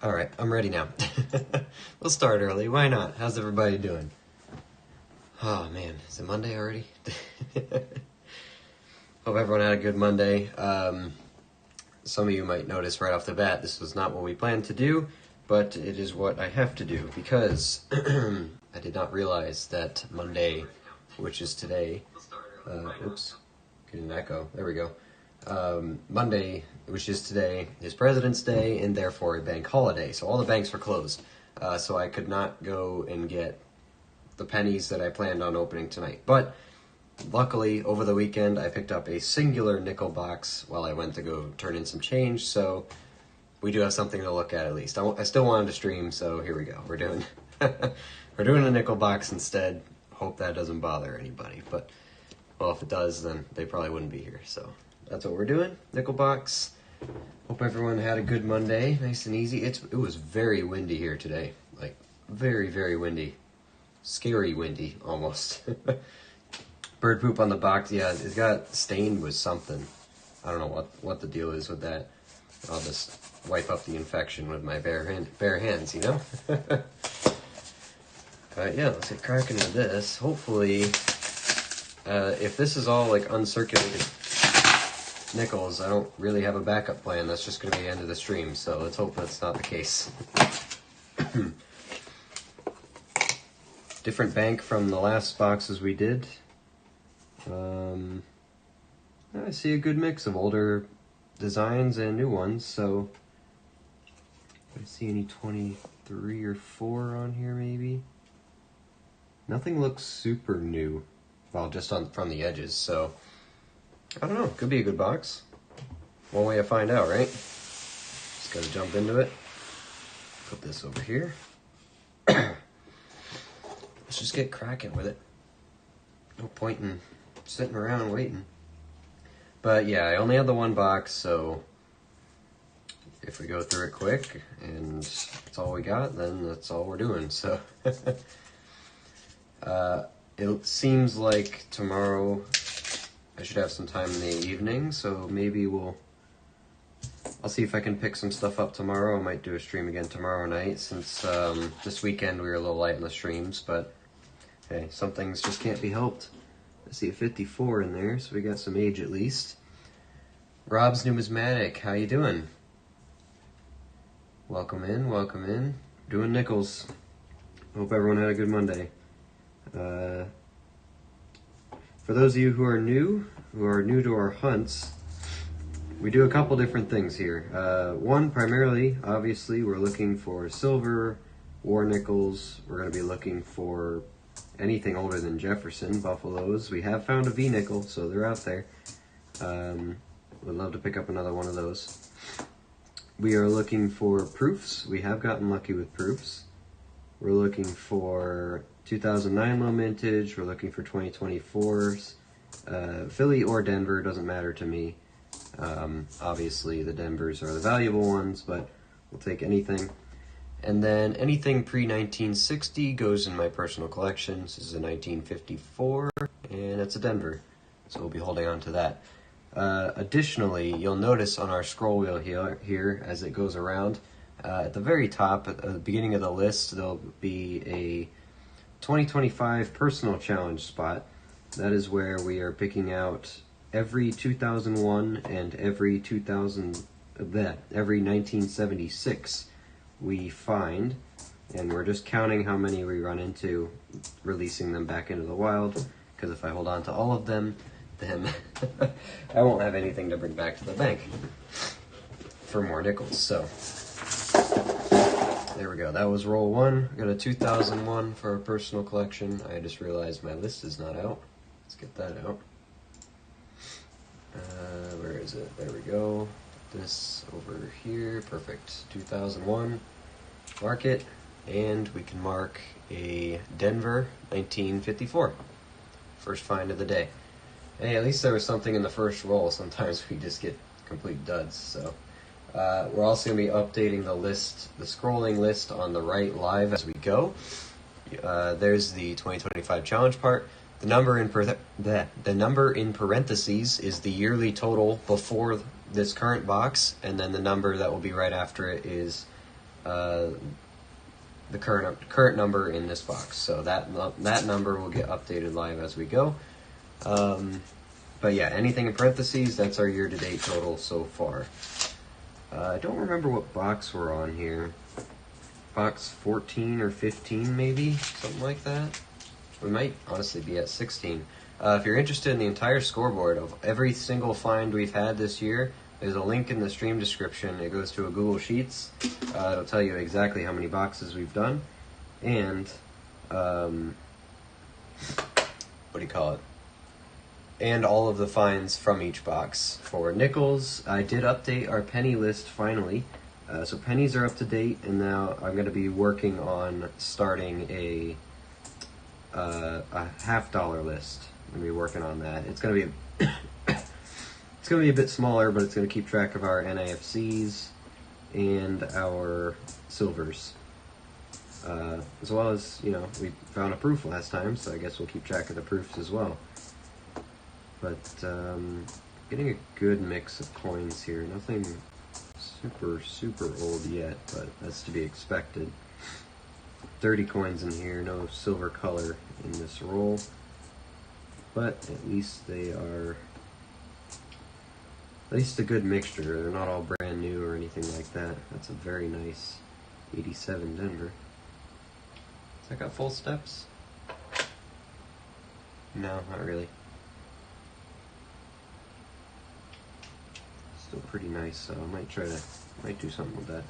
All right, I'm ready now. We'll start early. Why not? How's everybody doing? Oh man, is it Monday already? Hope everyone had a good Monday. Some of you might notice right off the bat this was not what we planned to do, but it is what I have to do because I did not realize that Monday, which is today, oops, getting an echo, there we go. Monday, which is today, is President's Day and therefore a bank holiday, so all the banks were closed. So I could not go and get the pennies that I planned on opening tonight. But luckily, over the weekend, I picked up a singular nickel box while I went to go turn in some change, so we do have something to look at least. I still wanted to stream, so here we go. We're doing we're doing a nickel box instead. Hope that doesn't bother anybody, but well, if it does, then they probably wouldn't be here. So that's what we're doing, nickel box. Hope everyone had a good Monday, nice and easy. It was very windy here today, like very, very windy. Scary windy, almost. Bird poop on the box, yeah, it got stained with something. I don't know what the deal is with that. I'll just wipe up the infection with my bare hands, you know? Yeah, let's get cracking with this. Hopefully, if this is all like uncirculated nickels, I don't really have a backup plan. That's just going to be the end of the stream, so let's hope that's not the case. Different bank from the last boxes we did. I see a good mix of older designs and new ones, so I see any 23 or 4 on here maybe. Nothing looks super new, well, just from the edges, so I don't know, could be a good box. One way to find out, right? Just gotta jump into it. Put this over here. Let's just get cracking with it. No point in sitting around waiting. But yeah, I only had the one box, so if we go through it quick and that's all we got, then that's all we're doing. So it seems like tomorrow I should have some time in the evening, so maybe I'll see if I can pick some stuff up tomorrow. I might do a stream again tomorrow night, since this weekend we were a little light on the streams, but hey, some things just can't be helped. I see a 54 in there, so we got some age at least. Rob's Numismatic, how you doing? Welcome in, welcome in. Doing nickels. Hope everyone had a good Monday. For those of you who are new to our hunts, we do a couple different things here. One, primarily, obviously, we're looking for silver, war nickels. We're going to be looking for anything older than Jefferson, Buffaloes. We have found a V-nickel, so they're out there. Would love to pick up another one of those. We are looking for proofs. We have gotten lucky with proofs. We're looking for 2009 low mintage. We're looking for 2024s. Philly or Denver, doesn't matter to me. Obviously, the Denvers are the valuable ones, but we'll take anything. And then anything pre-1960 goes in my personal collection. This is a 1954, and it's a Denver, so we'll be holding on to that. Additionally, you'll notice on our scroll wheel here as it goes around, at the very top, at the beginning of the list, there'll be a 2025 personal challenge spot. That is where we are picking out every 2001 and every 1976 we find, and we're just counting how many we run into, releasing them back into the wild, because if I hold on to all of them, then I won't have anything to bring back to the bank for more nickels. So there we go, that was roll 1. Got a 2001 for our personal collection. I just realized my list is not out. Let's get that out. Where is it? There we go. Put this over here. Perfect. 2001. Mark it, and we can mark a Denver 1954. First find of the day. Hey, at least there was something in the first roll. Sometimes we just get complete duds. So we're also going to be updating the list, the scrolling list on the right live as we go. There's the 2025 challenge part. The number in parentheses is the yearly total before this current box, and then the number that will be right after it is the current number in this box. So that number will get updated live as we go. But yeah, anything in parentheses, that's our year-to-date total so far. I don't remember what box we're on here. Box 14 or 15 maybe, something like that. We might honestly be at 16. If you're interested in the entire scoreboard of every single find we've had this year, there's a link in the stream description. It goes to a Google Sheets. It'll tell you exactly how many boxes we've done. And, what do you call it? And all of the finds from each box. For nickels, I did update our penny list finally. So pennies are up to date, and now I'm going to be working on starting a $half list. I'm going to be working on that. It's going to be it's going to be a bit smaller, but it's going to keep track of our NIFCs and our silvers. As well as, you know, we found a proof last time, so I guess we'll keep track of the proofs as well. But getting a good mix of coins here. Nothing super old yet, but that's to be expected. 30 coins in here, no silver color in this roll, but at least they are at least a good mixture. They're not all brand new or anything like that. That's a very nice 87 Denver. Has that got full steps? No, not really. Still pretty nice, so I might do something with that.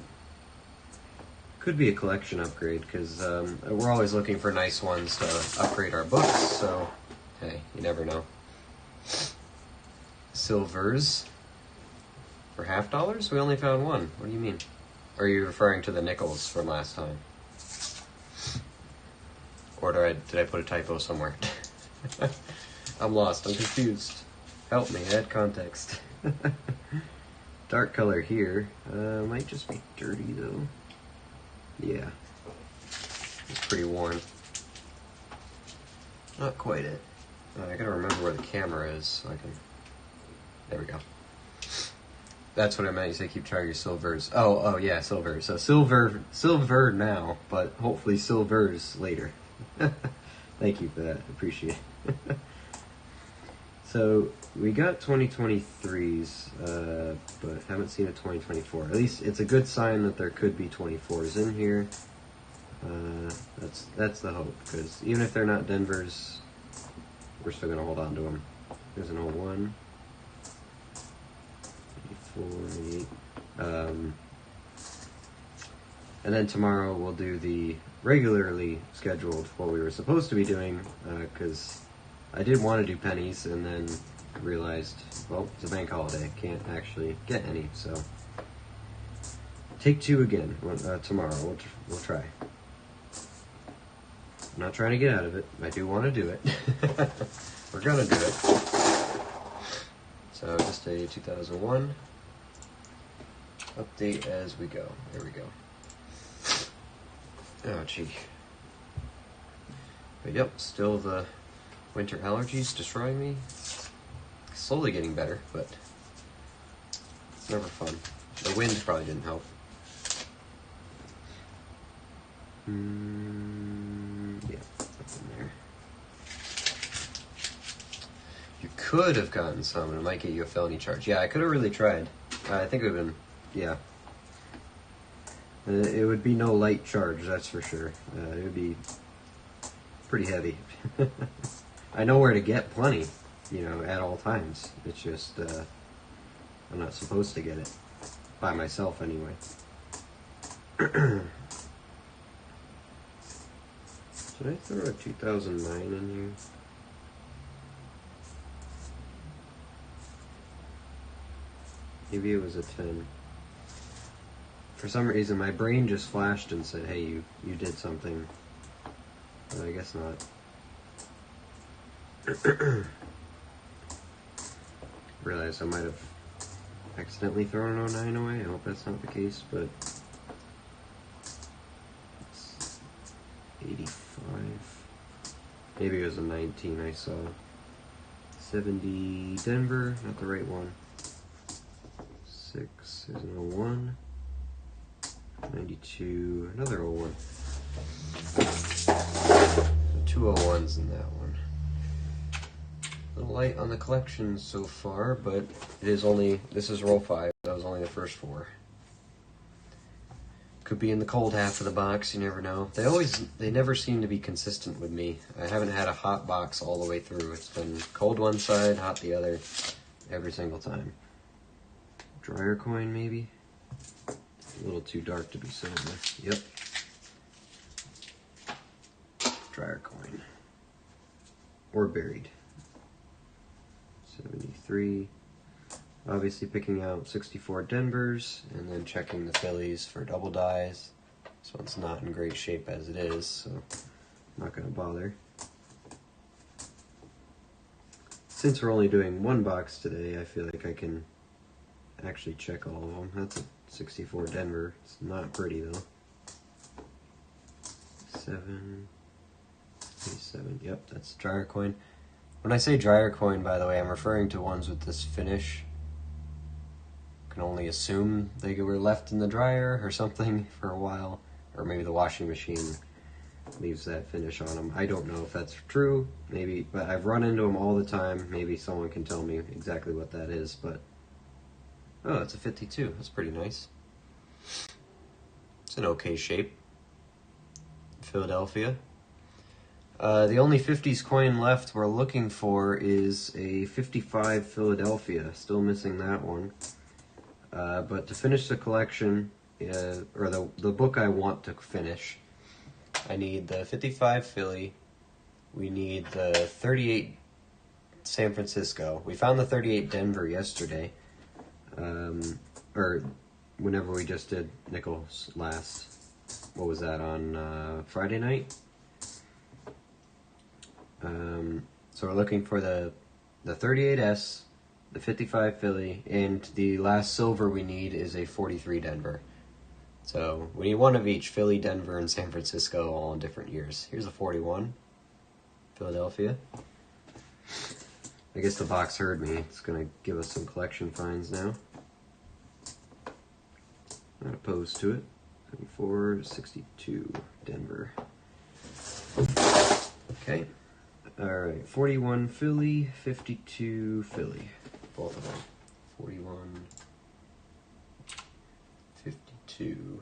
Could be a collection upgrade, because we're always looking for nice ones to upgrade our books, so hey, you never know. Silvers for $half? We only found one. What do you mean? Or are you referring to the nickels from last time? Or did I put a typo somewhere? I'm lost, I'm confused. Help me, add context. Dark color here, might just be dirty though. Yeah, it's pretty worn. Not quite it. I gotta remember where the camera is so I can. There we go. That's what I meant. You say keep track of your silvers. Oh yeah, silver. So silver now, but hopefully silvers later. Thank you for that. Appreciate it. So we got 2023s, but haven't seen a 2024. At least it's a good sign that there could be 24s in here. That's the hope, because even if they're not Denvers, we're still gonna hold on to them. There's an 01, 84, 88. And then tomorrow we'll do the regularly scheduled, what we were supposed to be doing, because I did want to do pennies, and then realized, well, it's a bank holiday, can't actually get any, so take two again tomorrow. We'll try. I'm not trying to get out of it. I do want to do it. We're gonna do it. So just a 2001 update as we go. There we go. Oh gee. But yep, still the winter allergies destroying me. Slowly getting better, but it's never fun. The wind probably didn't help. Yeah, nothing there. You could have gotten some, and it might get you a felony charge. Yeah, I could have really tried. I think it would have been, yeah. It would be no light charge, that's for sure. It would be pretty heavy. I know where to get plenty, you know, at all times. It's just, I'm not supposed to get it. By myself, anyway. Should I throw a 2009 in here? Maybe it was a 10. For some reason, my brain just flashed and said, hey, you did something. But I guess not. Realized I might have accidentally thrown an 09 away. I hope that's not the case, but it's 85. Maybe it was a 19 I saw. 70 Denver, not the right one. 6 is an 01. 92, another 01. 2 01s in that one. A little light on the collection so far, but it is only, this is roll 5, that was only the first 4. Could be in the cold half of the box, you never know. They never seem to be consistent with me. I haven't had a hot box all the way through. It's been cold one side, hot the other, every single time. Dryer coin, maybe? A little too dark to be silver. Yep. Dryer coin. Or buried. 73. Obviously picking out 64 Denvers, and then checking the Phillies for double dies. This one's not in great shape as it is, so I'm not going to bother. Since we're only doing one box today, I feel like I can actually check all of them. That's a 64 Denver. It's not pretty though. 7, 87. Yep, that's dryer coin. When I say dryer coin, by the way, I'm referring to ones with this finish. Can only assume they were left in the dryer or something for a while, or maybe the washing machine leaves that finish on them. I don't know if that's true, maybe, but I've run into them all the time. Maybe someone can tell me exactly what that is, but oh, it's a 52. That's pretty nice. It's an okay shape. Philadelphia. The only 50s coin left we're looking for is a 55 Philadelphia. Still missing that one. But to finish the collection, or the book I want to finish, I need the 55 Philly. We need the 38 San Francisco. We found the 38 Denver yesterday. Or whenever we just did nickels last. What was that, on Friday night? So we're looking for the 38S, the 55 Philly, and the last silver we need is a 43 Denver. So we need one of each, Philly, Denver, and San Francisco, all in different years. Here's a 41, Philadelphia. I guess the box heard me. It's going to give us some collection finds now. Not opposed to it. 74, 62, Denver. Okay. Alright, 41 Philly, 52 Philly. Both of them. 41, 52.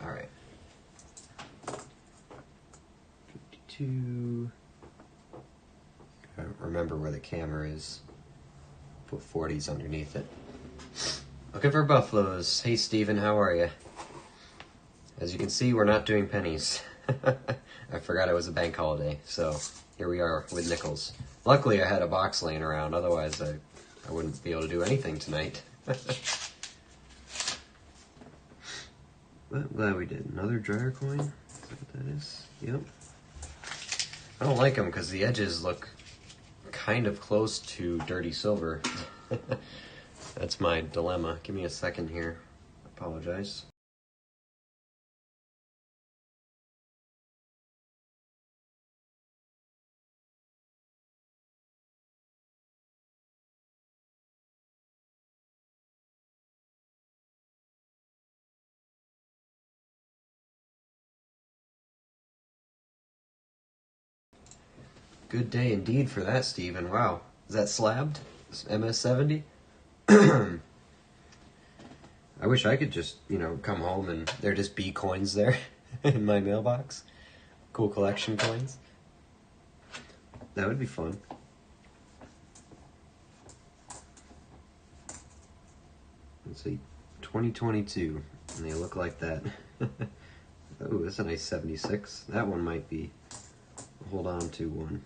Alright. 52. I don't remember where the camera is. Put 40s underneath it. Looking for buffaloes. Hey Steven, how are you? As you can see, we're not doing pennies. I forgot it was a bank holiday, so here we are with nickels. Luckily I had a box laying around, otherwise I wouldn't be able to do anything tonight. But I'm glad we did. Another dryer coin? Is that what that is? Yep. I don't like them because the edges look kind of close to dirty silver. That's my dilemma. Give me a second here. I apologize. Good day indeed for that, Steven. Wow. Is that slabbed? MS-70? I wish I could just, come home and there'd just be coins there in my mailbox. Cool collection coins. That would be fun. Let's see. 2022. And they look like that. Oh, that's a nice 76. That one might be a hold on to one.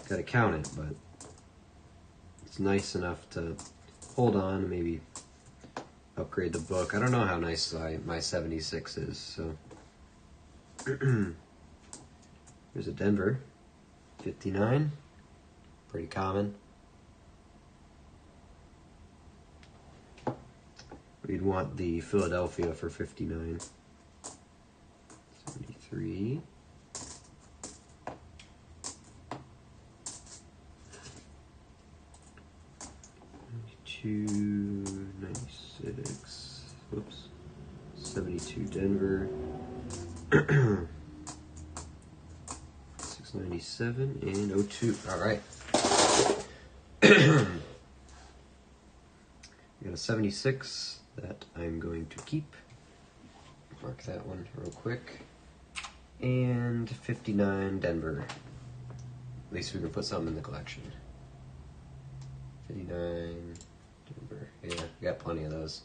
Gotta count it, but it's nice enough to hold on and maybe upgrade the book. I don't know how nice my 76 is, so. Here's a Denver, 59, pretty common. We'd want the Philadelphia for 59. 73. 92. 96. Whoops. 72 Denver. 697 and 02. All right. I got a 76 that I'm going to keep. Mark that one real quick. And 59 Denver. At least we can put some in the collection. 59 Denver. Yeah, we got plenty of those.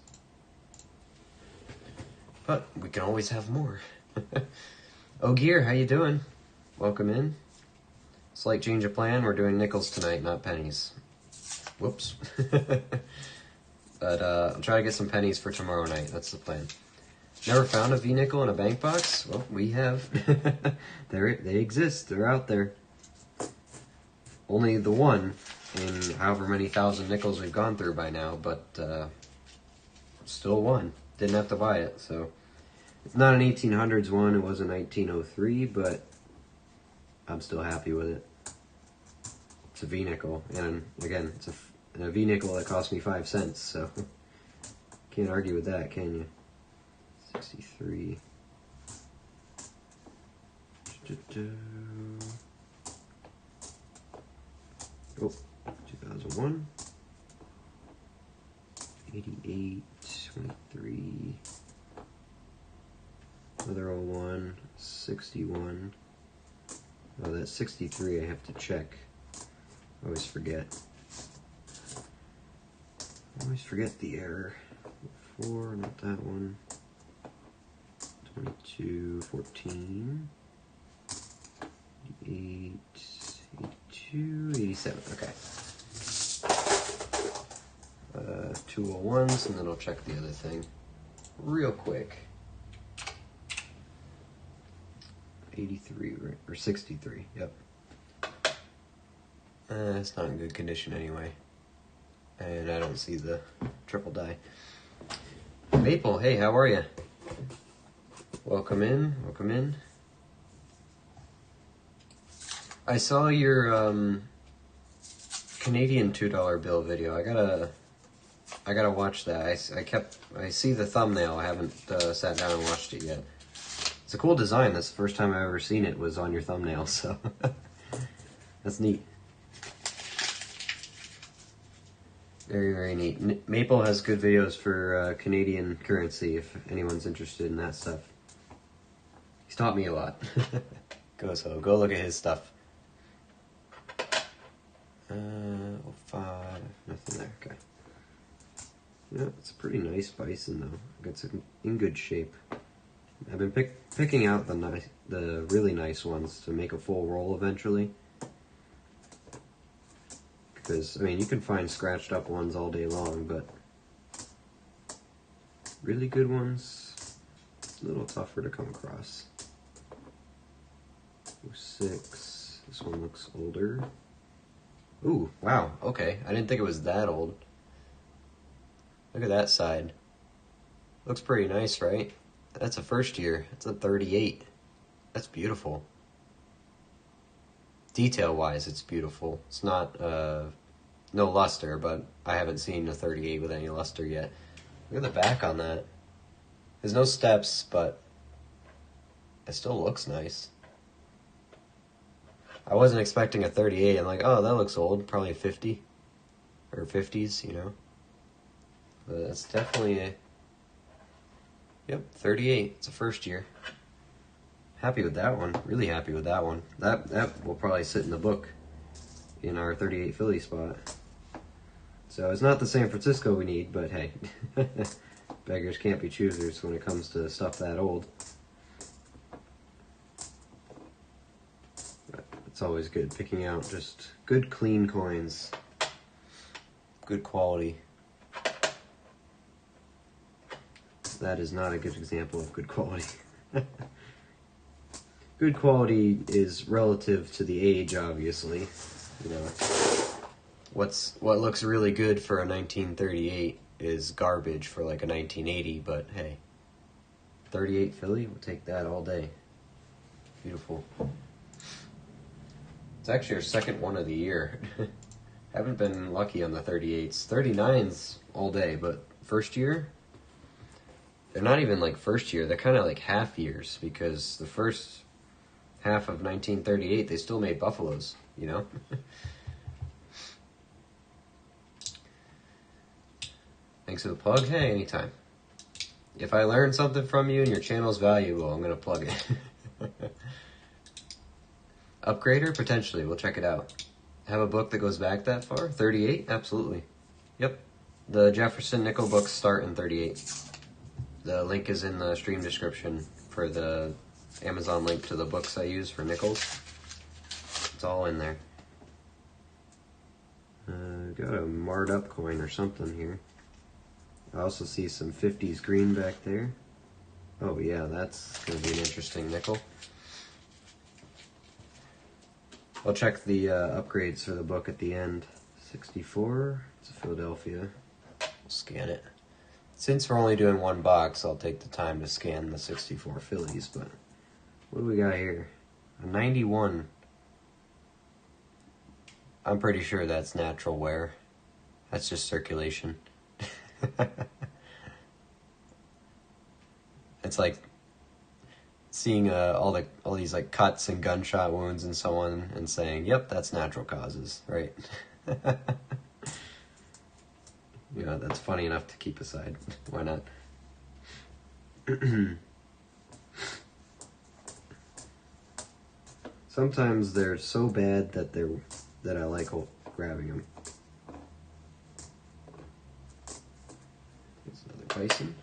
But we can always have more. Oh, Gear, how you doing? Welcome in. Slight change of plan. We're doing nickels tonight, not pennies. Whoops. But I'll try to get some pennies for tomorrow night. That's the plan. Never found a V-nickel in a bank box? Well, we have. They exist. They're out there. Only the one in however many thousand nickels we've gone through by now, but still one. Didn't have to buy it, so. It's not an 1800s one. It was a 1903, but I'm still happy with it. It's a V-nickel, and again, it's a V-nickel that cost me 5 cents, so can't argue with that, can you? 63. Oh, 2001. 88, 23. Another 01, 61. Oh, that's 63 I have to check. I always forget. I always forget the error. 4, not that one. 22, 14. 88, 82, 87. Okay. 201s, and then I'll check the other thing real quick. 83, right? Or 63, yep. It's not in good condition anyway. And I don't see the triple die. Maple, hey, how are you? Welcome in, welcome in. I saw your Canadian $2 bill video. I gotta watch that. I see the thumbnail. I haven't sat down and watched it yet. It's a cool design. That's the first time I've ever seen it was on your thumbnail, so that's neat. Very, very neat. Maple has good videos for Canadian currency if anyone's interested in that stuff. He's taught me a lot. Go look at his stuff. 05, nothing there, okay. Yeah, it's a pretty nice bison though. It's in good shape. I've been picking out the really nice ones to make a full roll eventually. Because, I mean, you can find scratched up ones all day long, but really good ones, a little tougher to come across. 06, this one looks older. Ooh, wow, okay. I didn't think it was that old. Look at that side. Looks pretty nice, right? That's a first year. It's a 38. That's beautiful. Detail-wise, it's beautiful. It's not, no luster, but I haven't seen a 38 with any luster yet. Look at the back on that. There's no steps, but it still looks nice. I wasn't expecting a 38. I'm like, oh, that looks old. Probably a 50. Or 50s, you know. But it's definitely a... Yep, 38. It's a first year. Happy with that one. Really happy with that one. That will probably sit in the book in our 38 Philly spot. So it's not the San Francisco we need, but hey. Beggars can't be choosers when it comes to stuff that old. But it's always good picking out just good clean coins. Good quality. That is not a good example of good quality. Good quality is relative to the age, obviously. You know, what looks really good for a 1938 is garbage for like a 1980, but hey, 38 Philly, we'll take that all day. Beautiful. It's actually our second one of the year. Haven't been lucky on the 38s. 39s all day, but first year, they're not even like first year. They're kind of like half years, because the first half of 1938, they still made buffaloes, you know? Thanks for the plug. Hey, anytime. If I learn something from you and your channel's valuable, I'm going to plug it. Upgrader? Potentially. We'll check it out. Have a book that goes back that far? 38? Absolutely. Yep. The Jefferson nickel books start in 38. The link is in the stream description for the Amazon link to the books I use for nickels. It's all in there. Got a marred up coin or something here. I also see some 50s green back there. Oh yeah, that's going to be an interesting nickel. I'll check the upgrades for the book at the end. 64, it's a Philadelphia. We'll scan it. Since we're only doing one box, I'll take the time to scan the 64 Phillies, but what do we got here? A 91. I'm pretty sure that's natural wear. That's just circulation. It's like seeing all these like cuts and gunshot wounds in someone and saying, "Yep, that's natural causes," right? You know, that's funny enough to keep aside. Why not? Sometimes they're so bad that I like grabbing them. Here's another bison.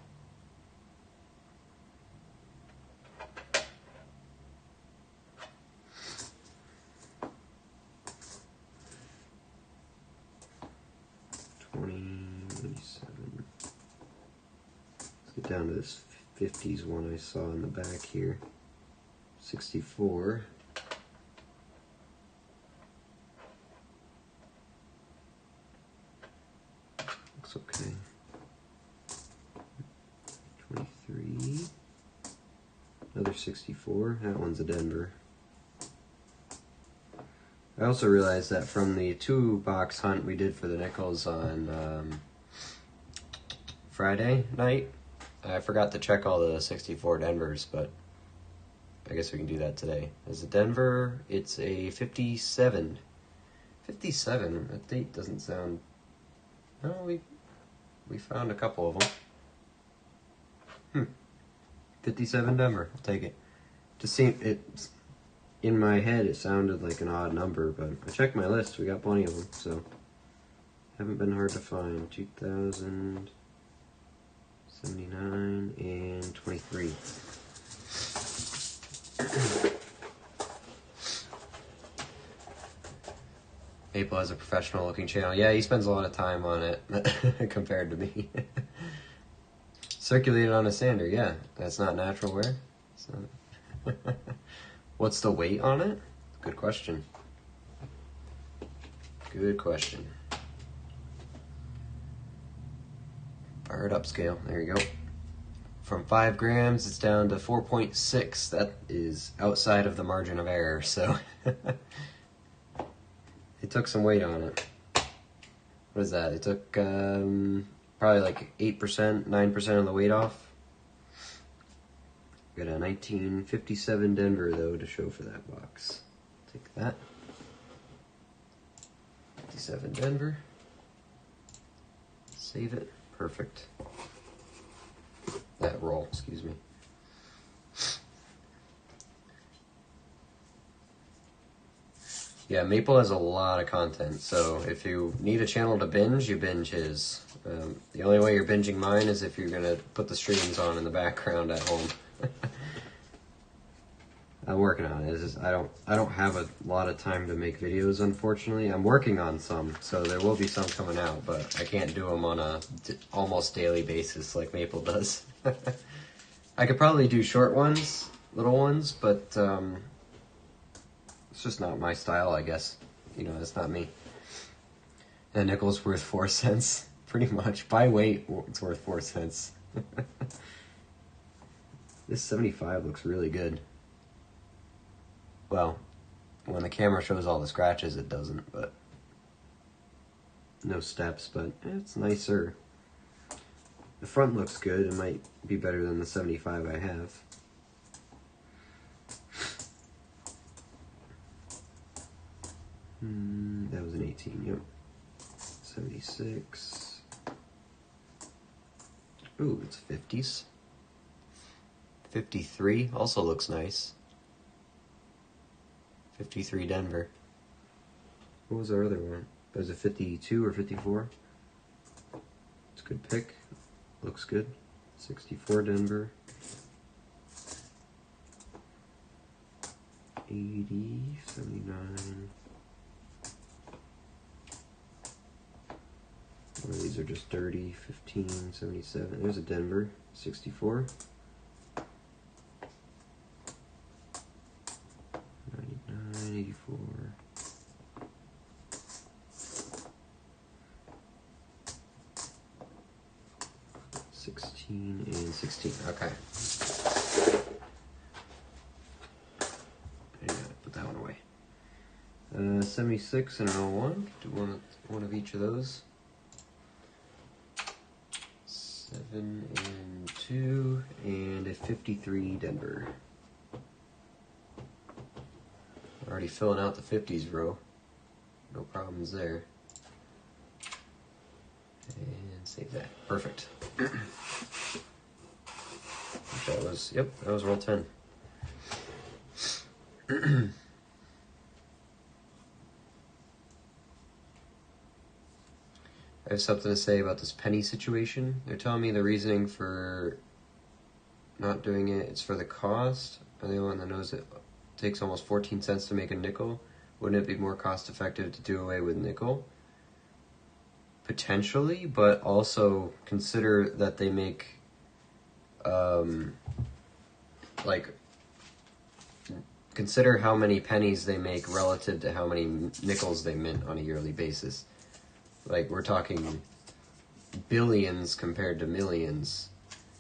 Let's get down to this 50s one I saw in the back here. 64. Looks okay. 23. Another 64. That one's a Denver. I also realized that from the 2-box hunt we did for the nickels on Friday night, I forgot to check all the 64 Denvers, but I guess we can do that today. As a Denver, it's a 57. 57, that date doesn't sound... No, we found a couple of them. 57 Denver, I'll take it. Just see, it's... In my head, it sounded like an odd number, but I checked my list. We got plenty of them, so haven't been hard to find. 2000, 79, and 23. Maple has a professional-looking channel. Yeah, he spends a lot of time on it compared to me. Circulated on a sander. Yeah, that's not natural wear. It's not. What's the weight on it? Good question. Good question. Fire it up scale. There you go. From 5 grams, it's down to 4.6. That is outside of the margin of error, so it took some weight on it. What is that? It took probably like 8%, 9% of the weight off. Got a 1957 Denver, though, to show for that box. Take that. 57 Denver. Save it. Perfect. That roll, excuse me. Yeah, Maple has a lot of content, so if you need a channel to binge, you binge his. The only way you're binging mine is if you're going to put the streams on in the background at home. I'm working on it. It's just, I don't have a lot of time to make videos, unfortunately. I'm working on some, so there will be some coming out, but I can't do them on a almost daily basis like Maple does. I could probably do short ones, little ones, but it's just not my style, I guess. You know, it's not me. And a nickel's worth 4 cents, pretty much. By weight, it's worth 4 cents. This 75 looks really good. Well, when the camera shows all the scratches, it doesn't, but no steps, but it's nicer. The front looks good. It might be better than the 75 I have. That was an 18, yep. 76. Ooh, it's 50s. 53 also looks nice. 53 Denver. What was our other one? Was it 52 or 54? It's a good pick. Looks good. 64 Denver. 80, 79. Well, these are just dirty. 15, 77. There's a Denver. 64. 99, 84. 16 and 16. Okay. I gotta put that one away. 76 and an 01. Do one of each of those. 7 and 2 and a 53 Denver. Already filling out the 50s row. No problems there. And save that. Perfect. That was, yep, that was roll 10. I have something to say about this penny situation. They're telling me the reasoning for not doing it, it's for the cost. Are they the one that knows it takes almost 14 cents to make a nickel? Wouldn't it be more cost effective to do away with nickel? Potentially, but also consider that they make consider how many pennies they make relative to how many nickels they mint on a yearly basis. Like, we're talking billions compared to millions.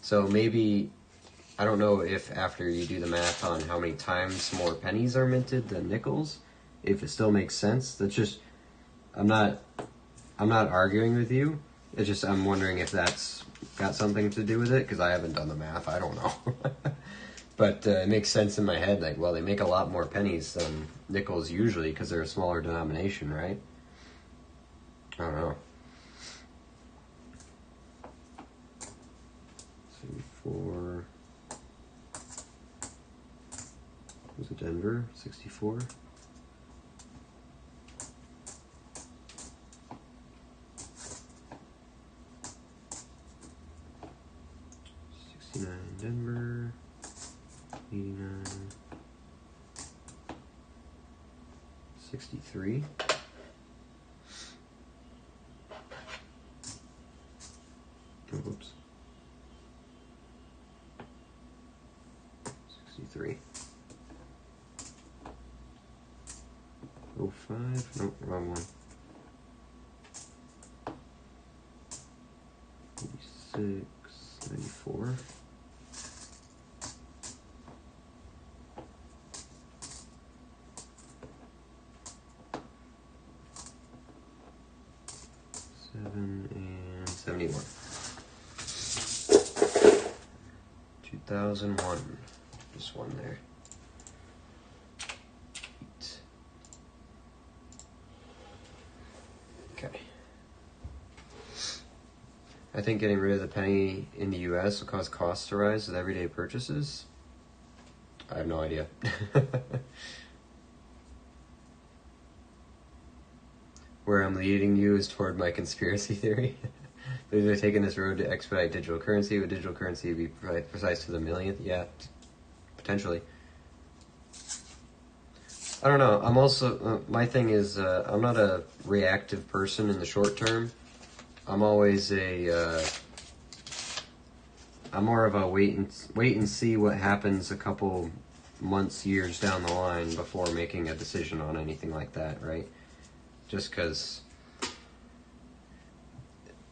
So maybe, I don't know if after you do the math on how many times more pennies are minted than nickels, if it still makes sense. That's just, I'm not arguing with you. It's just, I'm wondering if that's got something to do with it, because I haven't done the math. I don't know. But it makes sense in my head, like, well, they make a lot more pennies than nickels usually because they're a smaller denomination, right? I don't know. 74. Was it Denver? 64. 69 Denver. 89. 63. Oh, whoops. 63. 05. Nope, wrong one. 86. 94. 7 and 71. 2001. Just one there. 8. Okay. I think getting rid of the penny in the US will cause costs to rise with everyday purchases. I have no idea. Where I'm leading you is toward my conspiracy theory. They're taking this road to expedite digital currency. Would digital currency be precise to the millionth? Yeah, potentially. I don't know. I'm also, my thing is, I'm not a reactive person in the short term. I'm always I'm more of a wait and see what happens a couple months, years down the line before making a decision on anything like that, right? Just because,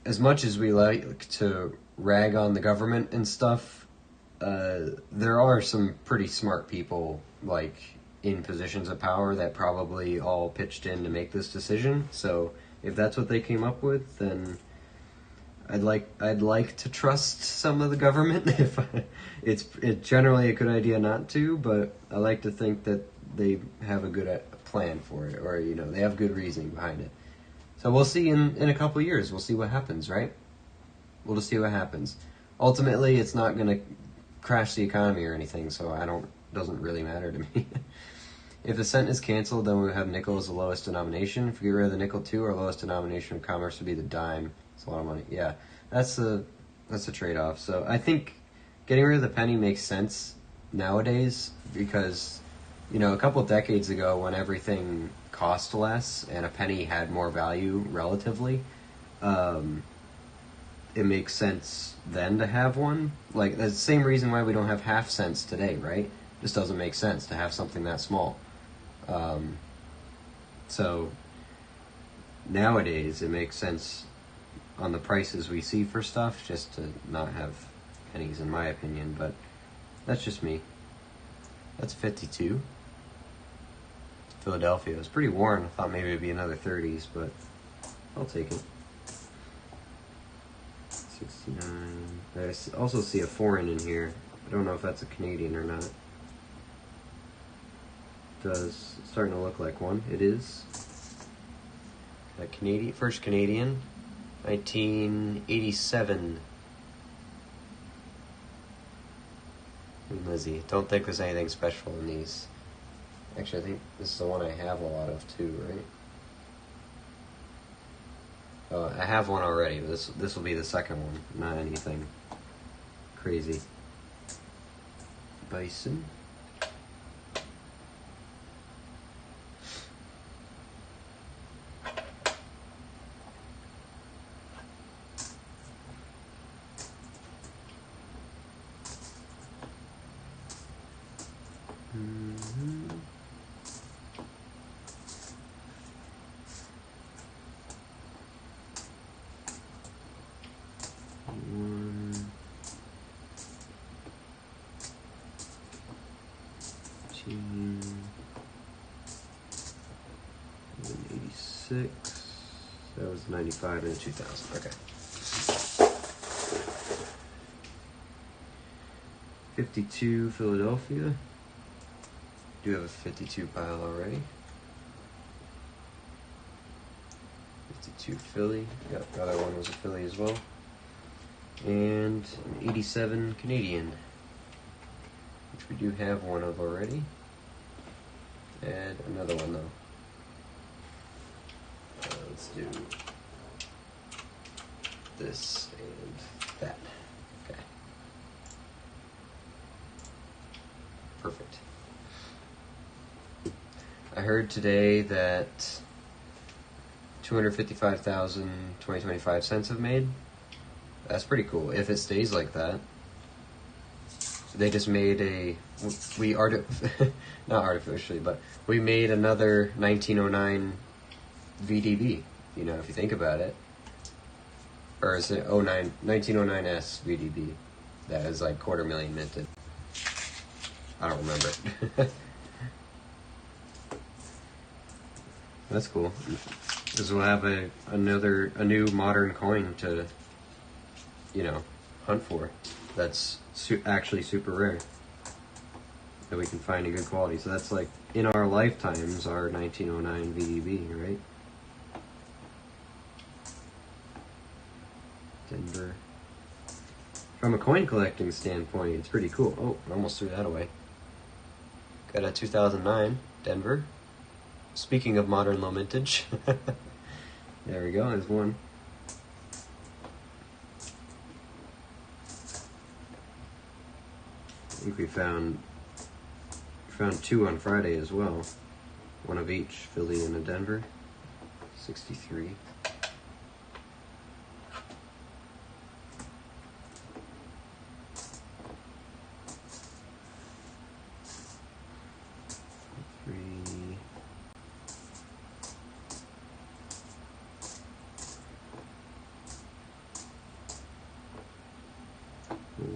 as much as we like to rag on the government and stuff, there are some pretty smart people, like, in positions of power that probably all pitched in to make this decision. So if that's what they came up with, then I'd like to trust some of the government. If it's generally a good idea not to, but I like to think that they have a good plan for it, or they have good reasoning behind it. So we'll see in a couple of years. We'll see what happens, right? We'll just see what happens. Ultimately, it's not going to crash the economy or anything, so doesn't really matter to me. If the cent is canceled, then we'll have nickel as the lowest denomination. If we get rid of the nickel too, our lowest denomination of commerce would be the dime. It's a lot of money. Yeah, that's a trade-off. So I think getting rid of the penny makes sense nowadays because, a couple of decades ago when everything cost less and a penny had more value relatively, it makes sense then to have one. Like, that's the same reason why we don't have half cents today, right? It just doesn't make sense to have something that small. So nowadays it makes sense on the prices we see for stuff just to not have pennies, in my opinion, but that's just me. That's 52. Philadelphia. It's pretty worn. I thought maybe it'd be another 30s, but I'll take it. 69. I also see a foreign in here. I don't know if that's a Canadian or not. It's starting to look like one. It is. That first Canadian, 1987. And Lizzie. Don't think there's anything special in these. Actually, I think this is the one I have a lot of too, right? I have one already, but this will be the second one. Not anything crazy. Bison. That was 95 and 2000. Okay. 52 Philadelphia. Do have a 52 pile already. 52 Philly. Yep, the other one was a Philly as well. And an 87 Canadian, which we do have one of already. And another one though. Let's do this and that. Okay. Perfect. I heard today that 255,000 2025 cents have made. That's pretty cool. If it stays like that. They just made not artificially, but we made another 1909 VDB, if you think about it. Or is it 1909S VDB? That is like 250,000 minted. I don't remember. That's cool. Because we'll have a new modern coin to, hunt for. That's actually super rare. That we can find in good quality. So that's like, in our lifetimes, our 1909 VDB, right? Denver. From a coin collecting standpoint, it's pretty cool. Oh, I almost threw that away. Got a 2009 Denver. Speaking of modern low mintage. There we go, there's one. I think we found two on Friday as well. One of each, Philly and a Denver. 63.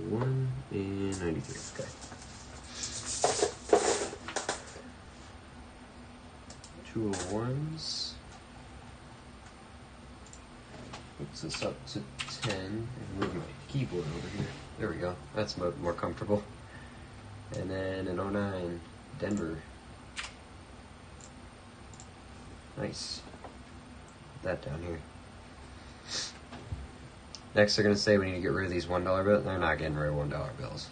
One and 93. Okay. 201s. puts this up to 10 and move my keyboard over here. There we go. That's more comfortable. And then an 09 Denver. Nice. Put that down here. Next, they're going to say we need to get rid of these $1 bills. They're not getting rid of $1 bills.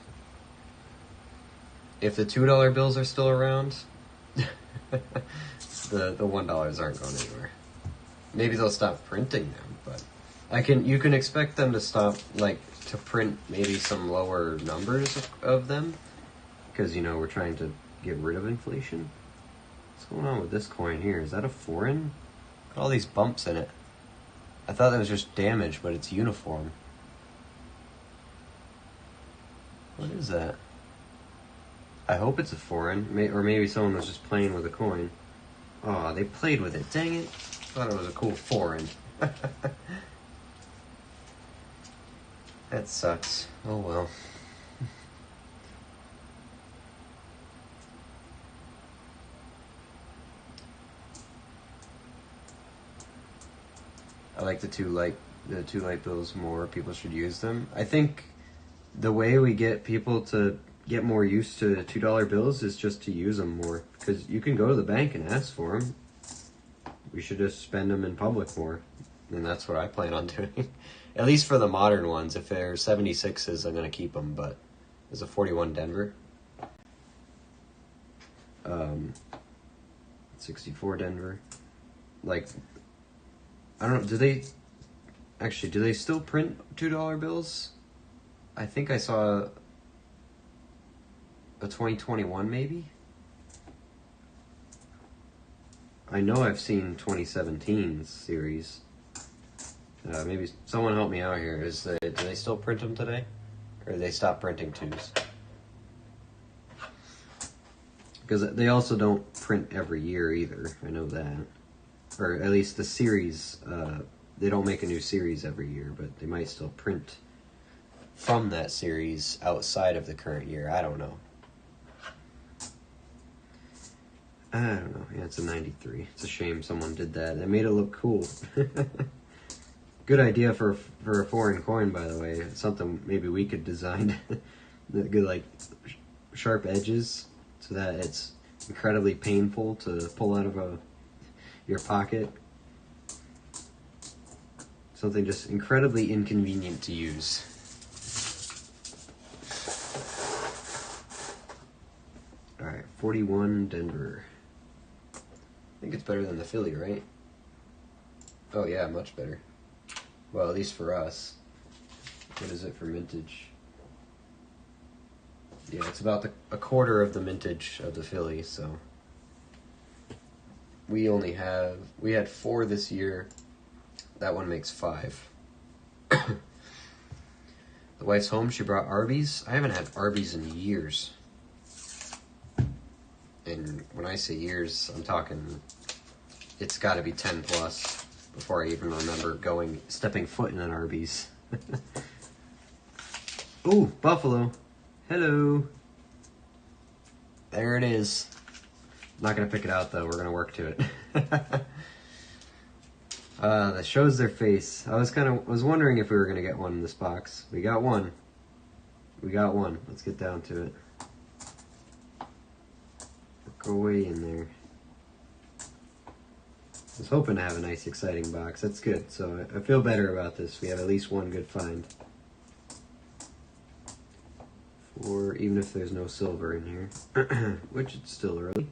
If the $2 bills are still around, the $1 aren't going anywhere. Maybe they'll stop printing them, but you can expect them to stop, like, to print maybe some lower numbers of them, because, you know, we're trying to get rid of inflation. What's going on with this coin here? Is that a foreign? Look at all these bumps in it. I thought that was just damage, but it's uniform. What is that? I hope it's a foreign, or maybe someone was just playing with a coin. Oh, they played with it. Dang it. Thought it was a cool foreign. That sucks. Oh well. I like the two light bills more. People should use them. I think the way we get people to get more used to $2 bills is just to use them more, because you can go to the bank and ask for them. We should just spend them in public more, and that's what I plan on doing. At least for the modern ones. If they're 76s, I'm gonna keep them. But there's a 41 Denver, 64 Denver. Like, I don't know. Do they still print $2 bills? I think I saw a 2021 maybe. I know I've seen 2017's series. Maybe someone help me out here. Do they still print them today? Or do they stop printing 2s? Because they also don't print every year either. I know that. Or at least the series, they don't make a new series every year, but they might still print from that series outside of the current year. I don't know. Yeah, it's a 93. It's a shame someone did that. They made it look cool. Good idea for a foreign coin, by the way. It's something maybe we could design. Good, like, sharp edges so that it's incredibly painful to pull out of your pocket. Something just incredibly inconvenient to use. Alright, 41 Denver. I think it's better than the Philly, right? Oh yeah, much better. Well, at least for us. What is it for mintage? Yeah, it's about a quarter of the mintage of the Philly, so. We had 4 this year. That one makes 5. The wife's home, she brought Arby's. I haven't had Arby's in years. And when I say years, I'm talking, it's got to be 10 plus before I even remember stepping foot in an Arby's. Ooh, buffalo. Hello. There it is. I'm not going to pick it out though, we're going to work to it. That shows their face. I was wondering if we were going to get one in this box. We got one. Let's get down to it. Go way in there. I was hoping to have a nice, exciting box. That's good. So I feel better about this. We have at least one good find. Or even if there's no silver in here, which it's still early.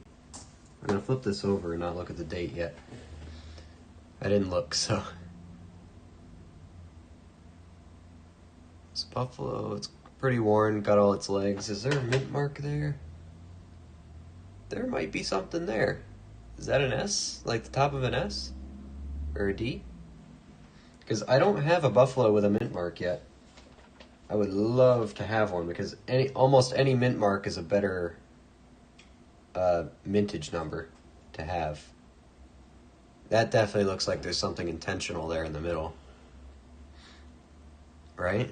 I'm gonna flip this over and not look at the date yet. I didn't look, so. It's buffalo. It's pretty worn. Got all its legs. Is there a mint mark there? There might be something there. Is that an S? Like the top of an S? Or a D? Because I don't have a buffalo with a mint mark yet. I would love to have one because almost any mint mark is a better mintage number to have. That definitely looks like there's something intentional there in the middle. Right?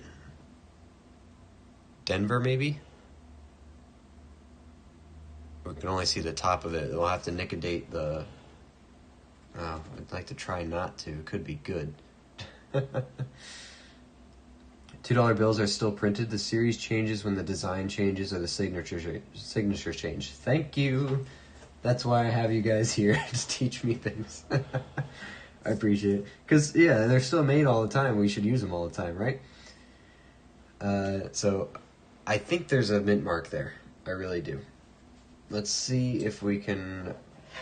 Denver, maybe? We can only see the top of it. We'll have to nicodate the... Oh, I'd like to try not to. Could be good. $2 bills are still printed. The series changes when the design changes or the signatures change. Thank you. That's why I have you guys here to teach me things. I appreciate it. Because, yeah, they're still made all the time. We should use them all the time, right? So I think there's a mint mark there. I really do. Let's see if we can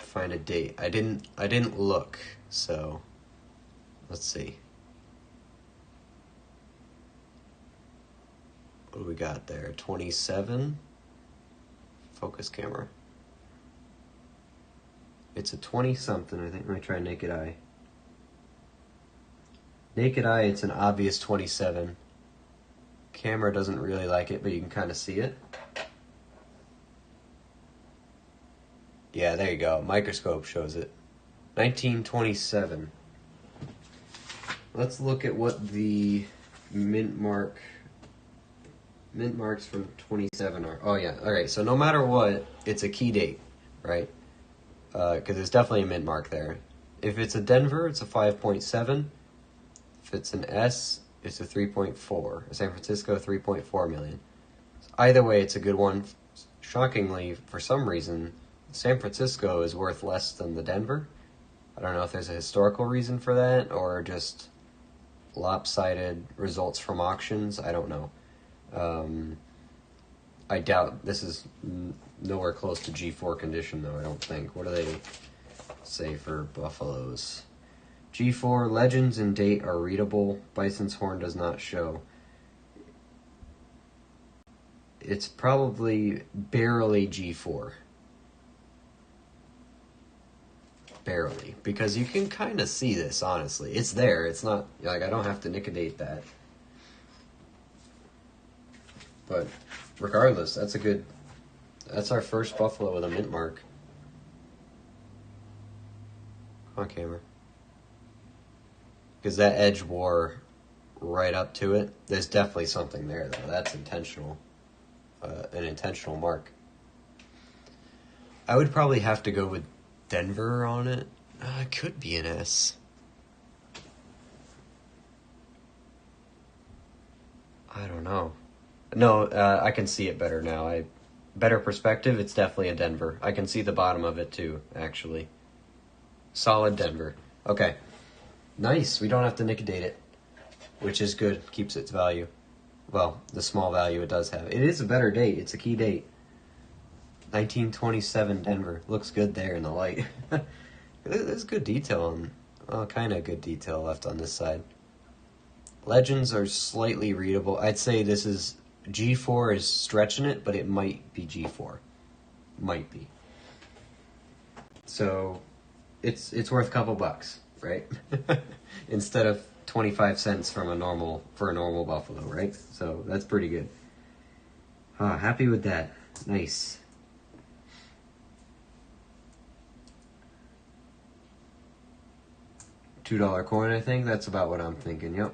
find a date. I didn't look, so let's see. What do we got there? 27? Focus camera. It's a 20-something, I think. Let me try naked eye. Naked eye, it's an obvious 27. Camera doesn't really like it, but you can kind of see it. Yeah, there you go. Microscope shows it. 1927. Let's look at what the mint marks from 27 are. Oh yeah, alright, so no matter what, it's a key date, right? Because there's definitely a mint mark there. If it's a Denver, it's a 5.7. If it's an S, it's a 3.4. San Francisco, 3.4 million. Either way, it's a good one. Shockingly, for some reason, San Francisco is worth less than the Denver. I don't know if there's a historical reason for that or just lopsided results from auctions. I don't know. I doubt this is nowhere close to G4 condition, though, I don't think. What do they say for buffaloes? G4, legends and date are readable. Bison's horn does not show. It's probably barely G4. Barely. Because you can kind of see this, honestly. It's there. It's not, like, I don't have to nicodate that. But regardless, that's our first buffalo with a mint mark. Come on, camera. Because that edge wore right up to it. There's definitely something there, though. That's intentional. An intentional mark. I would probably have to go with Denver on it. It could be an S. I don't know. No, I can see it better now. Better perspective, it's definitely a Denver. I can see the bottom of it too, actually. Solid Denver. Okay. Nice. We don't have to nicodate it, which is good. Keeps its value. Well, the small value it does have. It is a better date. It's a key date. 1927 Denver. Looks good there in the light. There's good detail on... kind of good detail left on this side. Legends are slightly readable. I'd say this is... G4 is stretching it, but it might be G4. Might be. So, it's worth a couple bucks, right? Instead of 25 cents for a normal buffalo, right? So, that's pretty good. Happy with that. Nice. $2 coin, I think. That's about what I'm thinking, yep.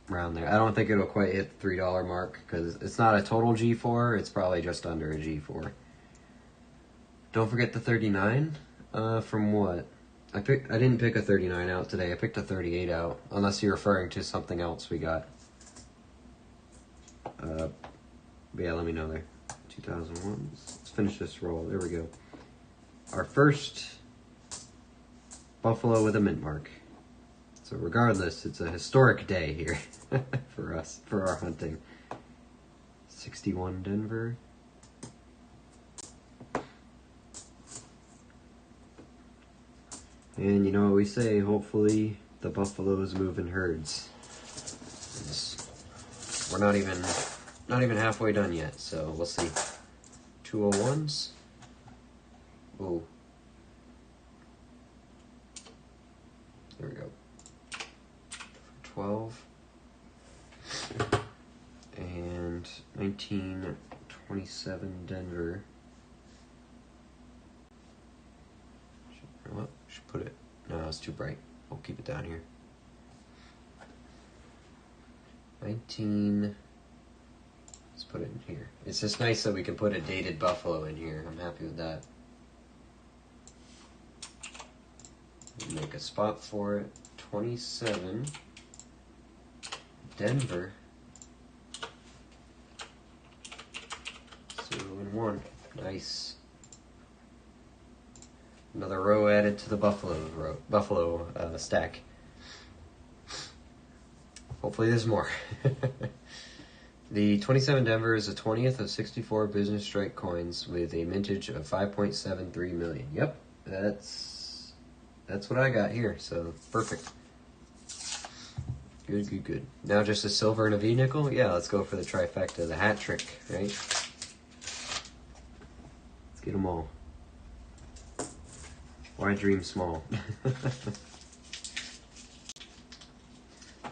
Around there. I don't think it'll quite hit the $3 mark because it's not a total G4. It's probably just under a G4. Don't forget the 39. From what? I didn't pick a 39 out today. I picked a 38 out. Unless you're referring to something else we got. Yeah, let me know there. 2001. Let's finish this roll. There we go. Our first buffalo with a mint mark. So regardless, it's a historic day here for us, for our hunting. 61 Denver. And you know what we say, hopefully the buffaloes move in herds. We're not even halfway done yet, so we'll see. 201s. Ooh. There we go. 12 and 1927 Denver. Should put it. No, it's too bright. We'll keep it down here. 19. Let's put it in here. It's just nice that we can put a dated buffalo in here. I'm happy with that. Make a spot for it. 27 Denver. 0 and 1. Nice. Another row added to the Buffalo stack. Hopefully there's more. The 27 Denver is the 20th of 64 business strike coins with a mintage of 5.73 million. Yep, that's what I got here, so perfect. Good, good, good. Now just a silver and a V nickel? Yeah, let's go for the trifecta, the hat trick, right? Let's get them all. Why dream small?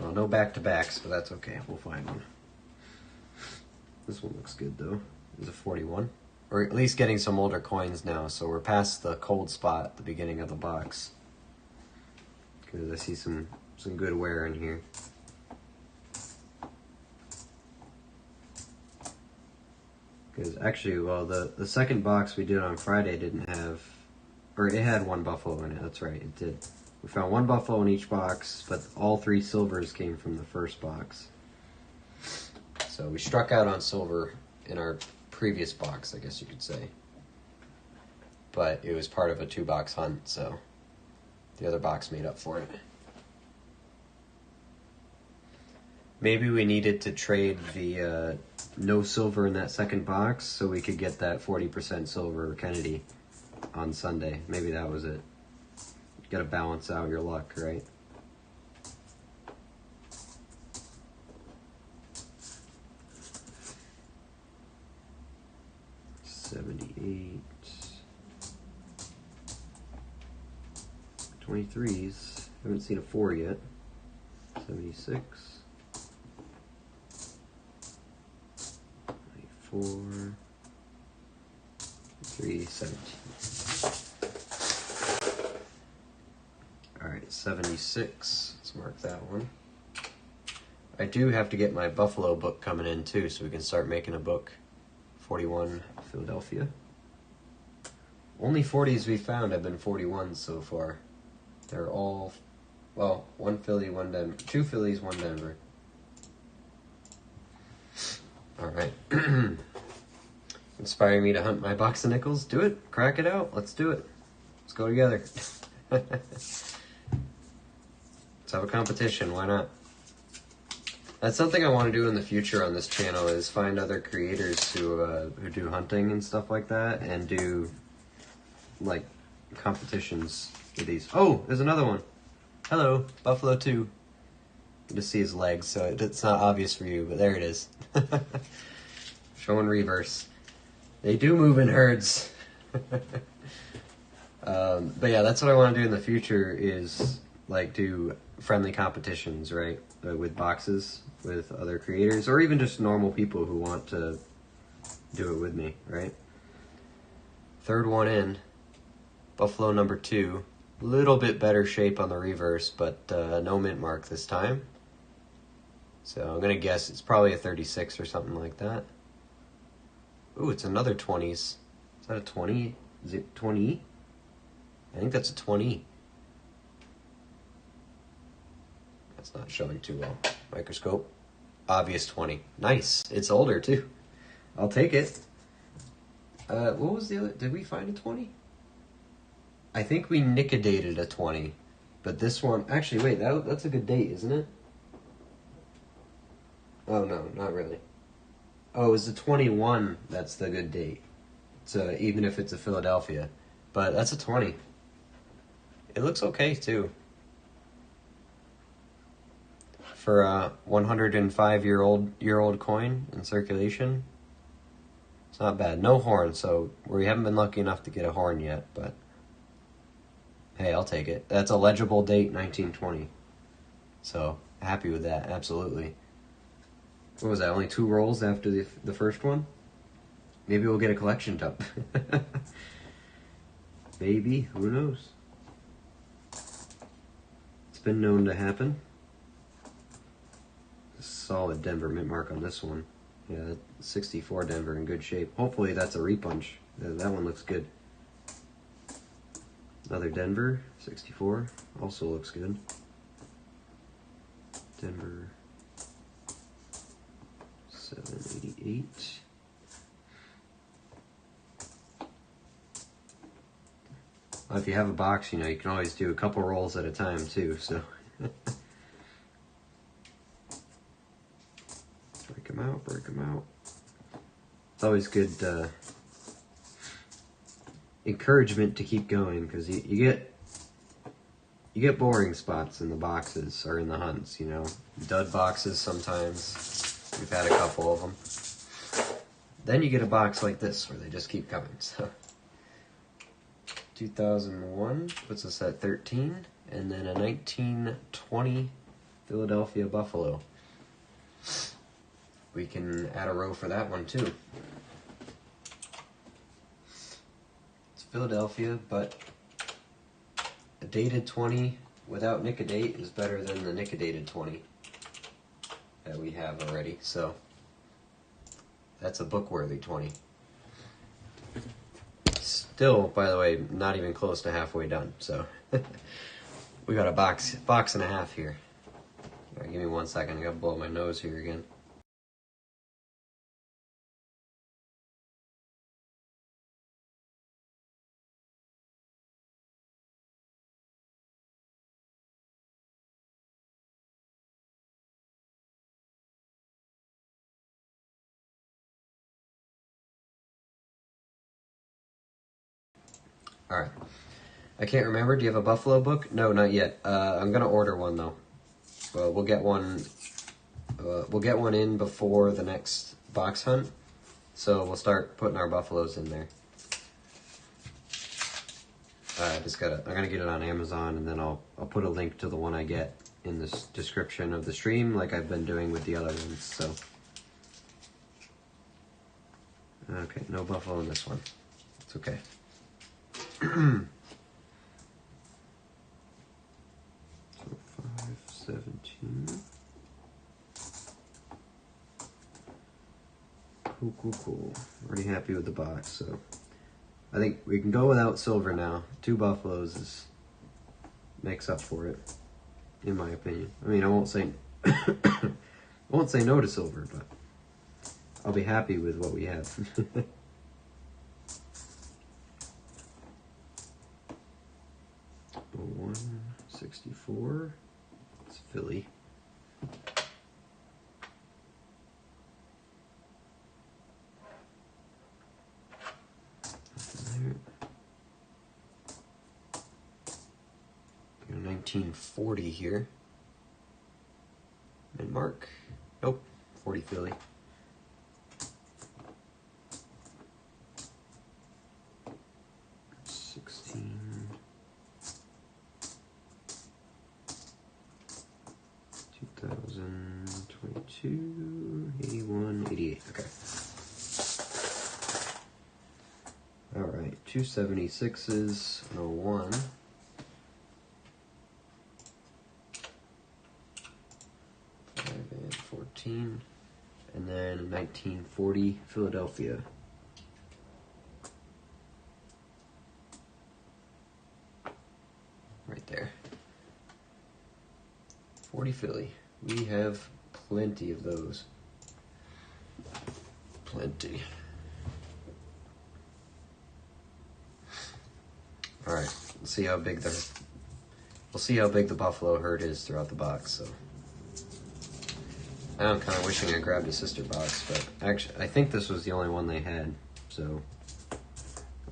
Well, no back-to-backs, but that's okay. We'll find one. This one looks good, though. It's a 41. We're at least getting some older coins now, so we're past the cold spot at the beginning of the box. Because I see some good wear in here. Because actually, well, the second box we did on Friday didn't have... Or it had one buffalo in it, that's right, it did. We found one buffalo in each box, but all 3 silvers came from the first box. So we struck out on silver in our previous box, I guess you could say. But it was part of a 2-box hunt, so the other box made up for it. Maybe we needed to trade the no silver in that second box so we could get that 40% silver Kennedy on Sunday. Maybe that was it. You gotta balance out your luck, right? $78. 23s. Haven't seen a 4 yet. 76. 94. 317. Alright, 76. Let's mark that one. I do have to get my Buffalo book coming in too, so we can start making a book. 41, Philadelphia. Only 40s we found have been 41s so far. They're all, well, 1 Philly, 1 Denver. 2 Phillies, 1 Denver. Alright. Inspiring me to hunt my box of nickels. Do it. Crack it out. Let's do it. Let's go together. Let's have a competition. Why not? That's something I want to do in the future on this channel, is find other creators who do hunting and stuff like that, and do like competitions with these. Oh, there's another one. Hello, Buffalo 2. Good to see his legs, so it's not obvious for you, but there it is. Showing reverse. They do move in herds. But yeah, that's what I want to do in the future, is like do friendly competitions, right? With boxes, with other creators, or even just normal people who want to do it with me, right? Third one in. Buffalo number 2. A little bit better shape on the reverse, but no mint mark this time. So I'm going to guess it's probably a 36 or something like that. Ooh, it's another 20s. Is that a 20? Is it 20? I think that's a 20. That's not showing too well. Microscope. Obvious 20. Nice. It's older too. I'll take it. What was the other? Did we find a 20? I think we nickedated a 20. But this one... Actually, wait. That's a good date, isn't it? Oh, no. Not really. Oh, it's the 21 that's the good date. So even if it's a Philadelphia. But that's a 20. It looks okay, too. For a 105-year-old coin in circulation. It's not bad. No horn, so we haven't been lucky enough to get a horn yet, but hey, I'll take it. That's a legible date, 1920. So, happy with that, absolutely. What was that, only 2 rolls after the first one? Maybe we'll get a collection tub. Maybe, who knows? It's been known to happen. Solid Denver mint mark on this one. Yeah, 64 Denver in good shape. Hopefully that's a repunch. That one looks good. Another Denver, 64, also looks good. Denver 788. Well, if you have a box, you know, you can always do a couple rolls at a time too, so. Break them out, break them out. It's always good encouragement to keep going, because you get boring spots in the boxes or in the hunts, you know. Dud boxes sometimes. We've had a couple of them. Then you get a box like this where they just keep coming. So 2001 puts us at 13, and then a 1920 Philadelphia Buffalo. We can add a row for that one too. It's Philadelphia, but a dated 20 without Nick-a-date is better than the Nick-a-dated 20 that we have already. So that's a book-worthy 20. Still, by the way, not even close to halfway done. So we got a box and a half here. All right, give me 1 second. I gotta blow my nose here again. All right. I can't remember. Do you have a Buffalo book? No, not yet. I'm gonna order one though. We'll get one. We'll get one in before the next box hunt, so we'll start putting our buffaloes in there. I'm gonna get it on Amazon, and then I'll put a link to the one I get in the description of the stream, like I've been doing with the other ones. So, okay, no buffalo in this one. It's okay. 517. Cool. Already happy with the box, so I think we can go without silver now. 2 buffaloes makes up for it, in my opinion. I mean, I won't say no to silver, but I'll be happy with what we have. 164. It's Philly. There. 1940 here. And Mark. Nope. 40 Philly. $22, 81, 88. Okay. All right. 276s, 01. 5 and 14. And then 1940 Philadelphia. Right there. 40 Philly. We have plenty of those. Plenty. All right. Let's see how big we'll see how big the buffalo herd is throughout the box. So now I'm kind of wishing I grabbed a sister box, but actually I think this was the only one they had. So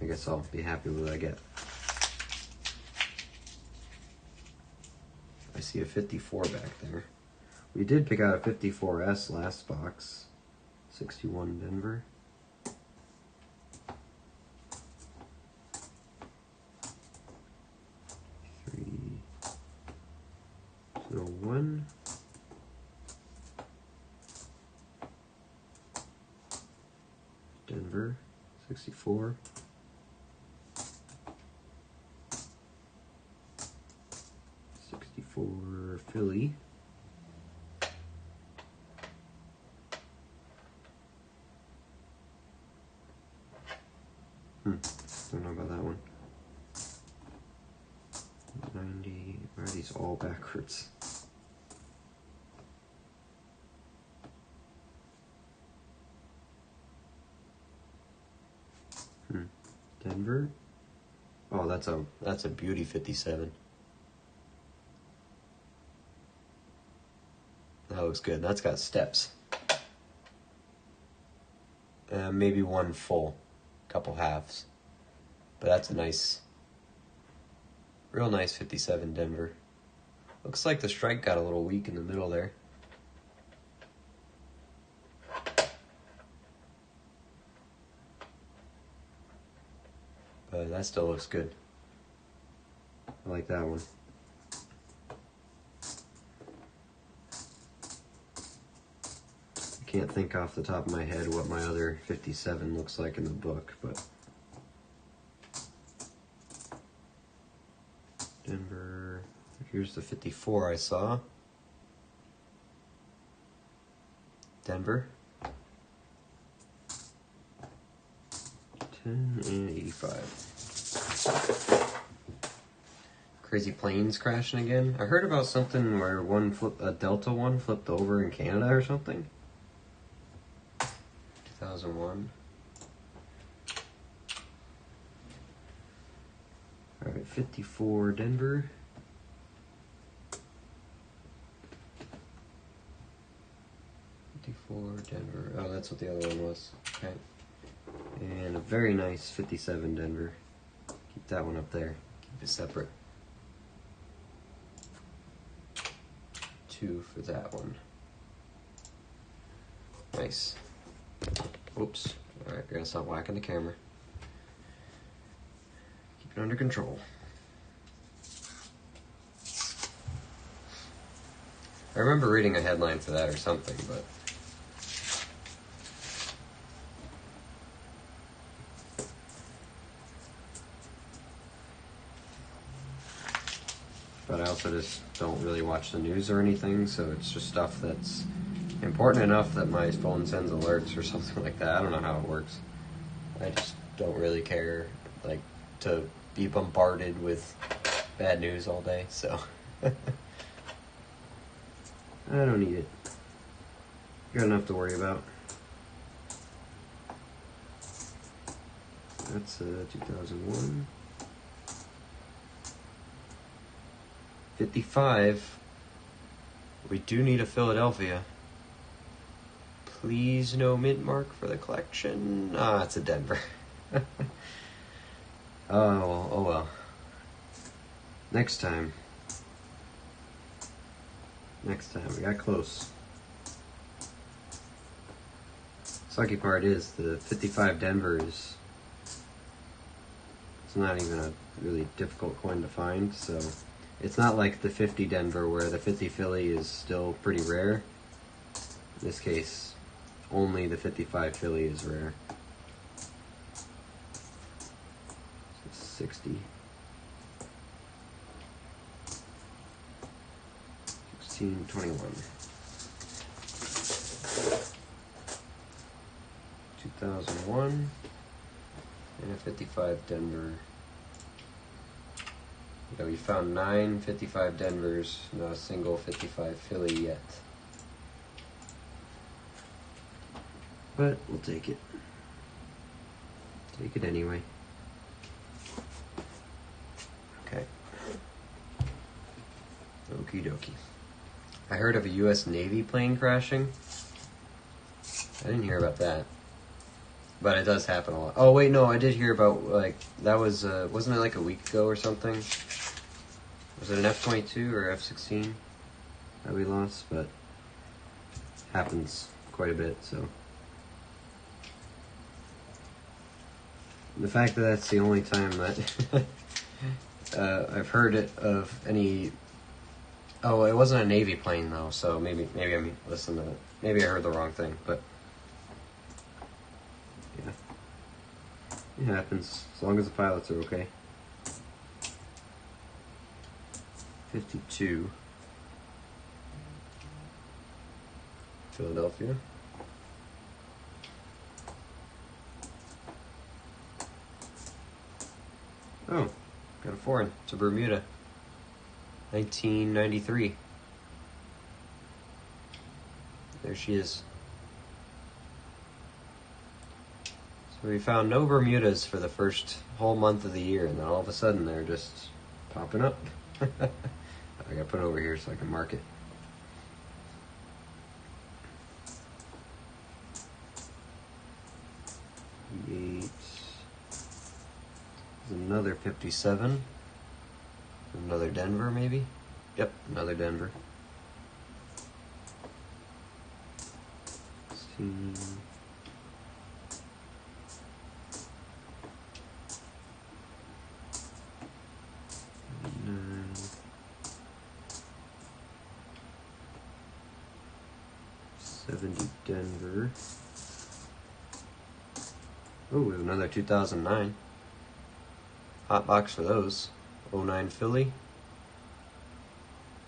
I guess I'll be happy with what I get. I see a 54 back there. We did pick out a 54S last box. 61 Denver. So 1. Denver. 64. 64 Philly. Don't know about that one. 90. Why are these all backwards? Denver. Oh, that's a beauty 57. That looks good. That's got steps. Maybe one full, couple halves. But that's a nice, real nice 57 Denver. Looks like the strike got a little weak in the middle there. But that still looks good. I like that one. I can't think off the top of my head what my other 57 looks like in the book, but Denver, here's the 54 I saw. Denver. 10 and 85. Crazy planes crashing again. I heard about something where a Delta one flipped over in Canada or something. 2001. Alright, 54 Denver. 54 Denver. Oh, that's what the other one was. Okay. And a very nice 57 Denver. Keep that one up there. Keep it separate. 2 for that one. Nice. Oops. Alright, we're gonna stop whacking the camera. Keep it under control. I remember reading a headline for that or something, but I also just don't really watch the news or anything, so it's just stuff that's important enough that my phone sends alerts or something like that. I don't know how it works. I just don't really care, like, to be bombarded with bad news all day, so I don't need it. Got enough to worry about. That's 2001. 55. We do need a Philadelphia. Please no mint mark for the collection. Ah, it's a Denver. Oh well. Next time. We got close. Sucky part is the 55 Denver is, it's not even a really difficult coin to find, so it's not like the 50 Denver where the 50 Philly is still pretty rare. In this case, only the 55 Philly is rare. So 60. 1621. 2001 and a 55 Denver. Yeah, we found 9 55 Denvers, not a single 55 Philly yet. But we'll take it. Take it anyway. Okay. Okie dokie. I heard of a U.S. Navy plane crashing. I didn't hear about that. But it does happen a lot. Oh, wait, no, I did hear about, like, that was, wasn't it like a week ago or something? Was it an F-22 or F-16 that we lost? But happens quite a bit, so. The fact that that's the only time that I've heard it of any. Oh, it wasn't a Navy plane though, so maybe I'm listening to it. Maybe I heard the wrong thing, but yeah, it happens as long as the pilots are okay. 52. Philadelphia. Oh, got a foreign. It's a Bermuda. 1993. There she is. We found no Bermudas for the first whole month of the year, and then all of a sudden they're just popping up. I gotta put it over here so I can mark it. There's another 57. Another Denver, maybe? Yep, another Denver. 16. 9. 70 Denver. Oh, we have another 2009. Hot box for those. 09 Philly.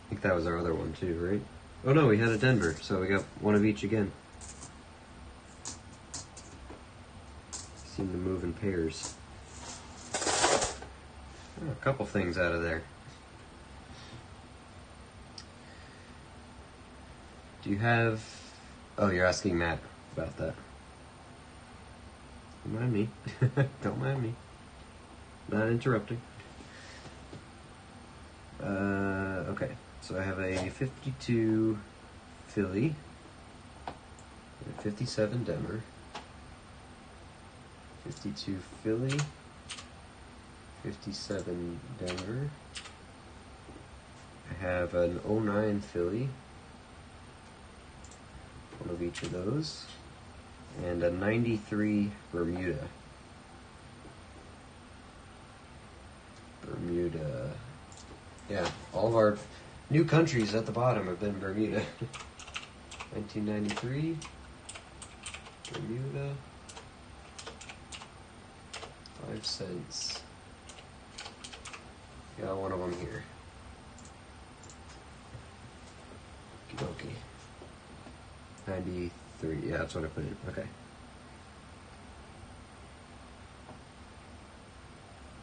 I think that was our other one too, right? Oh no, we had a Denver, so we got one of each again. Seem to move in pairs. Oh, a couple things out of there. Do you have... Oh, you're asking Matt about that. Don't mind me. Don't mind me. Not interrupting. Okay, so I have a 52 Philly, a 57 Denver, 52 Philly, 57 Denver. I have an 09 Philly, one of each of those, and a 93 Bermuda. Bermuda. Yeah, all of our new countries at the bottom have been Bermuda. 1993, Bermuda, 5 cents. Got one of them here. Okey-dokey. 93, yeah, that's what I put in. Okay.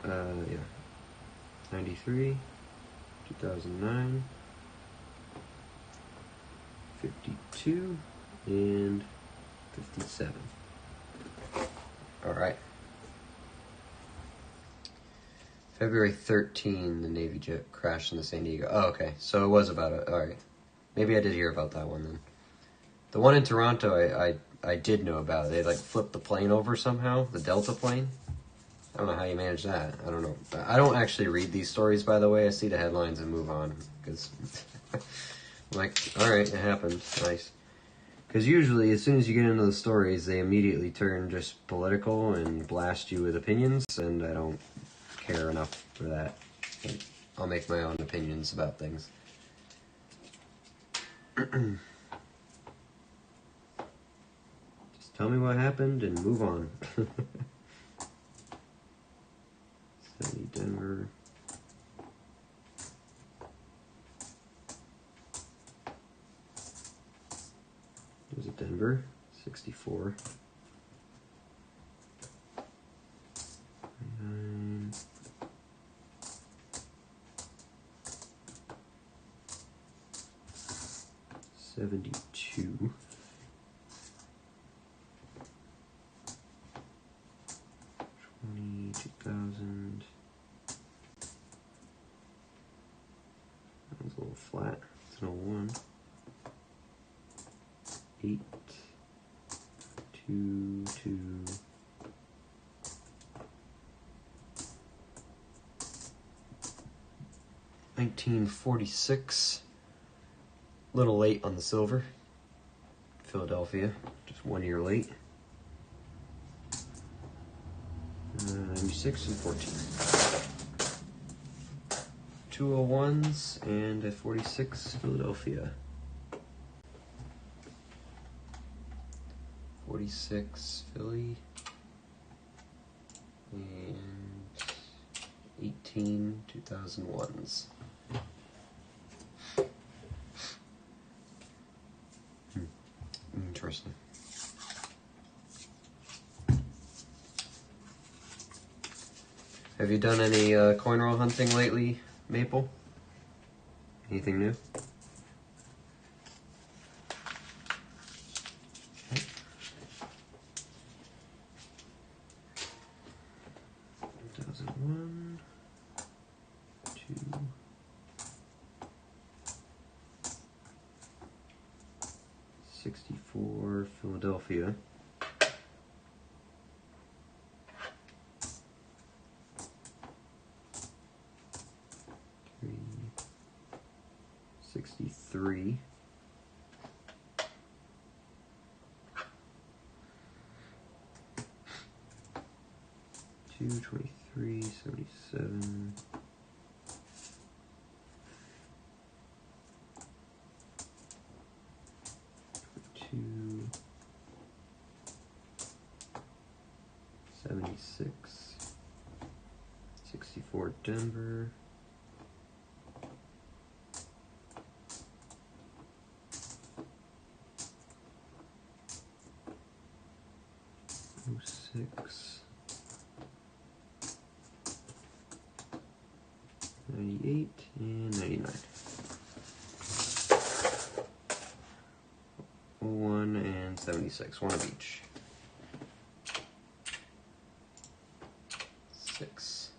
Yeah. 93, 2009, 52, and 57. All right. February 13, the Navy jet crashed in the San Diego. Oh, okay. So it was about it. All right. Maybe I did hear about that one then. The one in Toronto, I did know about. They like flipped the plane over somehow, the Delta plane. I don't know how you manage that. I don't know. I don't actually read these stories, by the way. I see the headlines and move on. Because I'm like, alright, it happened. Nice. Because usually, as soon as you get into the stories, they immediately turn just political and blast you with opinions, and I don't care enough for that. Like, I'll make my own opinions about things. Just tell me what happened and move on. Denver. There's a Denver, 64. 9. 72. 20, 2000. That was a little flat. It's an 01. 8, 2, 2. 1946. Little late on the silver. Philadelphia, just 1 year late. 96 and 14. 201s and a 46 Philadelphia. 46 Philly. And 18 2001s. Interesting. Have you done any coin roll hunting lately, Maple? Anything new? 64 Philadelphia. 63. 23, 77. 2, 76, 64 Denver, 06, 98, and 99. 1 and 76, one of each. 6.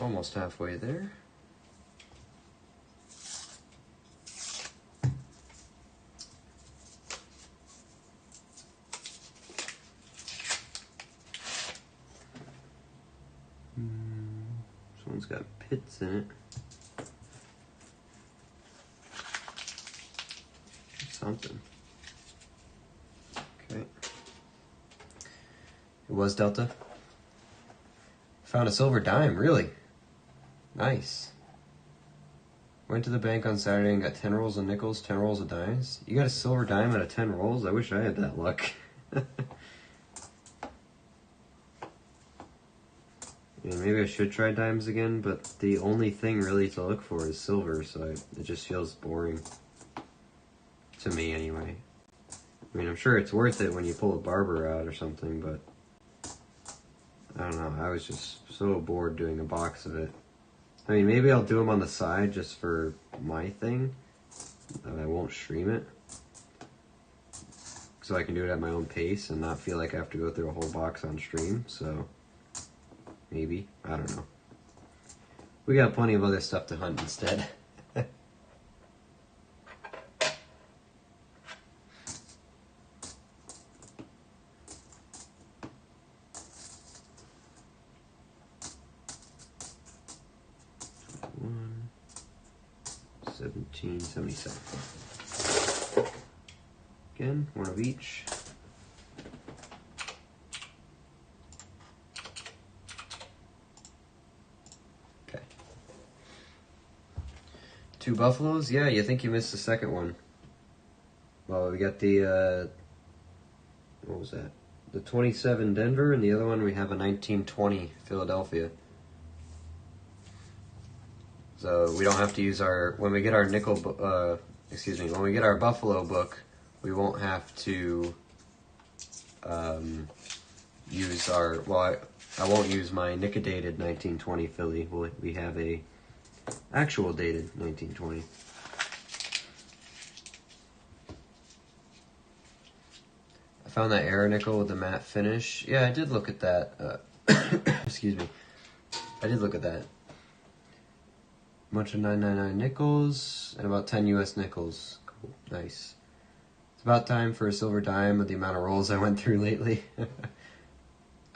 Almost halfway there. This one's got pits in it. Something. Okay. It was Delta. Found a silver dime, really? Nice. Went to the bank on Saturday and got 10 rolls of nickels, 10 rolls of dimes. You got a silver dime out of 10 rolls? I wish I had that luck. Yeah, maybe I should try dimes again, but the only thing really to look for is silver, so it just feels boring. To me, anyway. I mean, I'm sure it's worth it when you pull a barber out or something, but I don't know. I was just so bored doing a box of it. I mean, maybe I'll do them on the side just for my thing. I won't stream it. So I can do it at my own pace and not feel like I have to go through a whole box on stream, so maybe. I don't know. We got plenty of other stuff to hunt instead. One, 1777. Again, one of each. Okay. 2 buffaloes? Yeah, you think you missed the second one. Well, we got the, what was that? The 27 Denver, and the other one we have a 1920 Philadelphia. So we don't have to use our, when we get our nickel, when we get our buffalo book, we won't have to use our, well, I won't use my nickel-dated 1920 Philly. We have a actual dated 1920. I found that Air nickel with the matte finish. Yeah, I did look at that. Excuse me. I did look at that. Bunch of 999 nickels and about 10 US nickels. Cool. Nice. It's about time for a silver dime with the amount of rolls I went through lately.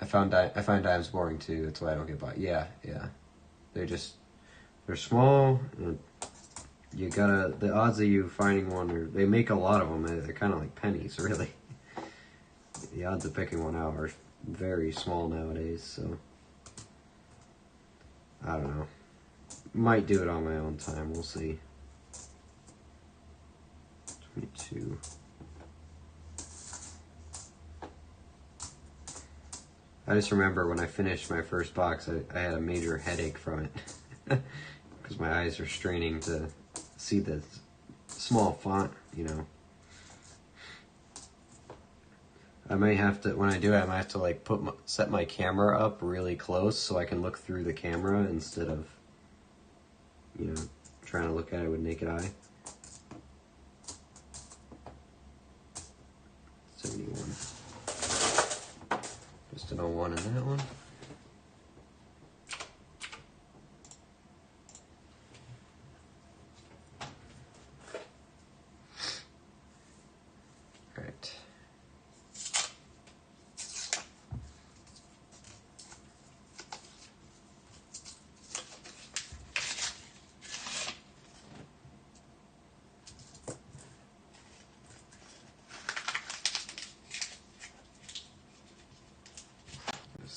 I find dimes boring too. That's why I don't get bought. Yeah. They're small. And you gotta, the odds of you finding one, they make a lot of them. They're kind of like pennies, really. The odds of picking one out are very small nowadays, so I don't know. Might do it on my own time, we'll see. 22. I just remember when I finished my first box, I had a major headache from it. Because my eyes are straining to see the small font, you know. I may have to, when I do it, I might have to like set my camera up really close so I can look through the camera instead of, you know, trying to look at it with naked eye. 71. Just an 01 in that one.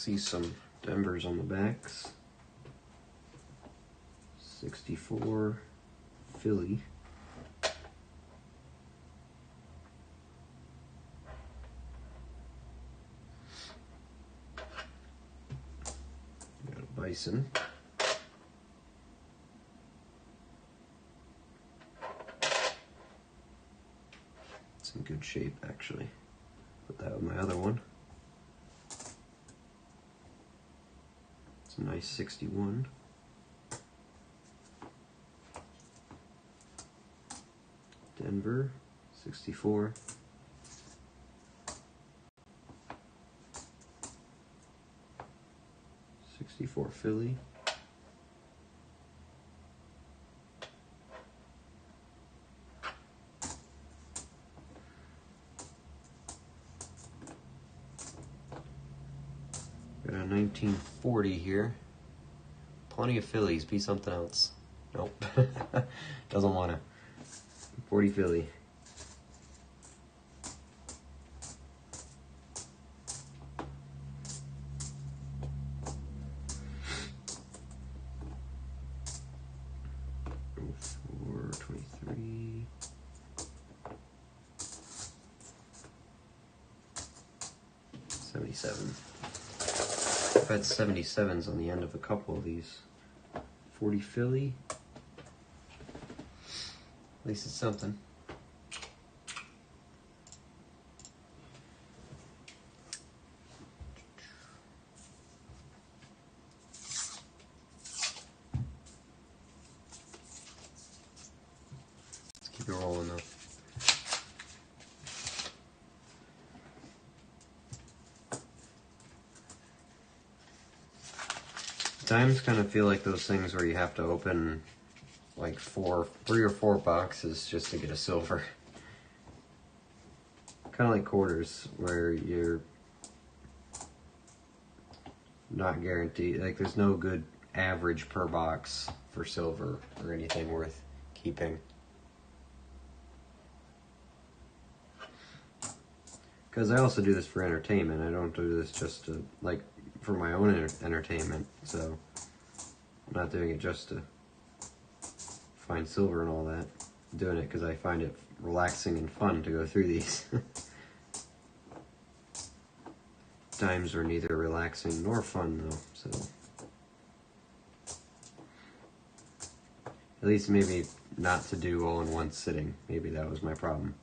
See some Denvers on the backs. 64 Philly. Got a Bison. It's in good shape, actually. Put that with my other one. It's a nice 61. Denver, 64. Philly. Got a 1940 here. Plenty of Phillies. Be something else. Nope. Doesn't want to. 40 Philly. Oh, 423. $77. I've had 77s on the end of a couple of these. 40 Philly. At least it's something. Let's keep it rolling though. Dimes kind of feel like those things where you have to open like 3 or 4 boxes just to get a silver. Kind of like quarters, where you're not guaranteed, like there's no good average per box for silver or anything worth keeping. Because I also do this for entertainment. I don't do this just to, like, for my own entertainment. So I'm not doing it just to find silver and all that. I'm doing it because I find it relaxing and fun to go through these. Dimes are neither relaxing nor fun though, so at least maybe not to do all in one sitting. Maybe that was my problem.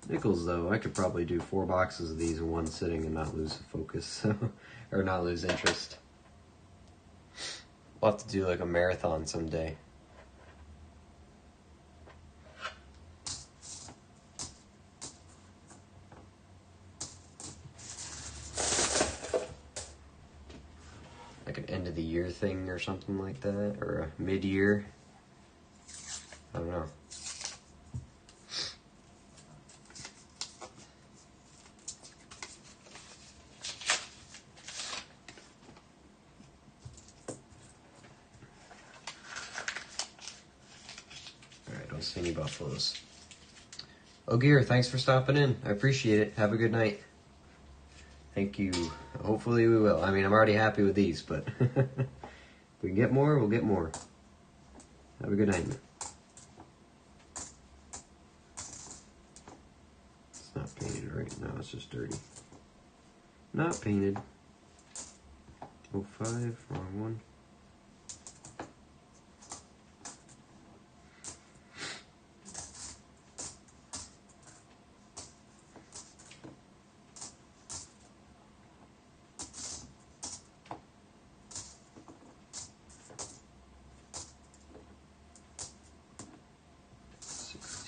Nickels though, I could probably do 4 boxes of these in one sitting and not lose focus, so, or not lose interest. We'll have to do like a marathon someday. Like an end of the year thing or something like that, or a mid-year. I don't know. Alright, don't see any buffaloes. Oh, Gear, thanks for stopping in. I appreciate it. Have a good night. Thank you. Hopefully we will. I mean, I'm already happy with these, but if we can get more, we'll get more. Have a good night. It's not painted right now, it's just dirty. Not painted. 05, wrong one.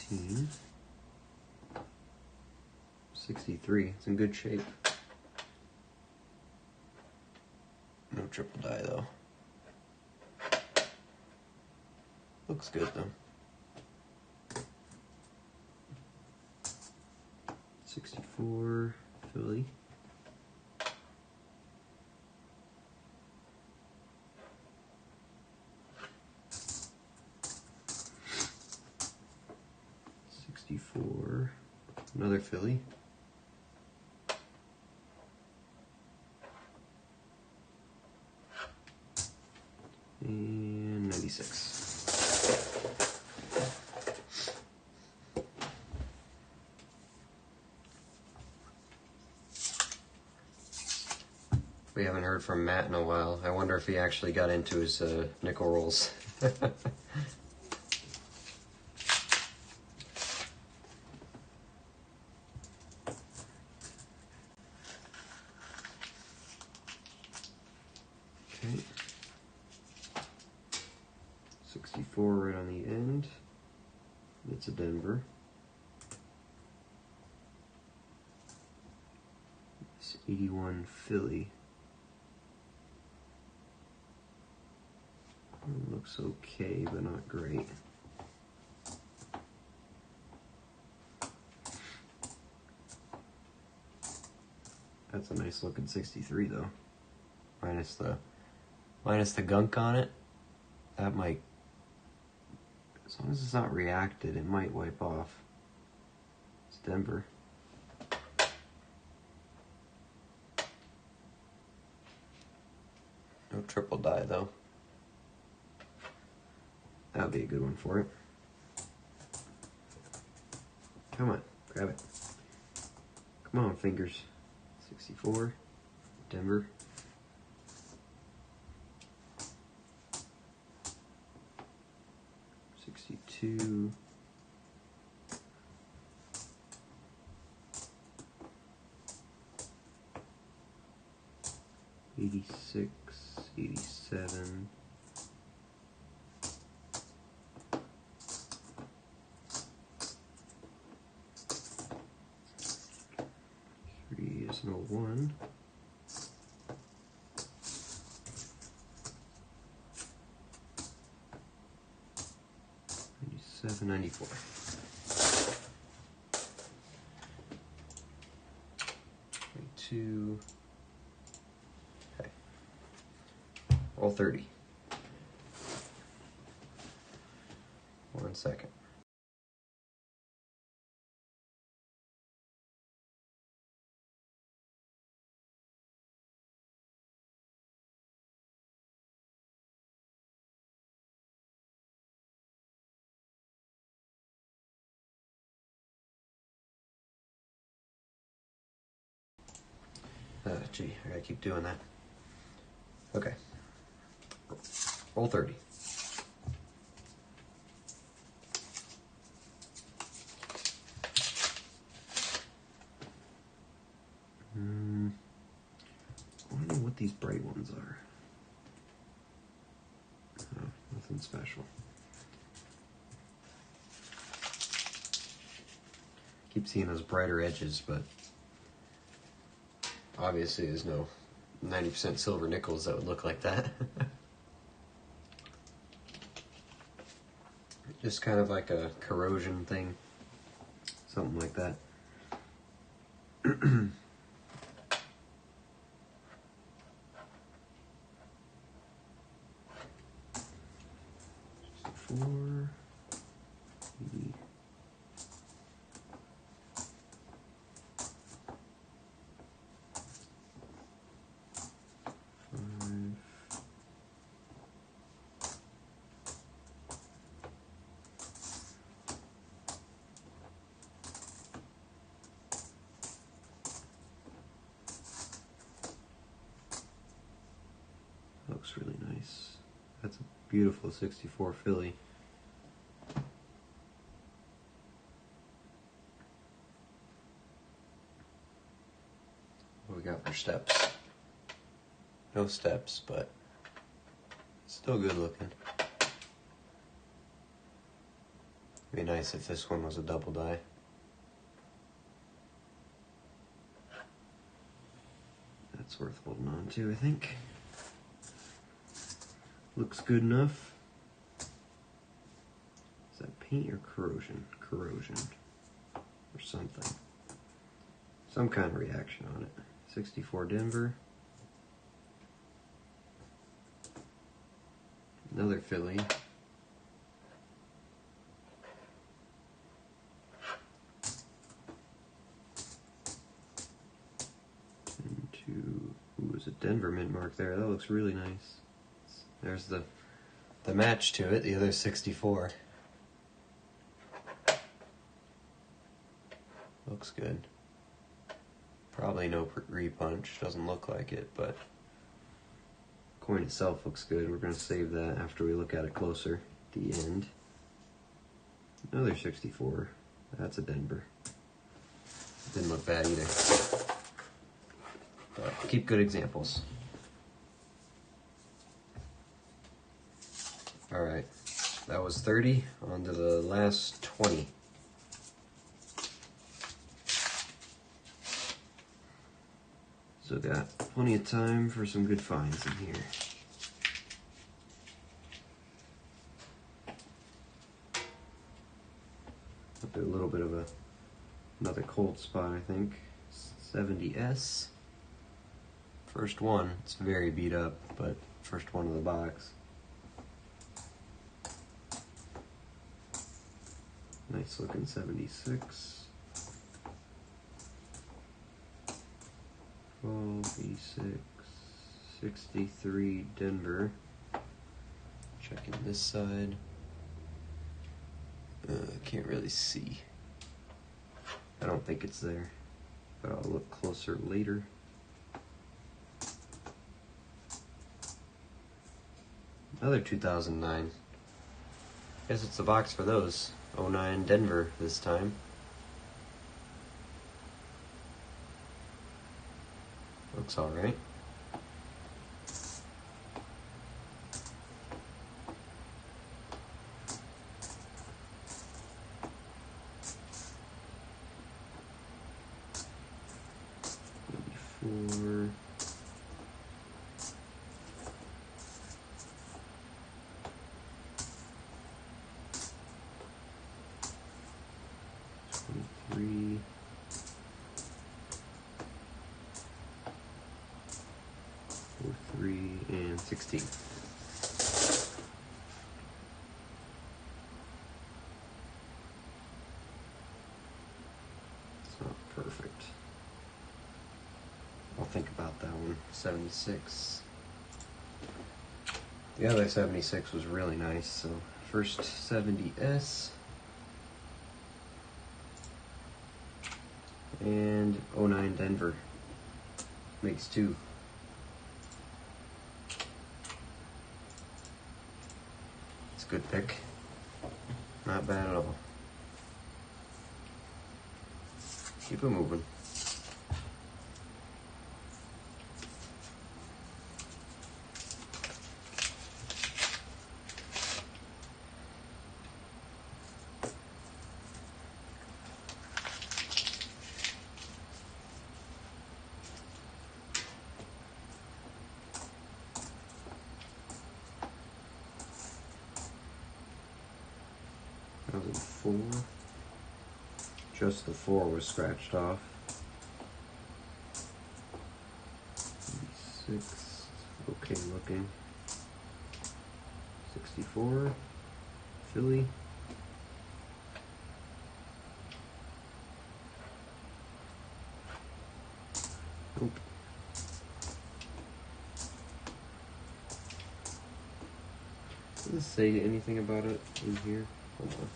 $16. 63. It's in good shape. No triple die though. Looks good though. 64 Philly. Another Philly. We haven't heard from Matt in a while. I wonder if he actually got into his nickel rolls. Okay. 64 right on the end. It's a Denver. It's 81 Philly. It looks okay, but not great. That's a nice looking 63 though. Minus the gunk on it. That might, as long as it's not reacted, it might wipe off. It's Denver. No triple die though. That'll be a good one for it. Come on, grab it. Come on, fingers. 64, Denver. '62. 86, 87. Three is no one. 97, 94. 22. Okay. All 30. 1 second. Gee, I gotta keep doing that. Okay. Roll 30. I wonder what these bright ones are. Oh, nothing special. Keep seeing those brighter edges, but obviously there's no 90% silver nickels that would look like that. Just kind of like a corrosion thing. Something like that. 4, 80. Looks really nice. That's a beautiful 64 Philly. What we got for steps? No steps, but still good looking. It'd be nice if this one was a double die. That's worth holding on to, I think. Looks good enough. Is that paint or corrosion? Corrosion. Or something. Some kind of reaction on it. 64 Denver. Another Philly. Ooh, there's a Denver mint mark there. That looks really nice. There's the match to it, the other 64. Looks good. Probably no repunch, doesn't look like it, but coin itself looks good. We're going to save that after we look at it closer at the end. Another 64. That's a Denver. Didn't look bad either. But keep good examples. Alright, that was 30. On to the last 20. So got plenty of time for some good finds in here. Up to a little bit of another cold spot, I think. 70S. First one. It's very beat up, but first one of the box. Nice looking 76. 12E6. 63 Denver. Checking this side. Can't really see. I don't think it's there, but I'll look closer later. Another 2009. Guess it's the box for those. 09 Denver this time. Looks alright. Maybe 4. Three, 4, 3, and 16. It's not perfect. I'll think about that one. 76. The other 76 was really nice, so first 70S. And 09 Denver. Makes 2. It's a good pick. Not bad at all. Keep it moving. That was a 4. Just the 4 was scratched off. 6. Okay looking. 64. Philly. Nope. Does it say anything about it in here? Hold on.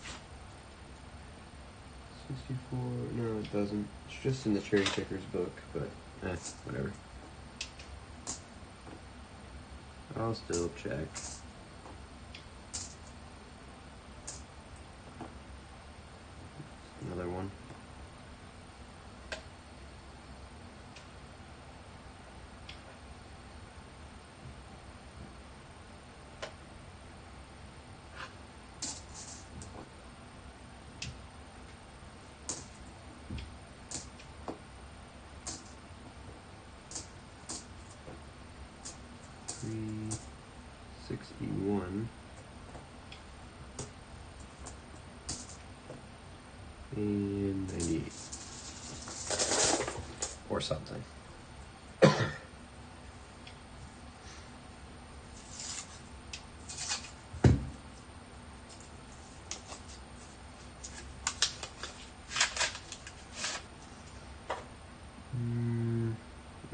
64, no it doesn't. It's just in the cherry pickers book, but whatever. I'll still check. Another one. Three, 61 and 98 or something.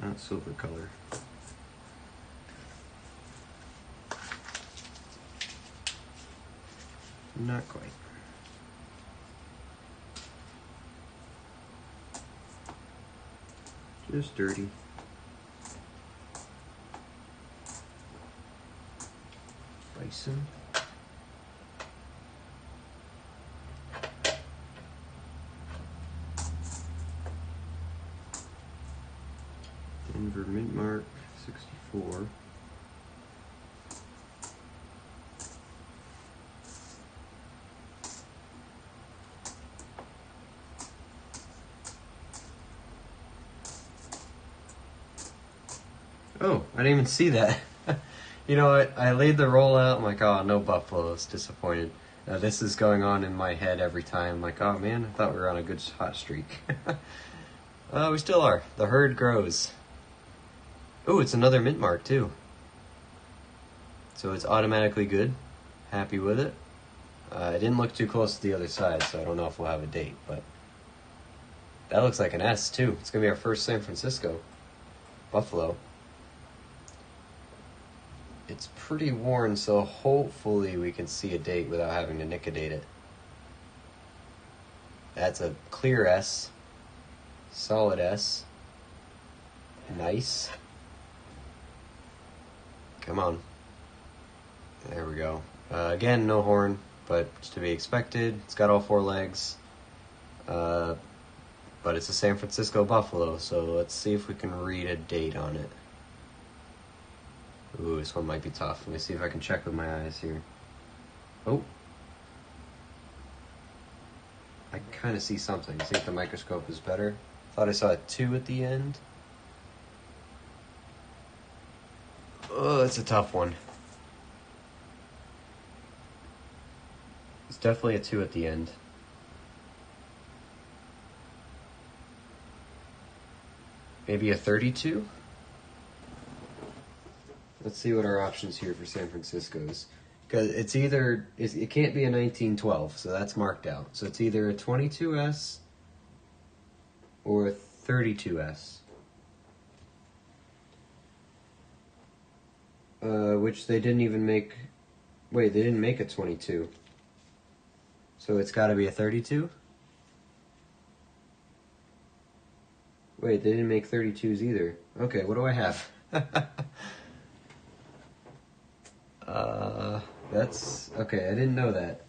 Not silver color. Not quite. Just dirty. Bison. Denver mint mark 64. Oh, I didn't even see that. You know what? I laid the roll out. I'm like, oh, no buffaloes. Disappointed. This is going on in my head every time. I'm like, oh man, I thought we were on a good hot streak. We still are. The herd grows. Oh, it's another mint mark too. So it's automatically good. Happy with it. I didn't look too close to the other side, so I don't know if we'll have a date, but that looks like an S too. It's gonna be our first San Francisco buffalo. It's pretty worn, so hopefully we can see a date without having to nicodate it. That's a clear S. Solid S. Nice. Come on. There we go. Again, no horn, but it's to be expected. It's got all four legs. But it's a San Francisco buffalo, so let's see if we can read a date on it. Ooh, this one might be tough. Let me see if I can check with my eyes here. Oh. I can kind of see something. I think the microscope is better. Thought I saw a 2 at the end. Oh, it's a tough one. It's definitely a 2 at the end. Maybe a 32? Let's see what our options here for San Francisco's. Because it's either, it can't be a 1912, so that's marked out. So it's either a 22S or a 32S. Which they didn't even make, wait, they didn't make a 22. So it's gotta be a 32? Wait, they didn't make 32s either. Okay, what do I have? That's, okay, I didn't know that.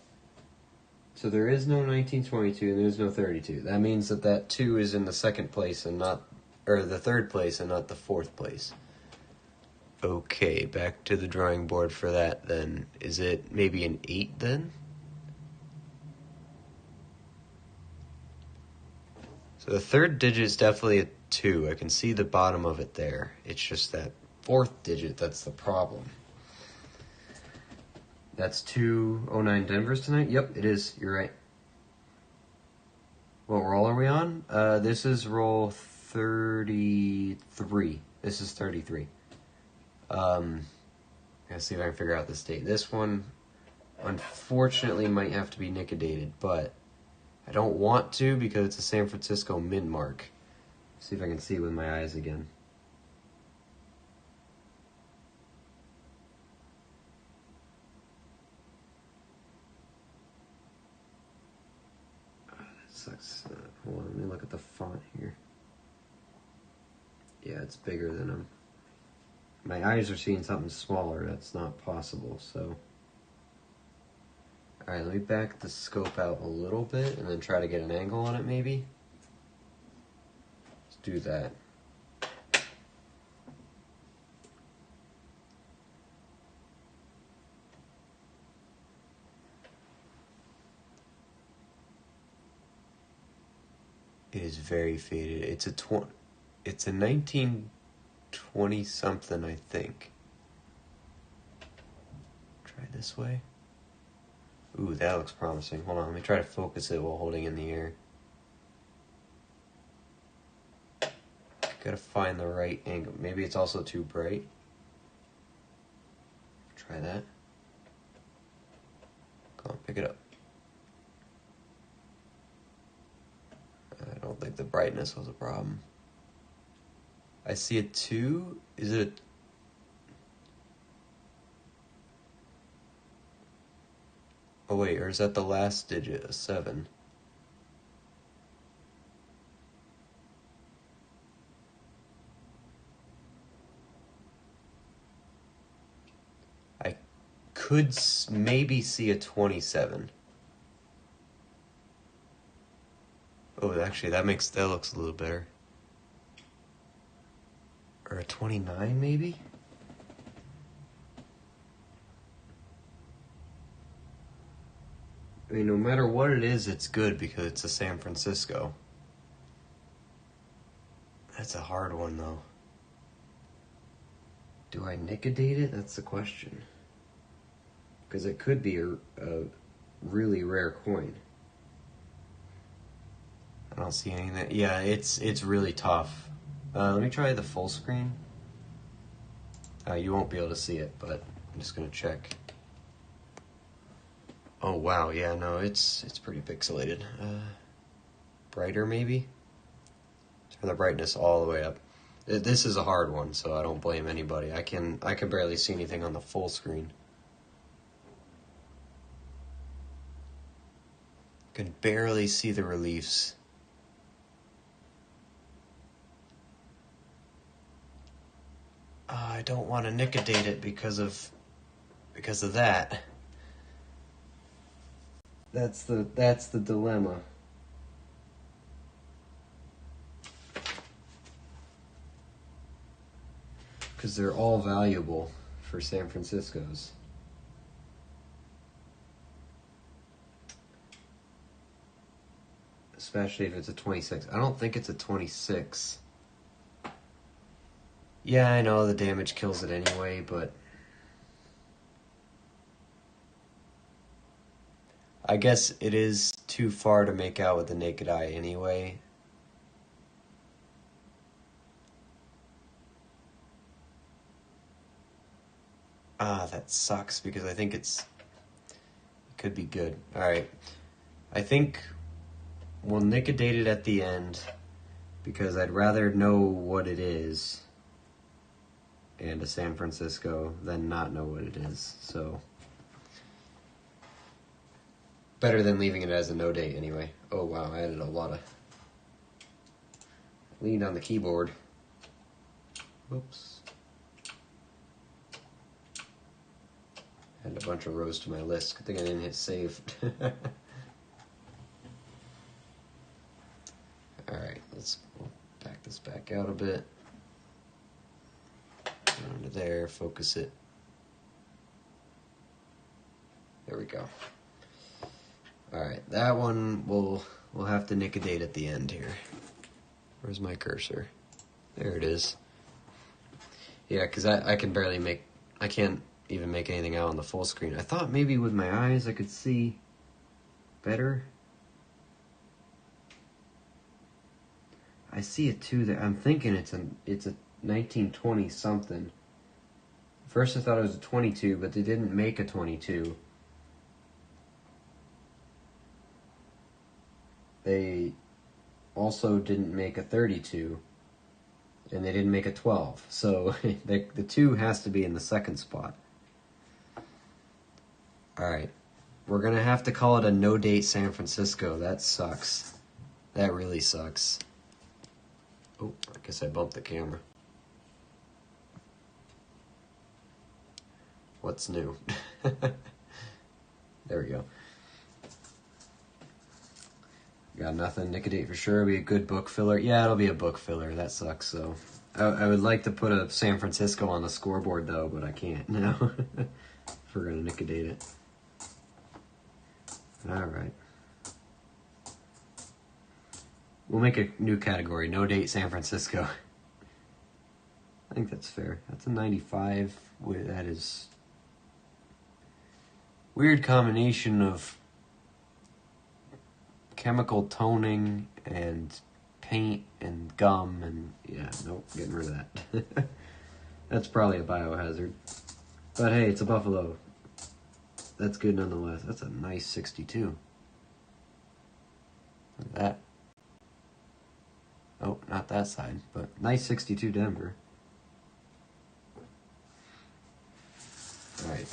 So there is no 1922 and there's no 32. That means that that 2 is in the second place and not, or the third place and not the fourth place. Okay, back to the drawing board for that then. Is it maybe an 8 then? So the third digit is definitely a 2. I can see the bottom of it there. It's just that fourth digit that's the problem. That's 209 Denvers tonight? Yep, it is. You're right. What roll are we on? This is roll 33. This is 33. Let's see if I can figure out this date. This one, unfortunately, might have to be nickodated, but I don't want to because it's a San Francisco mint mark. See if I can see with my eyes again. Sucks. Hold on, let me look at the font here. Yeah, it's bigger than them. My eyes are seeing something smaller. That's not possible, so. Alright, let me back the scope out a little bit and then try to get an angle on it maybe. Let's do that. It is very faded. It's a 1920 something, I think. Try this way. Ooh, that looks promising. Hold on, let me try to focus it while holding in the air. Gotta find the right angle. Maybe it's also too bright. Try that. Come on, pick it up. I don't think the brightness was a problem. I see a 2. Is it a... Oh wait, or is that the last digit, a 7? I could maybe see a 27. Oh, actually, that looks a little better. Or a 29, maybe? I mean, no matter what it is, it's good because it's a San Francisco. That's a hard one, though. Do I nicodate it? That's the question. Because it could be a really rare coin. I don't see anything. Yeah, it's really tough. Let me try the full screen. You won't be able to see it, but I'm just gonna check. Oh wow, yeah, no, it's pretty pixelated. Brighter maybe? Turn the brightness all the way up. This is a hard one, so I don't blame anybody. I can barely see anything on the full screen. Can barely see the reliefs. I don't want to nicodate it because of that. That's the dilemma. Because they're all valuable for San Francisco's. Especially if it's a 26. I don't think it's a 26. Yeah, I know the damage kills it anyway, but I guess it is too far to make out with the naked eye anyway. That sucks because I think it could be good. Alright, I think we'll nicodate it at the end because I'd rather know what it is and a San Francisco than not know what it is. So better than leaving it as a no date anyway. Oh wow, I added a lot of lean on the keyboard. Whoops. Added a bunch of rows to my list. Good thing I didn't hit save. Alright, let's back this back out a bit. Under there, focus it. There we go. Alright, that one we'll have to nicodate at the end here. Where's my cursor? There it is. Yeah, because I can barely make... I can't even make anything out on the full screen. I thought maybe with my eyes I could see better. I see it too. That I'm thinking it's a 1920 something. First I thought it was a 22, but they didn't make a 22. They also didn't make a 32, and they didn't make a 12. So the 2 has to be in the second spot. Alright, we're gonna have to call it a no-date San Francisco. That sucks. That really sucks. Oh, I guess I bumped the camera. What's new? There we go. Got nothing. Nicodate for sure. It'll be a good book filler. Yeah, it'll be a book filler. That sucks, so. I would like to put a San Francisco on the scoreboard, though, but I can't now. If we're going to nicodate it. Alright. We'll make a new category. No date San Francisco. I think that's fair. That's a 95. That is... weird combination of chemical toning and paint and gum and yeah, nope, getting rid of that. That's probably a biohazard. But hey, it's a buffalo. That's good nonetheless. That's a nice 62. Look at that. Oh, not that side, but nice 62 Denver. Alright.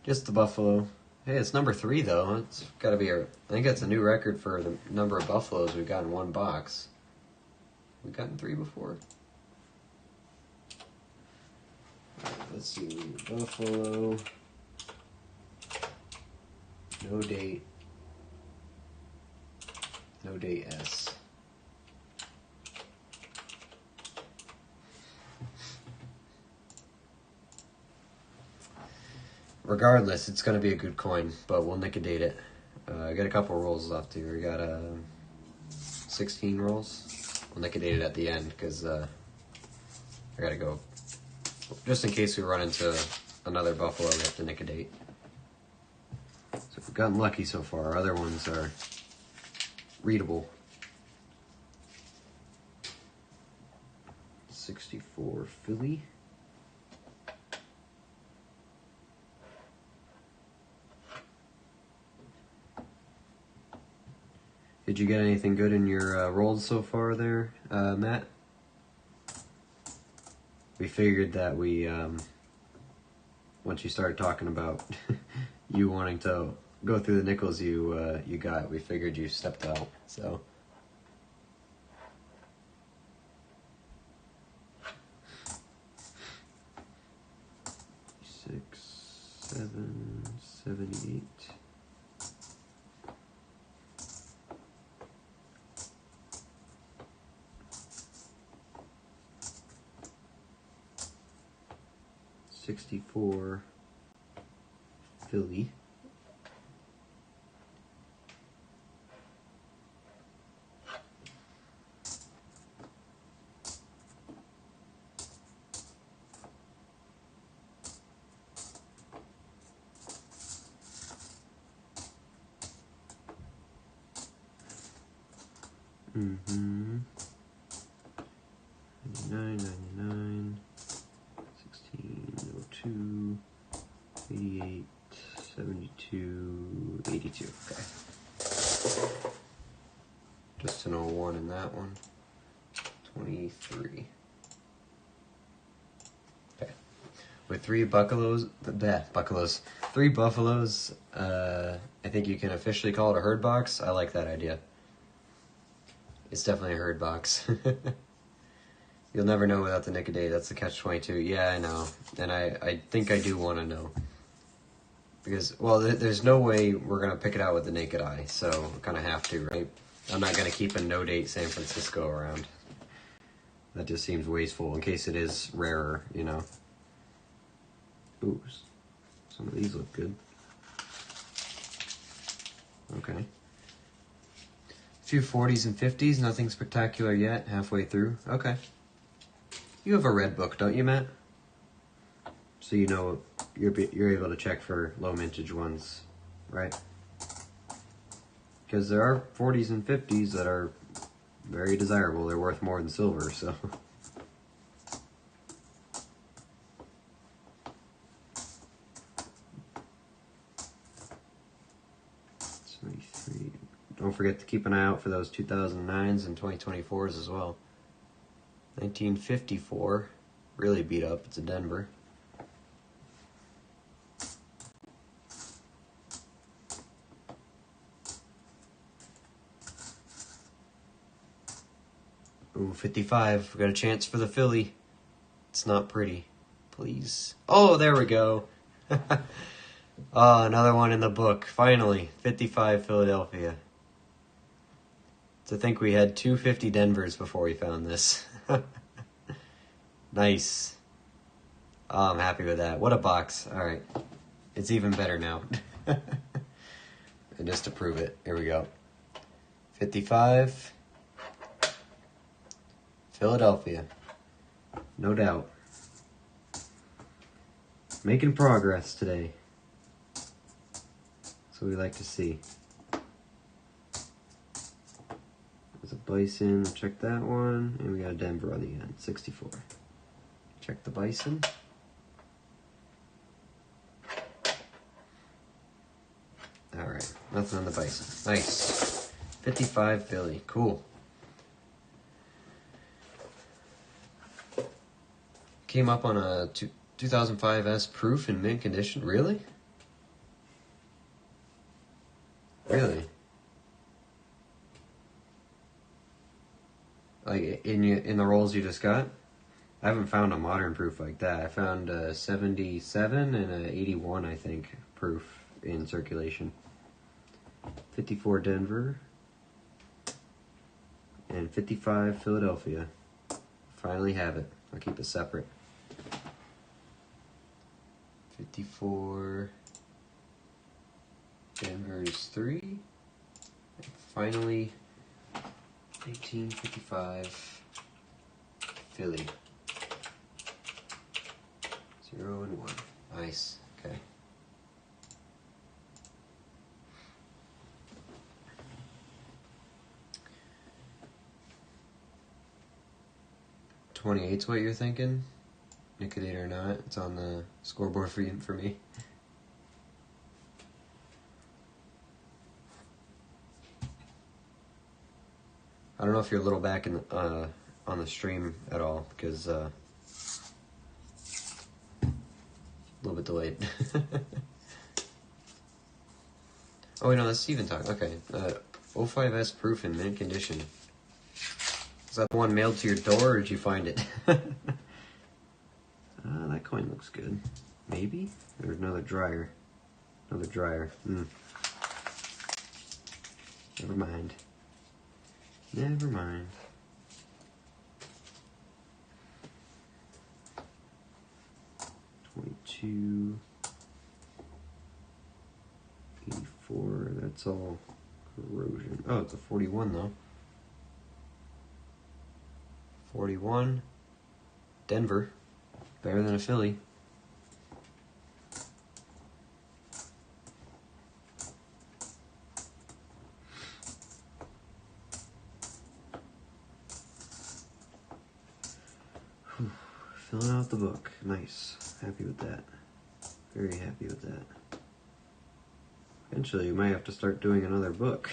Just the buffalo. Hey, it's number 3 though. It's gotta be I think that's a new record for the number of buffaloes we've got in one box. We've gotten 3 before. Let's see, Buffalo, no date S. Regardless, it's going to be a good coin, but we'll liquidate it. I got a couple rolls left here. We got 16 rolls. We'll liquidate it at the end because I got to go. Just in case we run into another Buffalo, we have to liquidate. So we've gotten lucky so far. Our other ones are readable. 64 Philly. Did you get anything good in your rolls so far there, Matt? We figured that once you started talking about you wanting to go through the nickels you got, we figured you stepped out, so. Six, 7, 78. $64 Philly. Mm-hmm. 99, 1602, 88, 72, 82. Okay. Just an 01 in that one. 23. Okay. With three Buffaloes, three Buffaloes, I think you can officially call it a herd box. I like that idea. It's definitely a herd box. You'll never know without the nick of day. That's the catch-22. Yeah, I know. And I think I do want to know. Because, well, there's no way we're going to pick it out with the naked eye. So we kind of have to, right? I'm not going to keep a no-date San Francisco around. That just seems wasteful in case it is rarer, you know. Ooh, some of these look good. Okay. A few 40s and 50s, nothing spectacular yet, halfway through. Okay. You have a red book, don't you, Matt? So you know you're able to check for low mintage ones, right? Because there are 40s and 50s that are very desirable. They're worth more than silver, so. 23. Don't forget to keep an eye out for those 2009s and 2024s as well. 1954, really beat up. It's a Denver. Ooh, 55. We got a chance for the Philly. It's not pretty. Please. Oh, there we go. Oh, another one in the book. Finally. 55 Philadelphia. To think we had 250 Denvers before we found this. Nice. Oh, I'm happy with that. What a box. All right. It's even better now. And just to prove it, here we go. 55. Philadelphia. No doubt. Making progress today. That's what we like to see. There's a Bison. Check that one. And we got a Denver on the end. 64. Check the Bison. Alright. Nothing on the Bison. Nice. 55 Philly. Cool. Came up on a 2005S proof in mint condition. Really? Really? Like in the rolls you just got? I haven't found a modern proof like that. I found a 77 and a 81, I think, proof in circulation. 54 Denver and 55 Philadelphia. Finally have it. I'll keep it separate. 54 Denver's 3. And finally 1855 Philly. 0 and 1. Nice. Okay. $28's what you're thinking? Nicotine or not? It's on the scoreboard for you, for me. I don't know if you're a little back in the, on the stream at all, because a little bit delayed. Oh wait, no, that's Steven talking. Okay, 05S proof in mint condition. Is that the one mailed to your door, or did you find it? That coin looks good. Maybe? There's another dryer. Another dryer. Never mind. Never mind. $22. $84. That's all corrosion. Oh, it's a 41 though. 41. Denver. Better than a Philly. Whew. Filling out the book. Nice. Happy with that. Very happy with that. Eventually, you might have to start doing another book.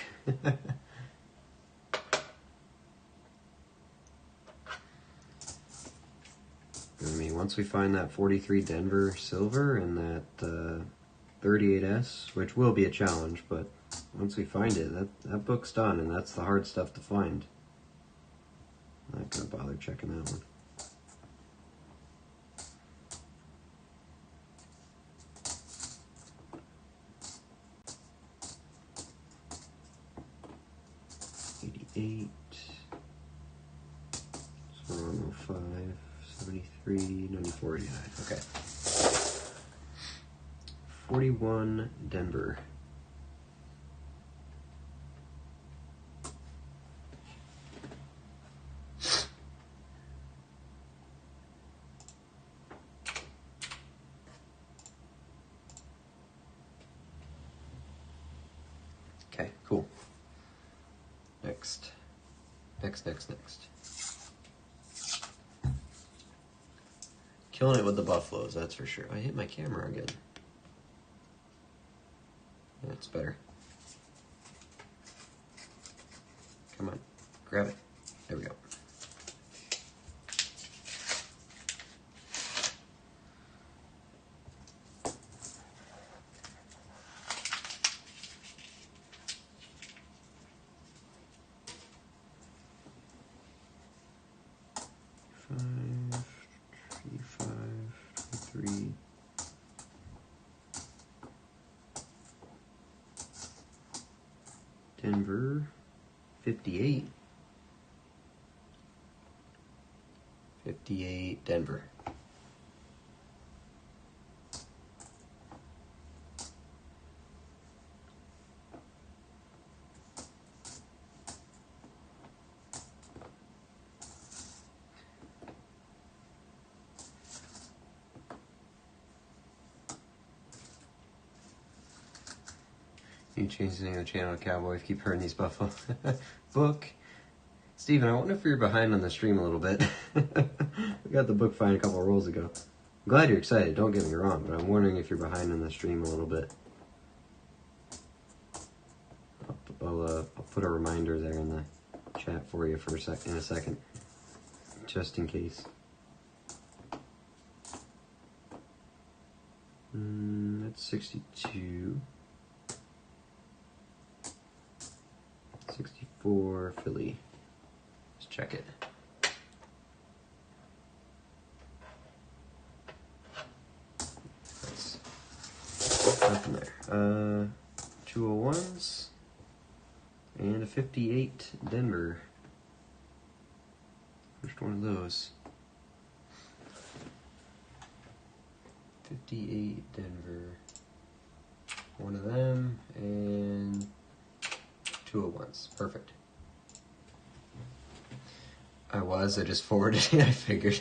I mean, once we find that 43 Denver silver and that 38S, which will be a challenge, but once we find it, that book's done, and that's the hard stuff to find. I'm not gonna bother checking that one. $88. So 105. 73, 94, 89. Okay. 41 Denver. Okay, cool. Next. Next. Killing it with the buffaloes, that's for sure. I hit my camera again. That's better. Come on, grab it. There we go. Denver, 58. 58 Denver. You change the name of the channel to Cowboy if you keep hurting these buffalo. Book. Steven, I wonder if you're behind on the stream a little bit. We got the book fine a couple of rolls ago. I'm glad you're excited, don't get me wrong, but I'm wondering if you're behind on the stream a little bit. I'll put a reminder there in the chat for you for in a second, just in case. That's 62. 64 Philly. Let's check it. ones. And a 58 Denver. First one of those. 58 Denver. One of them, and 2 of ones. Perfect. I just forwarded it, I figured.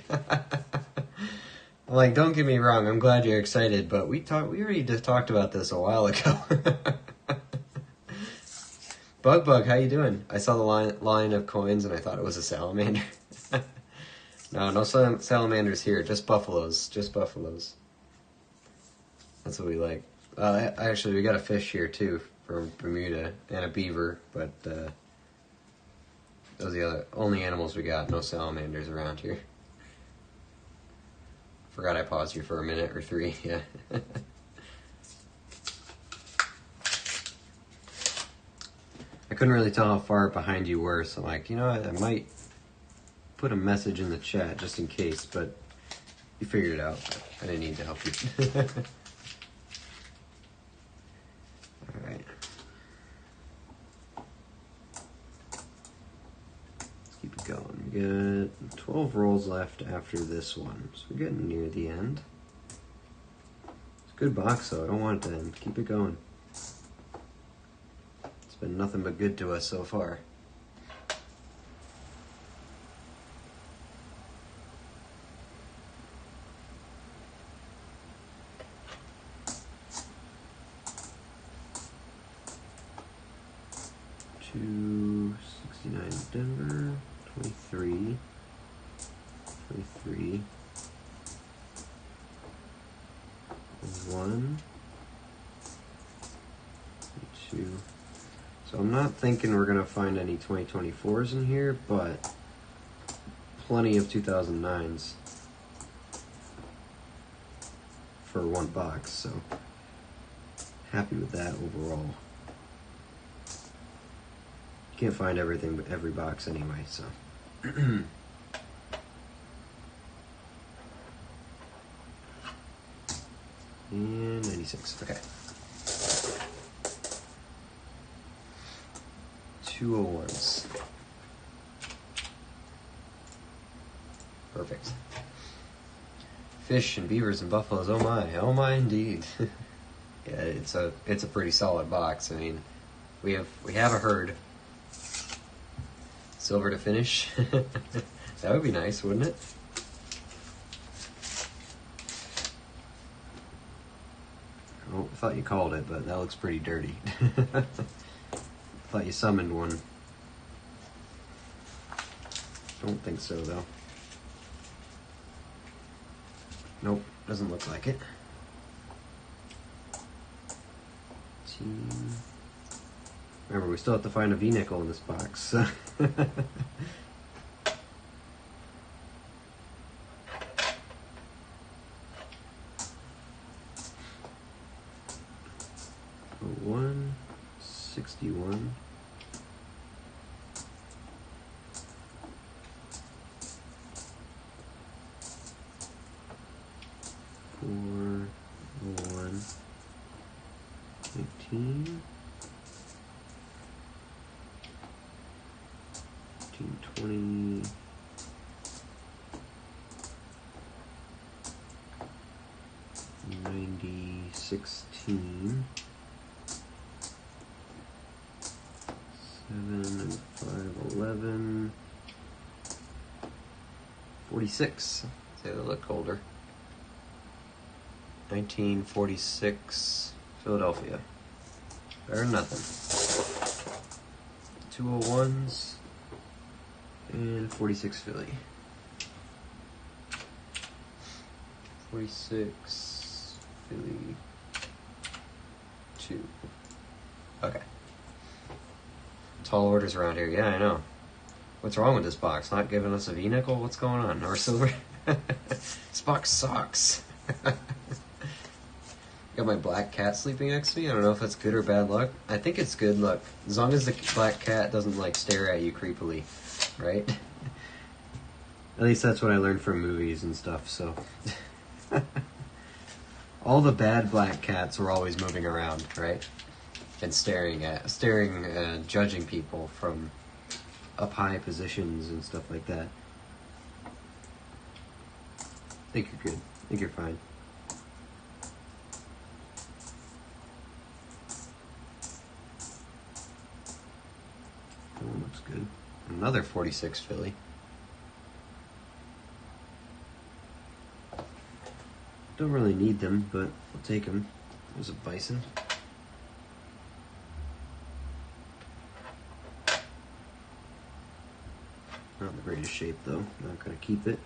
Like, don't get me wrong, I'm glad you're excited, but we already just talked about this a while ago. Bug, how you doing? I saw the line of coins and I thought it was a salamander. No salamanders here, just buffaloes. Just buffaloes. That's what we like. Actually, we got a fish here too from Bermuda and a beaver, but those are the only animals we got. No salamanders around here. Forgot I paused you for a minute or 3. Yeah. I couldn't really tell how far behind you were, so I'm like, you know what, I might put a message in the chat just in case, but you figured it out. I didn't need to help you. Alright. Let's keep it going. We got 12 rolls left after this one, so we're getting near the end. It's a good box though, I don't want it to end. Keep it going. Been nothing but good to us so far. $269 Denver, 23, 1, 2. So I'm not thinking we're going to find any 2024s in here, but plenty of 2009s for one box, so happy with that overall. Can't find everything but every box anyway, so. And 96, okay. 201s. Perfect. Fish and beavers and buffaloes, oh my indeed. Yeah, it's a pretty solid box. I mean, we have a herd. Silver to finish. That would be nice, wouldn't it? Oh, I thought you called it, but that looks pretty dirty. Thought you summoned one. Don't think so, though. Nope, doesn't look like it. Remember, we still have to find a V-nickel in this box. 61. Four, 1, 18, 20, 90, 16, 7 and 5, 11, 46. Say they look older. 1946, Philadelphia. Better than nothing. 201s and 46 Philly. 46 Philly 2. Okay. Tall orders around here. Yeah, I know. What's wrong with this box? Not giving us a V-nickel? What's going on? Or silver? This box sucks. Got my black cat sleeping next to me. I don't know if that's good or bad luck. I think it's good luck. As long as the black cat doesn't, like, stare at you creepily. Right? At least that's what I learned from movies and stuff, so. All the bad black cats were always moving around, right? and judging people from up high positions and stuff like that. I think you're good. I think you're fine. That one looks good. Another 46 Philly. Don't really need them, but I'll take them. There's a bison. Not in the greatest shape though. Not gonna keep it.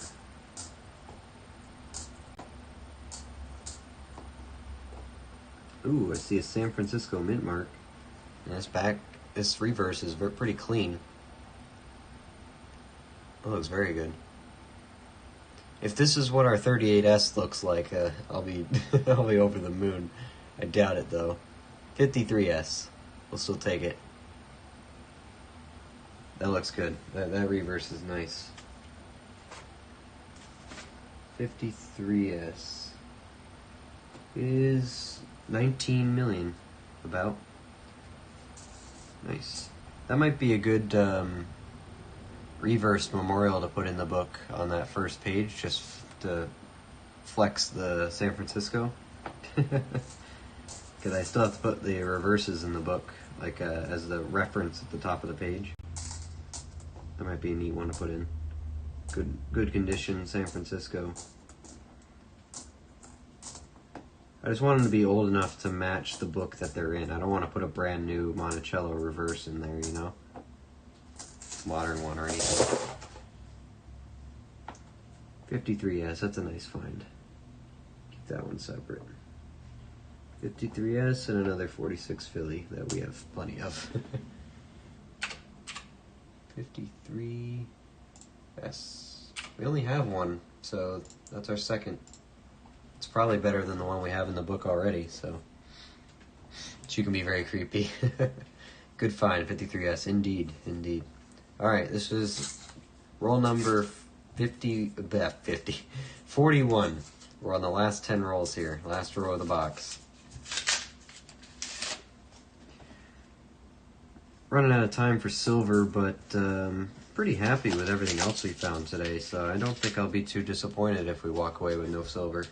Ooh, I see a San Francisco mint mark. And this reverse is pretty clean. That looks very good. If this is what our 38S looks like, I'll be I'll be over the moon. I doubt it though. 53S. We'll still take it. That looks good. That reverse is nice. 53S is 19 million, about. Nice. That might be a good reverse memorial to put in the book on that first page, just to flex the San Francisco. Because I still have to put the reverses in the book, like as the reference at the top of the page. That might be a neat one to put in. Good condition, San Francisco. I just want them to be old enough to match the book that they're in. I don't want to put a brand new Monticello reverse in there, you know? Modern one or anything. 53S, that's a nice find. Keep that one separate. 53S and another 46 Philly that we have plenty of. 53S. We only have one, so that's our second. It's probably better than the one we have in the book already, so she can be very creepy. Good find, 53S, indeed, indeed. Alright, this is roll number 41. We're on the last 10 rolls here, last row of the box. Running out of time for silver, but pretty happy with everything else we found today, so I don't think I'll be too disappointed if we walk away with no silver.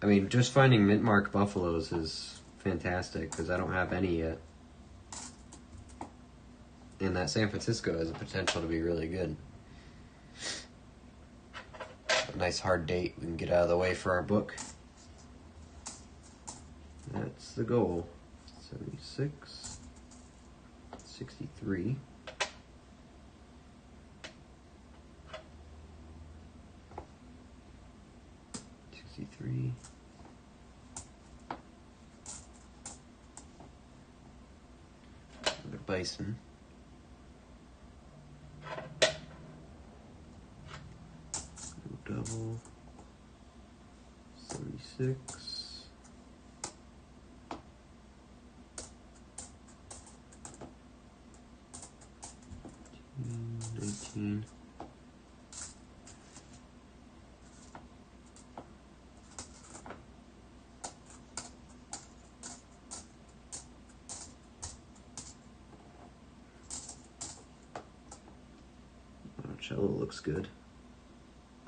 I mean, just finding mint mark buffaloes is fantastic, because I don't have any yet. And that San Francisco has the potential to be really good. A nice hard date we can get out of the way for our book. That's the goal. 76, 63. 63. Another bison. Double. 76. 19. Cello looks good.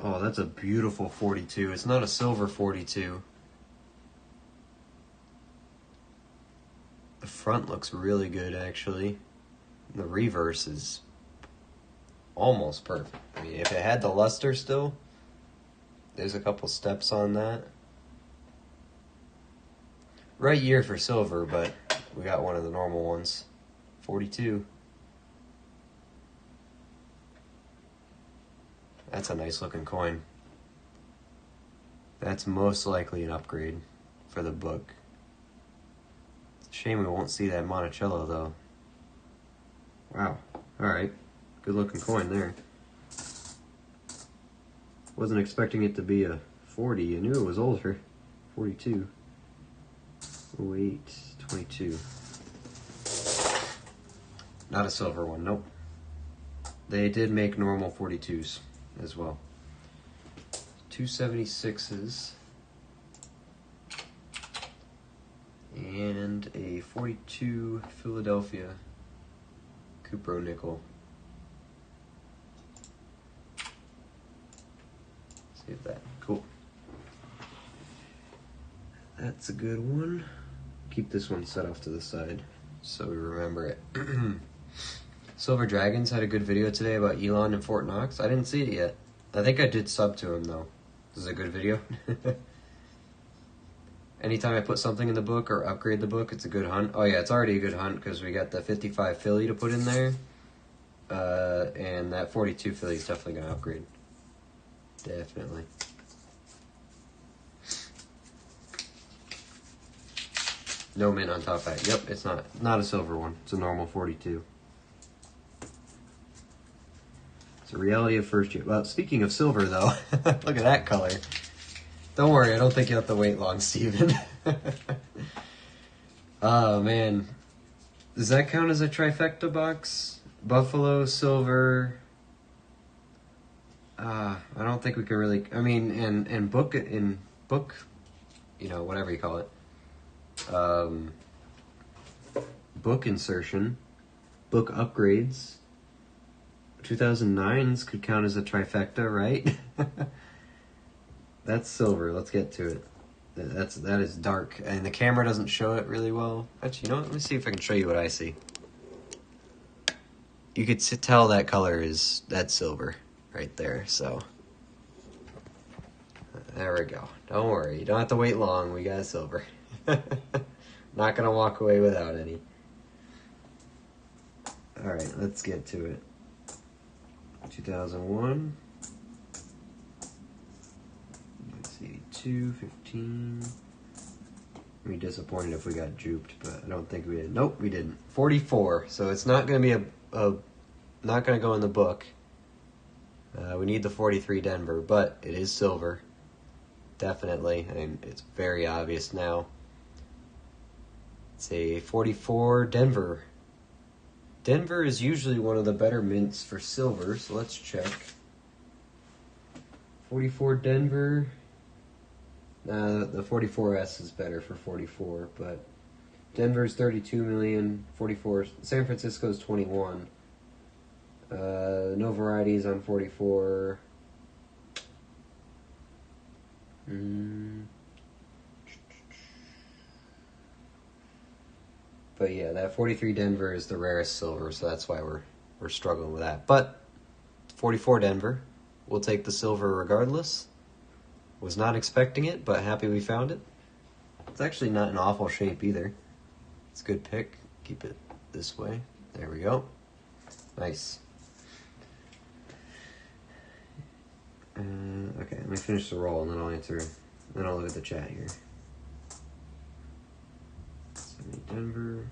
Oh, that's a beautiful 42. It's not a silver 42. The front looks really good, actually. The reverse is almost perfect. I mean, if it had the luster still, there's a couple steps on that. Right year for silver, but we got one of the normal ones. 42. That's a nice looking coin. That's most likely an upgrade for the book. It's a shame we won't see that Monticello though. Wow. Alright. Good looking coin there. Wasn't expecting it to be a 40. I knew it was older. 42. 08, 22. Not a silver one, nope. They did make normal 42s as well. 276s And a 42 Philadelphia Cupro nickel. Save that. Cool. That's a good one. Keep this one set off to the side so we remember it. Silver Dragons had a good video today about Elon and Fort Knox. I didn't see it yet. I think I did sub to him though. This is a good video. Anytime I put something in the book or upgrade the book, it's a good hunt. Oh yeah, it's already a good hunt because we got the 55 Philly to put in there. And that 42 Philly is definitely going to upgrade. Definitely. No mint on top back. Yep, it's not a silver one. It's a normal 42. It's a reality of first year. Well, speaking of silver though, look at that color. Don't worry, I don't think you have to wait long, Steven. Oh, man. Does that count as a trifecta box? Buffalo, silver. I don't think we can really... I mean, and book, you know, whatever you call it. Book insertion. Book upgrades. 2009s could count as a trifecta, right? That's silver. Let's get to it. That is dark, and the camera doesn't show it really well. Actually, you know what? Let me see if I can show you what I see. You could tell that color that's silver right there. So there we go. Don't worry. You don't have to wait long. We got silver. Not gonna walk away without any. All right, let's get to it. 2001. 82, 15. I'd be disappointed if we got duped, but I don't think we did. Nope, we didn't. 44. So it's not going to be not going to go in the book. We need the 43 Denver, but it is silver. Definitely. And it's very obvious now. It's a 44 Denver. Denver is usually one of the better mints for silver, so let's check. 44 Denver. The 44S is better for 44, but Denver's 32 million, 44. San Francisco's 21. No varieties on 44. But yeah, that 43 Denver is the rarest silver, so that's why we're struggling with that. But 44 Denver, we'll take the silver regardless. Was not expecting it, but happy we found it. It's actually not in awful shape either. It's a good pick. Keep it this way. There we go. Nice. Okay, let me finish the roll and then I'll answer. Then I'll look at the chat here. 70 Denver.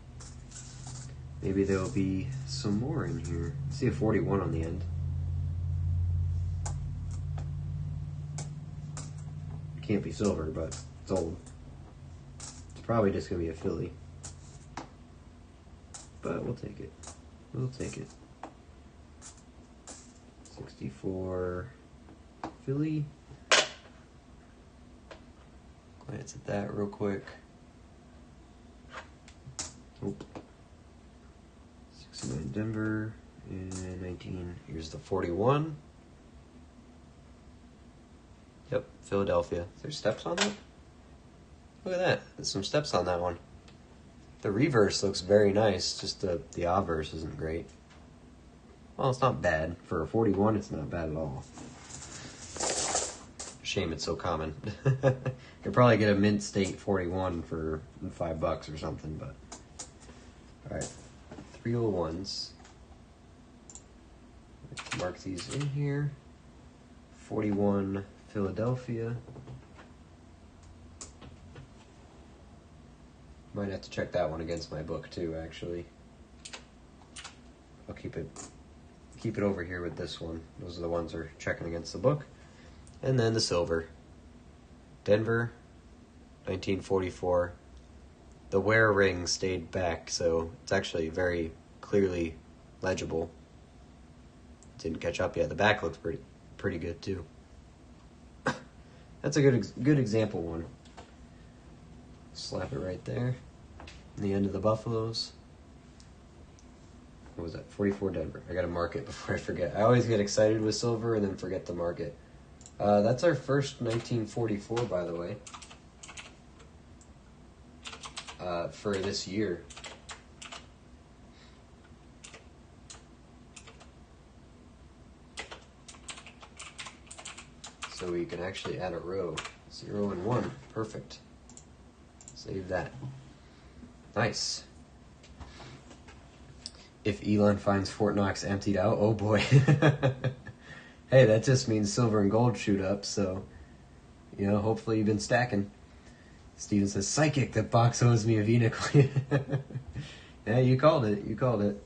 Maybe there'll be some more in here. I see a 41 on the end. Can't be silver, but it's old. It's probably just gonna be a Philly. But we'll take it. We'll take it. 64 Philly. Glance at that real quick. Nope. 69 Denver and 19. Here's the 41. Yep, Philadelphia. There's steps on that? Look at that. There's some steps on that one. The reverse looks very nice, just the obverse isn't great. Well, it's not bad. For a 41, it's not bad at all. Shame it's so common. Could probably get a mint state 41 for $5 or something, but... Alright, 301s. Mark these in here. 41 Philadelphia. Might have to check that one against my book too, actually. I'll keep it over here with this one. Those are the ones we're checking against the book. And then the silver. Denver, 1944. The wear ring stayed back, so it's actually very clearly legible. Didn't catch up yet. The back looks pretty good too. That's a good example one. Slap it right there. the end of the Buffaloes. What was that? 44 Denver. I gotta mark it before I forget. I always get excited with silver and then forget to mark it. That's our first 1944, by the way. For this year. So we can actually add a row. 0 and 1. Perfect. Save that. Nice. If Elon finds Fort Knox emptied out, oh boy. Hey, that just means silver and gold shoot up, so, you know, hopefully you've been stacking. Steven says, psychic, that box owes me a V-nickel. Yeah, you called it. You called it.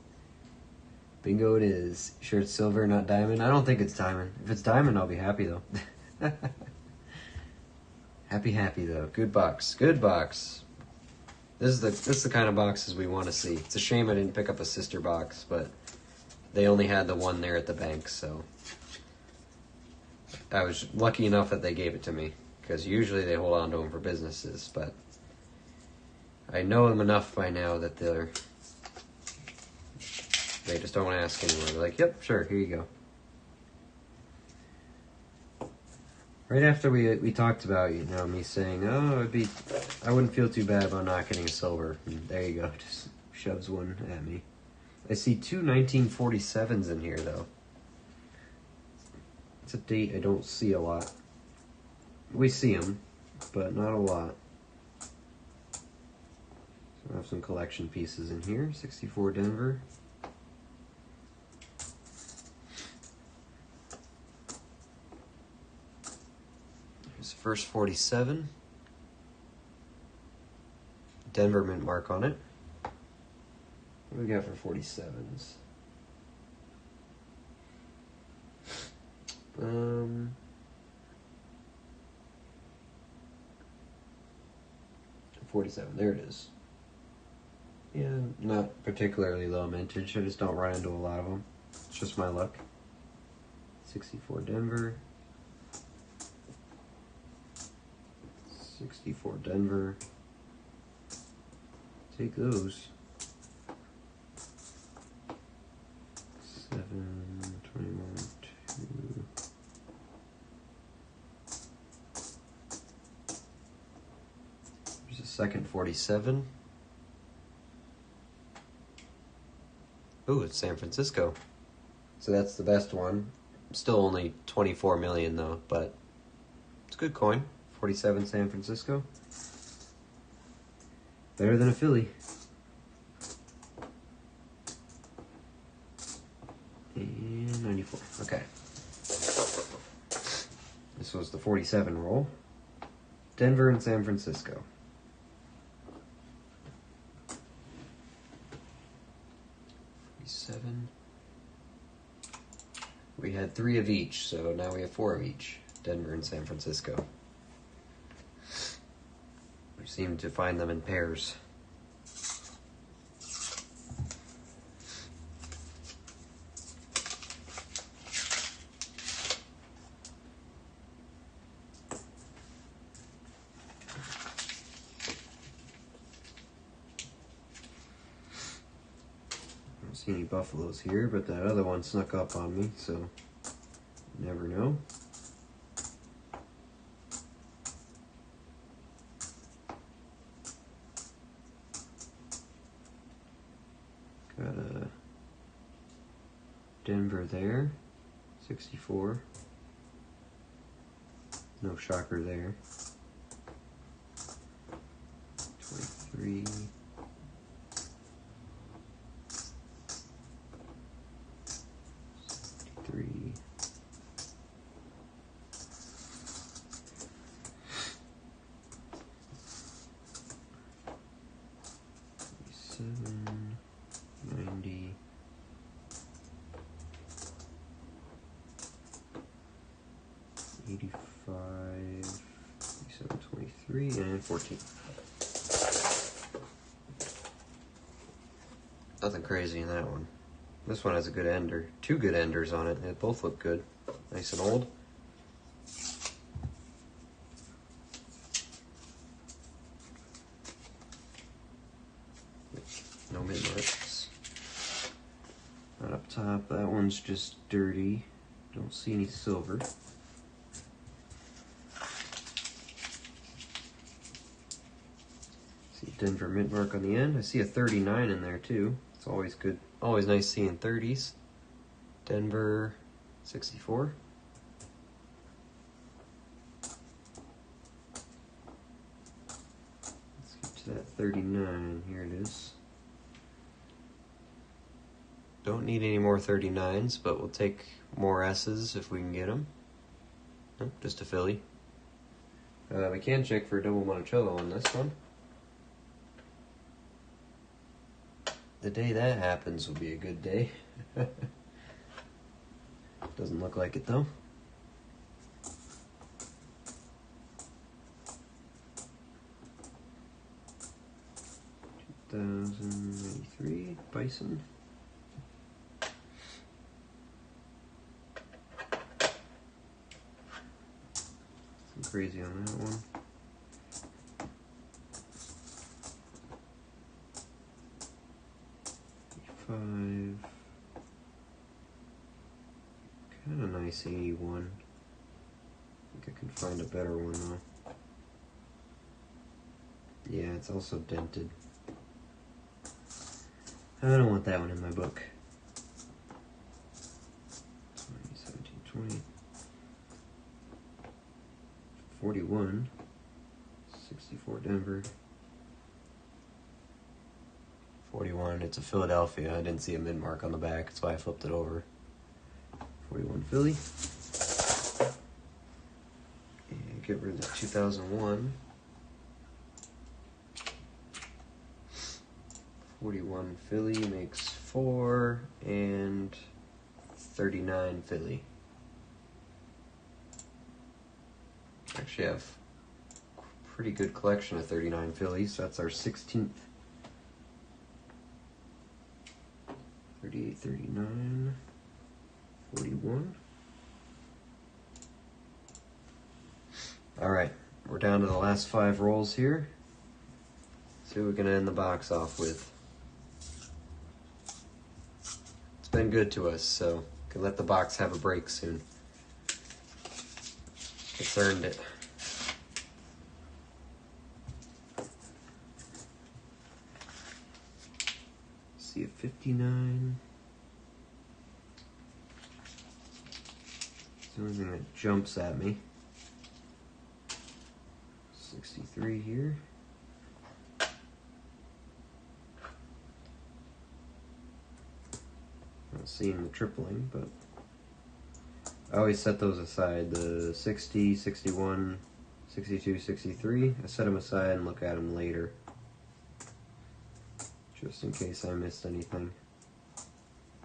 Bingo it is. Sure it's silver, not diamond? I don't think it's diamond. If it's diamond, I'll be happy, though. Happy, though. Good box. Good box. This is the kind of boxes we want to see. It's a shame I didn't pick up a sister box, but they only had the one there at the bank, so I was lucky enough that they gave it to me, because usually they hold on to them for businesses, but I know them enough by now that they just don't ask anymore. They're like, yep, sure, here you go. Right after we talked about, you know, me saying, oh, I wouldn't feel too bad about not getting a silver. And there you go, just shoves one at me. I see two 1947s in here, though. It's a date I don't see a lot. We see them, but not a lot. So I have some collection pieces in here. 64 Denver. Here's the first 47. Denver mint mark on it. What do we got for 47s? 47, there it is. Yeah, not particularly low mintage. I just don't run into a lot of them. It's just my luck. 64 Denver. 64 Denver. Take those. 7, 21, 2. There's a second 47. Ooh, it's San Francisco. So that's the best one. Still only 24 million though, but it's a good coin. 47 San Francisco. Better than a Philly. And 94. Okay. This was the 47 roll. Denver and San Francisco. We had 3 of each, so now we have 4 of each. Denver and San Francisco. We seem to find them in pairs. See any buffaloes here, but that other one snuck up on me, so you never know. Got a Denver there, 64. No shocker there. 23. 90, 85, 37, 23, and 14. Nothing crazy in that one. This one has a good ender. 2 good enders on it. They both look good. Nice and old. No mid marks. Not up top. That one's just dirty. Don't see any silver. See Denver mid mark on the end. I see a 39 in there too. It's always good. Always nice seeing 30s. Denver 64. Let's get to that 39. Here it is. Don't need any more 39s, but we'll take more S's if we can get them. Nope, just a Philly. We can check for a double Monticello on this one. The day that happens will be a good day. Doesn't look like it though. $2,093 Bison. Some crazy on that one. Kind of nice 81. I think I can find a better one though. Yeah, it's also dented. I don't want that one in my book. 20, 17, 20. 41. 64 Denver. 41, it's a Philadelphia. I didn't see a mid mark on the back, that's why I flipped it over. 41 Philly. And get rid of the 2001. 41 Philly makes 4, and 39 Philly. Actually have a pretty good collection of 39 Phillies, so that's our 16th. 38, 39, 41. Alright, we're down to the last 5 rolls here. See what we can end the box off with. It's been good to us, so we can let the box have a break soon. It's earned it. See a 59. It's the only thing that jumps at me. 63 here. Not seeing the tripling, but I always set those aside. The 60, 61, 62, 63. I set them aside and look at them later, just in case I missed anything.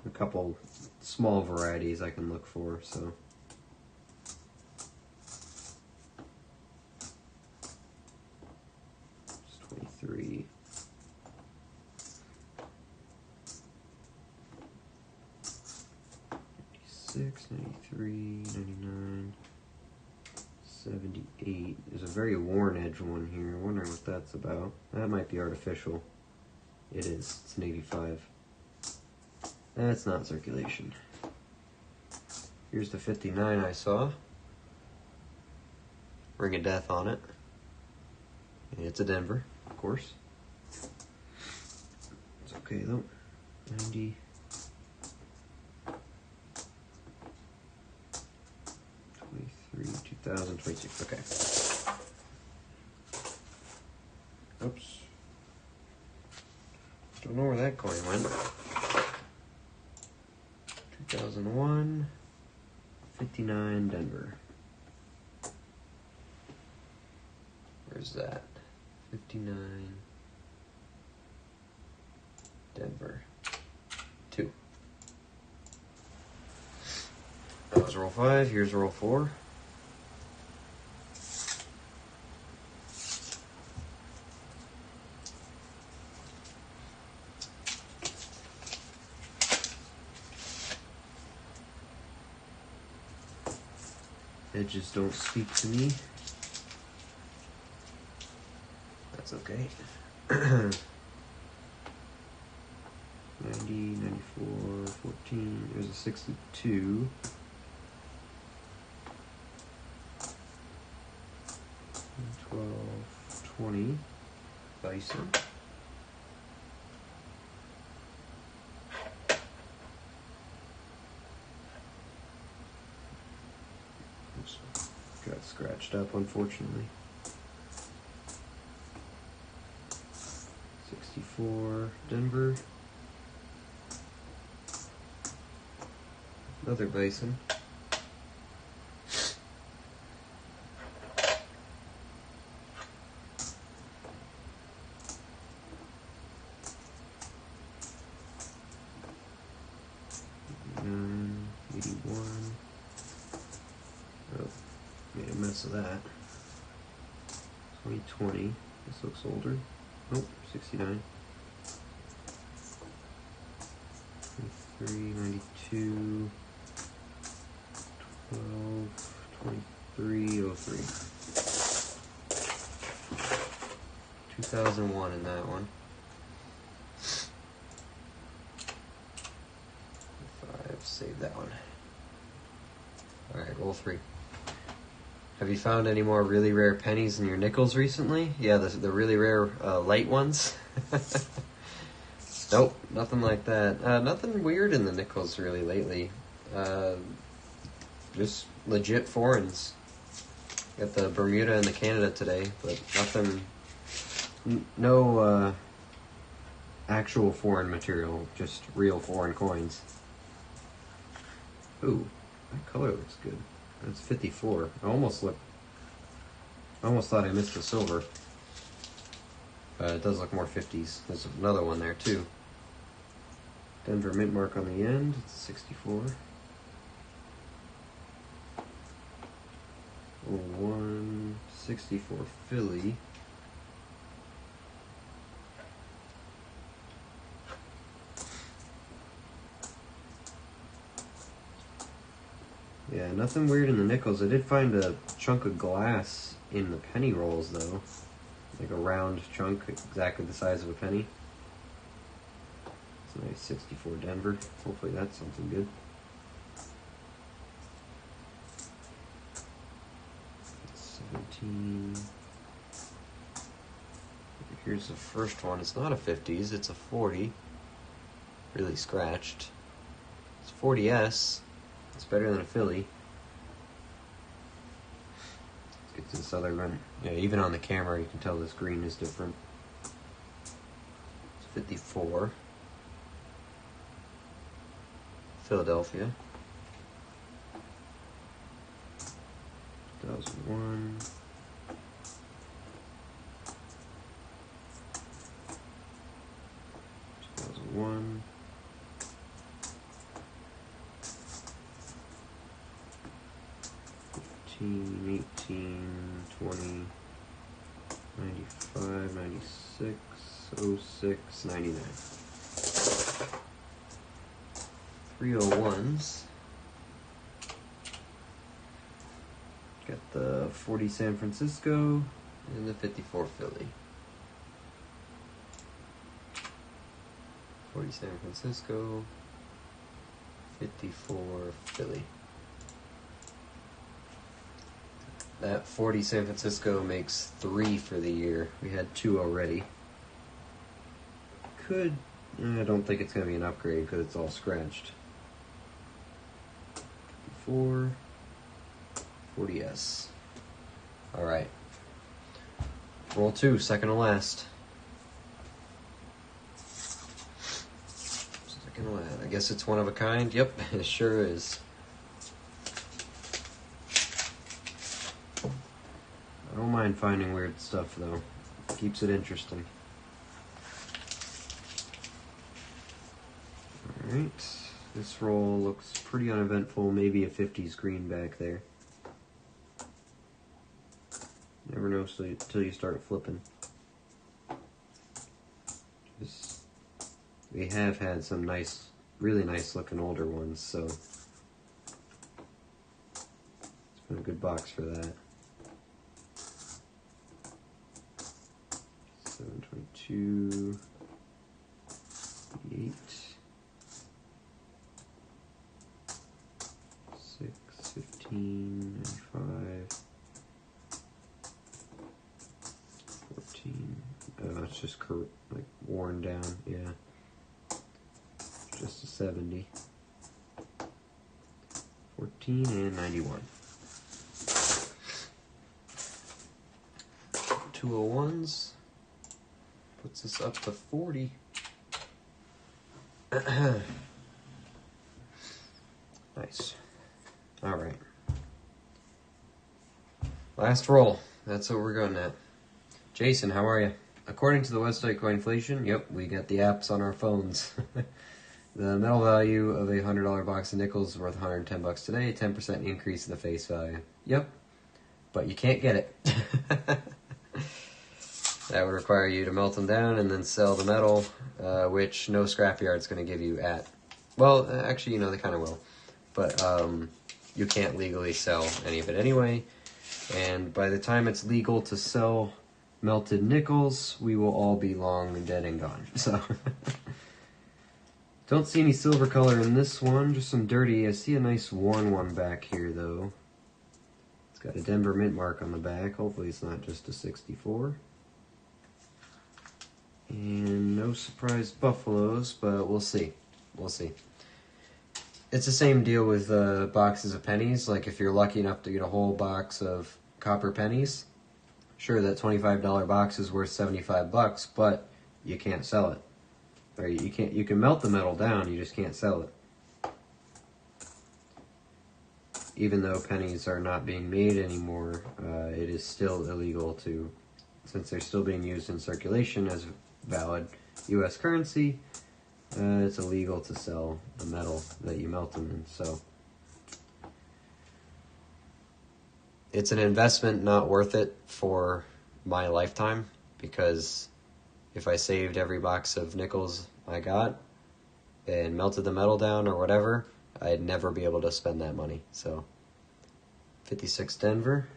A couple small varieties I can look for, so. It's 23. 96, 93, 99, 78. There's a very worn edge one here. I'm wondering what that's about. That might be artificial. It is. It's an 85. That's not circulation. Here's the 59 I saw. Ring of Death on it. And it's a Denver, of course. It's okay though. 90. 2026, okay. Oops. Don't know where that coin went. 2001, 59 Denver. Where's that? 59 Denver. 2. That was roll 5, here's roll 4. Edges don't speak to me. That's okay. 90, 94, 14, there's a 62. 12, 20, bison. Oops, got scratched up, unfortunately. 64, Denver. Another bison. And 81. Oh, made a mess of that. 2020. This looks older. Nope, 69. 23, 92. 12, 23, 03. 2001 in that one. 5, save that one. Alright, roll 3. Have you found any more really rare pennies in your nickels recently? Yeah, the really rare light ones. Nope, nothing like that. Nothing weird in the nickels really lately. Just legit foreigns. Got the Bermuda and the Canada today, but nothing, no actual foreign material, just real foreign coins. Ooh, that color looks good. That's 54. I almost thought I missed the silver. But it does look more 50s. There's another one there too. Denver mint mark on the end, it's 64. 01, 64 Philly. Yeah, nothing weird in the nickels. I did find a chunk of glass in the penny rolls though. Like a round chunk, exactly the size of a penny. It's a nice 64 Denver. Hopefully that's something good. 17. Here's the first one. It's not a 50s, it's a 40. Really scratched. It's 40S. It's better than a Philly. Let's get to this other one. Yeah, even on the camera you can tell this green is different. It's 54. Philadelphia. 2001. 2001. 15, 18, 20, 95, 96, 06, 99. 301s. Got the 40 San Francisco and the 54 Philly. 40 San Francisco, 54 Philly. That 40 San Francisco makes 3 for the year. We had 2 already. I don't think it's going to be an upgrade because it's all scratched. 54, 40S. Alright. Roll 2, second to last. Second to last. I guess it's one of a kind. Yep, it sure is. I don't mind finding weird stuff though. It keeps it interesting. Alright, this roll looks pretty uneventful, maybe a 50s green back there. Never know until you start flipping. We have had some nice, really nice looking older ones, so it's been a good box for that. 722, 8. like worn down. Yeah, just a 70. 14 and 91. 201s puts us up to 40. Nice. All right. Last roll. That's what we're going at. Jason, how are you? According to the website Coinflation, yep, we got the apps on our phones. The metal value of a $100 box of nickels is worth $110 today, 10% increase in the face value. Yep, but you can't get it. That would require you to melt them down and then sell the metal, which no scrapyard's going to give you at. Well, actually, they kind of will. But you can't legally sell any of it anyway. And by the time it's legal to sell melted nickels, we will all be long and dead and gone. So, don't see any silver color in this one, just some dirty. I see a nice worn one back here, though. It's got a Denver mint mark on the back. Hopefully it's not just a 64. And no surprise buffaloes, but we'll see. We'll see. It's the same deal with boxes of pennies. Like if you're lucky enough to get a whole box of copper pennies, sure, that $25 box is worth $75, but you can't sell it. Or you can't. You can melt the metal down, you just can't sell it. Even though pennies are not being made anymore, it is still illegal to, since they're still being used in circulation as valid U.S. currency, it's illegal to sell the metal that you melt them in. So it's an investment not worth it for my lifetime, because if I saved every box of nickels I got and melted the metal down or whatever, I'd never be able to spend that money. So 56 Denver.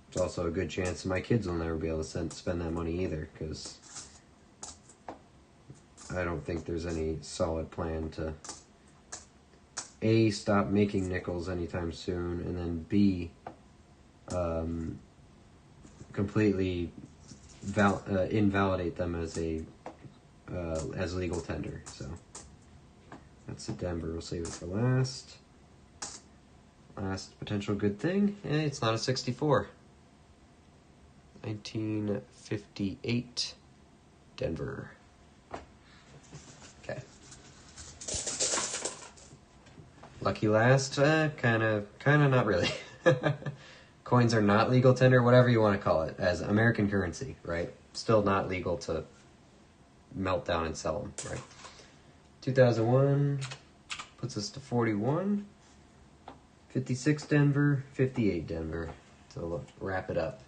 It's also a good chance my kids will never be able to spend that money either, because I don't think there's any solid plan to A, stop making nickels anytime soon, and then B, completely invalidate them as legal tender. So that's the Denver. We'll save it for last. Last potential good thing. It's not a 64. 1958 Denver. Okay. Lucky last, kind of not really. Coins are not legal tender, whatever you want to call it, as American currency, right? Still not legal to melt down and sell them, right? 2001 puts us to 41. 56 Denver, 58 Denver. So wrap it up.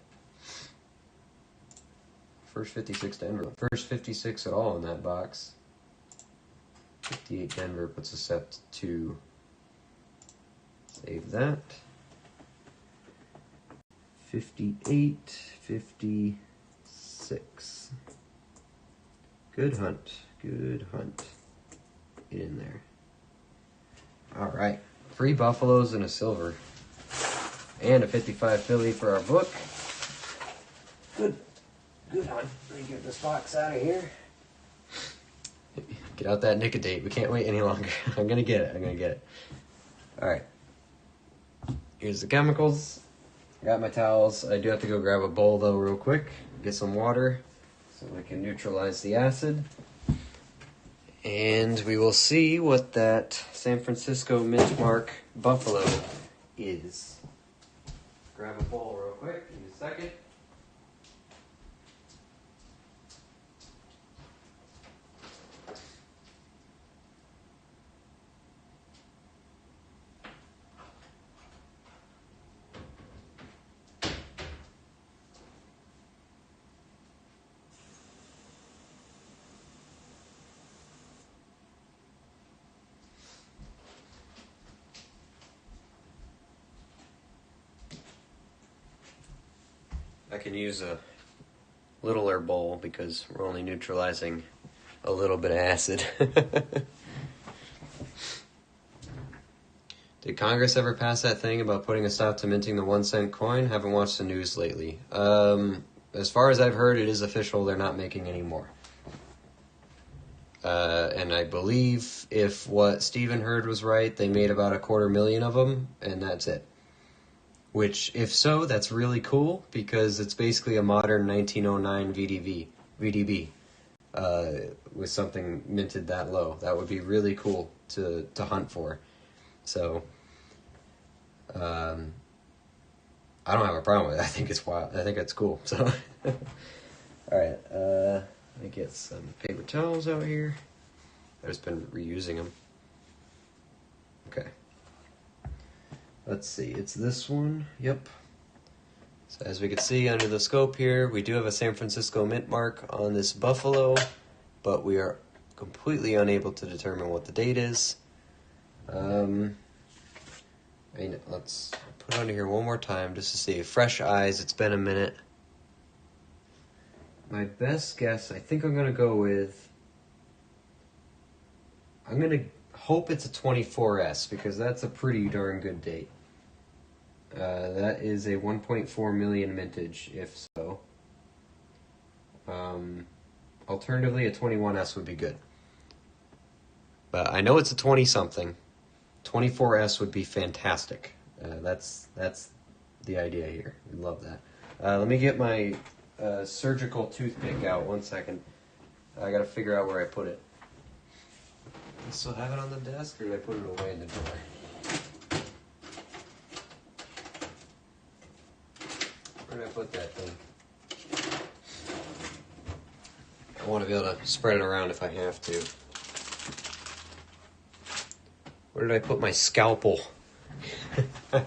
First 56 Denver. First 56 at all in that box. 58 Denver puts us up to save that. 58, 56. Good hunt. Good hunt. Get in there. All right. 3 buffaloes and a silver. And a 55 Philly for our book. Good. Good hunt. Let me get this box out of here. Get out that Nicodate. We can't wait any longer. I'm going to get it. I'm going to get it. All right. Here's the chemicals. Got my towels. I do have to go grab a bowl, though, real quick. Get some water so we can neutralize the acid. And we will see what that San Francisco Mint Mark Buffalo is. Grab a bowl real quick. Give me a second. I can use a littler bowl because we're only neutralizing a little bit of acid. Did Congress ever pass that thing about putting a stop to minting the 1 cent coin? Haven't watched the news lately. As far as I've heard, it is official. They're not making any more. And I believe if what Steven heard was right, they made about 250,000 of them, and that's it. Which, if so, that's really cool, because it's basically a modern 1909 VDB, with something minted that low. That would be really cool to hunt for. So, I don't have a problem with it. I think it's wild. I think it's cool. So, alright, let me get some paper towels out here. I've just been reusing them. Okay. Let's see, it's this one. Yep. So as we can see under the scope here, we do have a San Francisco mint mark on this buffalo, but we are completely unable to determine what the date is. Let's put it under here one more time just to see. Fresh eyes, it's been a minute. My best guess, I think I'm going to go with... I'm going to hope it's a 24S, because that's a pretty darn good date. That is a 1.4 million mintage, if so. Alternatively, a 21S would be good. But I know it's a 20-something. 24S would be fantastic. That's the idea here. We love that. Let me get my surgical toothpick out. 1 second. I gotta figure out where I put it. I still have it on the desk, or did I put it away in the drawer? Where did I put that thing? I want to be able to spread it around if I have to. Where did I put my scalpel? My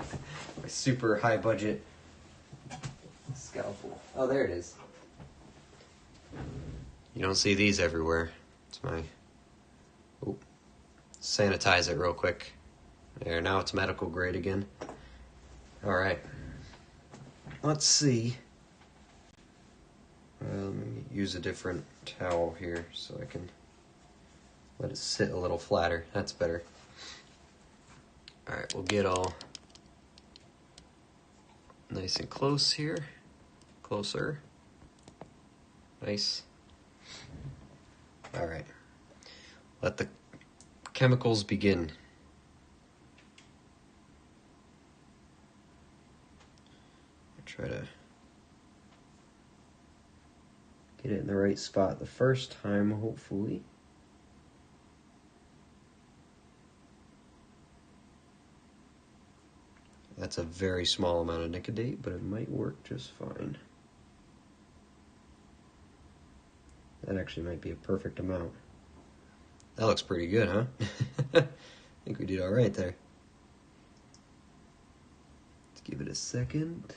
super high budget scalpel. Oh, there it is. You don't see these everywhere. It's my... Oh, sanitize it real quick. There, now it's medical grade again. Alright. Let's see. Let me use a different towel here so I can let it sit a little flatter. That's better. Alright, we'll get all nice and close here. Closer. Nice. Alright. Let the chemicals begin. Try to get it in the right spot the first time, hopefully. That's a very small amount of nicotine, but it might work just fine. That actually might be a perfect amount. That looks pretty good, huh? I think we did all right there. Let's give it a second.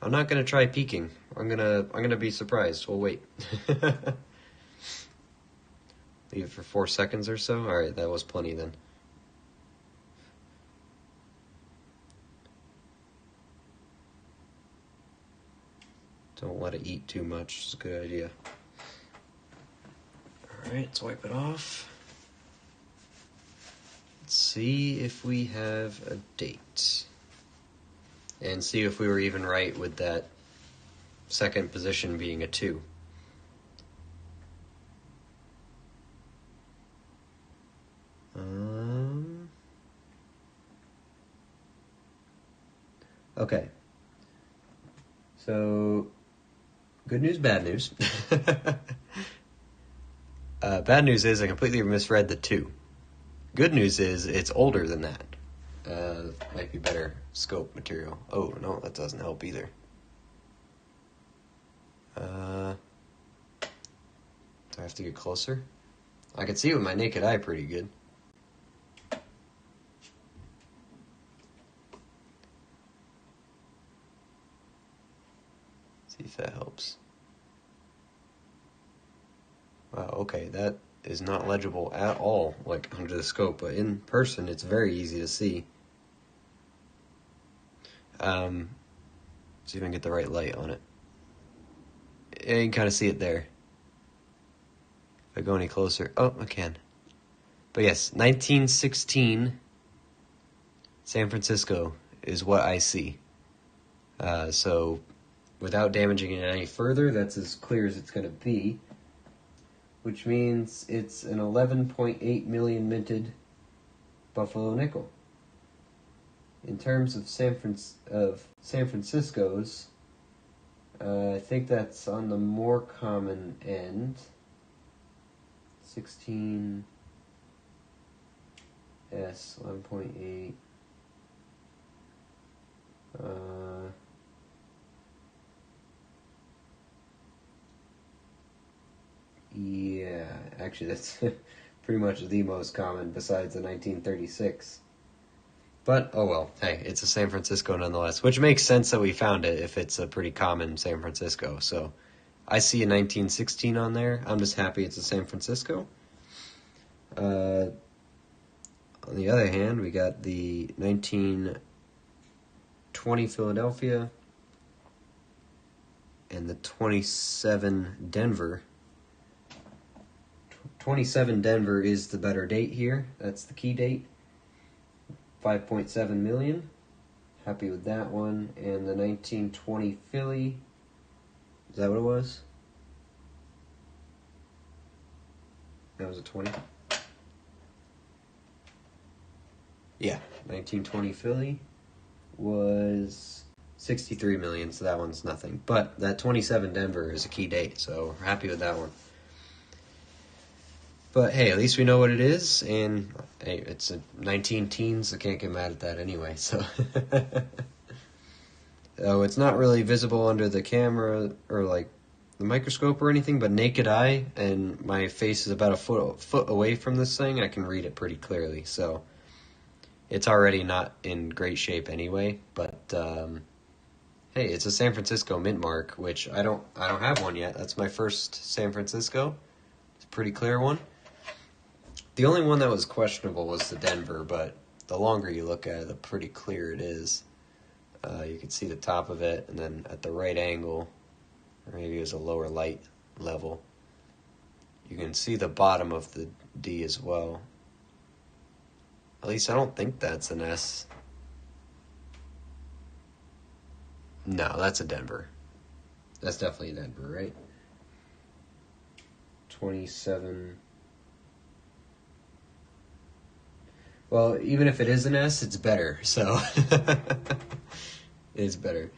I'm not gonna try peeking. I'm gonna be surprised. We'll wait. Leave it for 4 seconds or so. All right, that was plenty then. Don't let it eat too much. It's a good idea. All right, let's wipe it off. Let's see if we have a date. And see if we were even right with that second position being a 2. Okay. So, good news, bad news. Bad news is I completely misread the 2. Good news is it's older than that. Might be better scope material. Oh, no, that doesn't help either. Do I have to get closer? I can see with my naked eye pretty good. See if that helps. Wow, okay, that is not legible at all, like under the scope, but in person it's very easy to see. See if I can get the right light on it. Yeah, you can kind of see it there. If I go any closer, oh, I can. But yes, 1916 San Francisco is what I see. So without damaging it any further, that's as clear as it's going to be, which means it's an 11.8 million minted Buffalo nickel. In terms of San Francisco's, I think that's on the more common end. 16S, 11.8. Yeah, actually that's pretty much the most common besides the 1936. But, oh well, hey, it's a San Francisco nonetheless, which makes sense that we found it if it's a pretty common San Francisco. So I see a 1916 on there. I'm just happy it's a San Francisco. On the other hand, we got the 1920 Philadelphia and the 27 Denver. 27 Denver is the better date here. That's the key date. 5.7 million. Happy with that one. And the 1920 Philly. Is that what it was? That was a 20? Yeah. 1920 Philly was 63 million, so that one's nothing. But that 27 Denver is a key date, so we're happy with that one. But hey, at least we know what it is, and hey, it's a 19 teens, I can't get mad at that anyway, so. Oh, it's not really visible under the camera or like the microscope or anything, but naked eye, and my face is about a foot away from this thing, I can read it pretty clearly, so. It's already not in great shape anyway, but hey, it's a San Francisco mint mark, which I don't have one yet. That's my first San Francisco. It's a pretty clear one. The only one that was questionable was the Denver, but the longer you look at it, the pretty clear it is. You can see the top of it, and then at the right angle, or maybe it was a lower light level, you can see the bottom of the D as well. At least I don't think that's an S. No, that's a Denver. That's definitely a Denver, right? 27. Well, even if it is an S, it's better, so. It's better.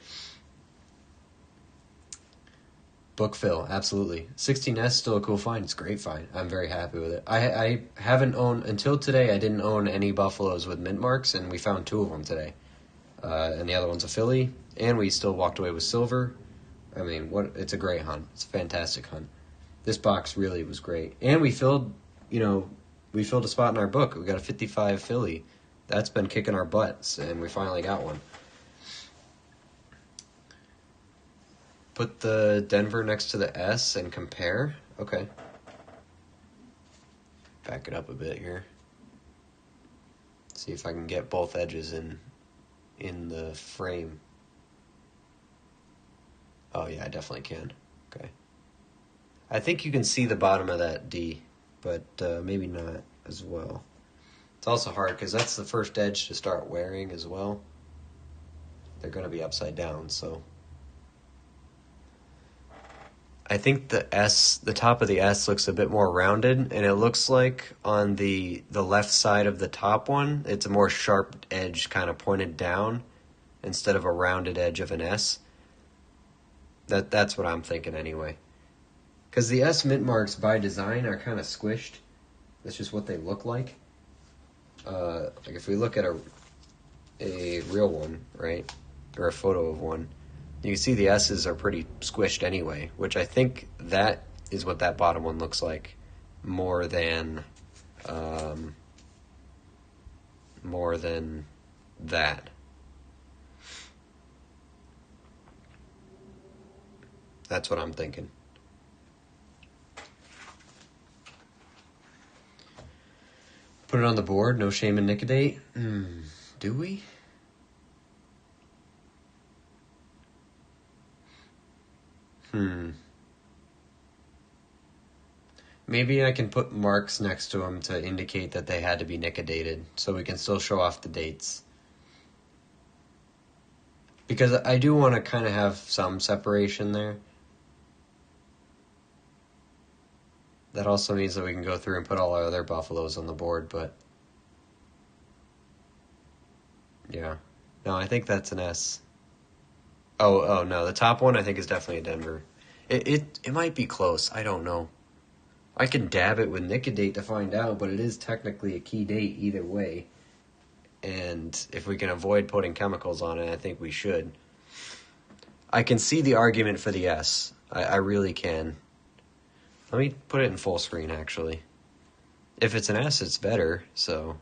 Book fill, absolutely. 16S, still a cool find. It's a great find. I'm very happy with it. I haven't owned, until today, I didn't own any Buffaloes with mint marks, and we found 2 of them today. And the other one's a Philly, and we still walked away with silver. I mean, it's a great hunt. It's a fantastic hunt. This box really was great. And we filled a spot in our book. We got a 55 Philly. That's been kicking our butts, and we finally got one. Put the Denver next to the S and compare. Okay. Back it up a bit here. See if I can get both edges in the frame. Oh yeah, I definitely can. Okay. I think you can see the bottom of that D, but maybe not as well. It's also hard because that's the first edge to start wearing as well. They're going to be upside down, so. I think the top of the S looks a bit more rounded, and it looks like on the left side of the top one, it's a more sharp edge kind of pointed down instead of a rounded edge of an S. That's what I'm thinking anyway. Because the S mint marks by design are kind of squished. That's just what they look like. Like if we look at a real one, right, or a photo of one, you can see the S's are pretty squished anyway, which I think that is what that bottom one looks like more than that. That's what I'm thinking. Put it on the board, no shame in Nicodate. Do we? Maybe I can put marks next to them to indicate that they had to be nicodated, so we can still show off the dates. Because I do want to kind of have some separation there. That also means that we can go through and put all our other buffaloes on the board, but yeah. No, I think that's an S. Oh no, the top one I think is definitely a Denver. It might be close. I don't know. I can dab it with Nicodate to find out, but it is technically a key date either way. And if we can avoid putting chemicals on it, I think we should. I can see the argument for the S. I really can. Let me put it in full screen, actually. If it's an S, it's better, so...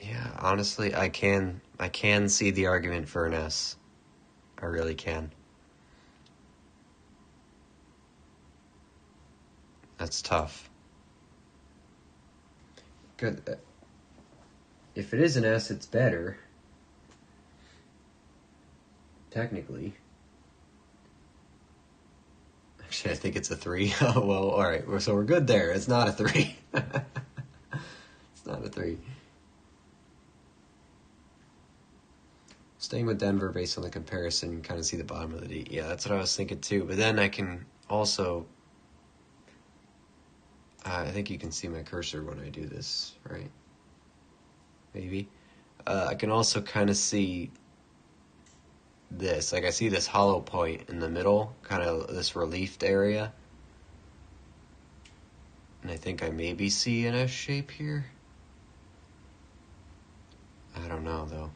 Yeah, honestly, I can see the argument for an S. I really can. That's tough. Good. If it is an S, it's better. Technically. Actually, I think it's a 3. Oh, well, alright. So we're good there. It's not a 3. It's not a 3. Staying with Denver based on the comparison, you kind of see the bottom of the D. Yeah, that's what I was thinking too. But then I can also... I think you can see my cursor when I do this, right? Maybe. I can also kind of see this. Like, I see this hollow point in the middle, kind of this reliefed area. And I think I maybe see an S shape here. I don't know, though.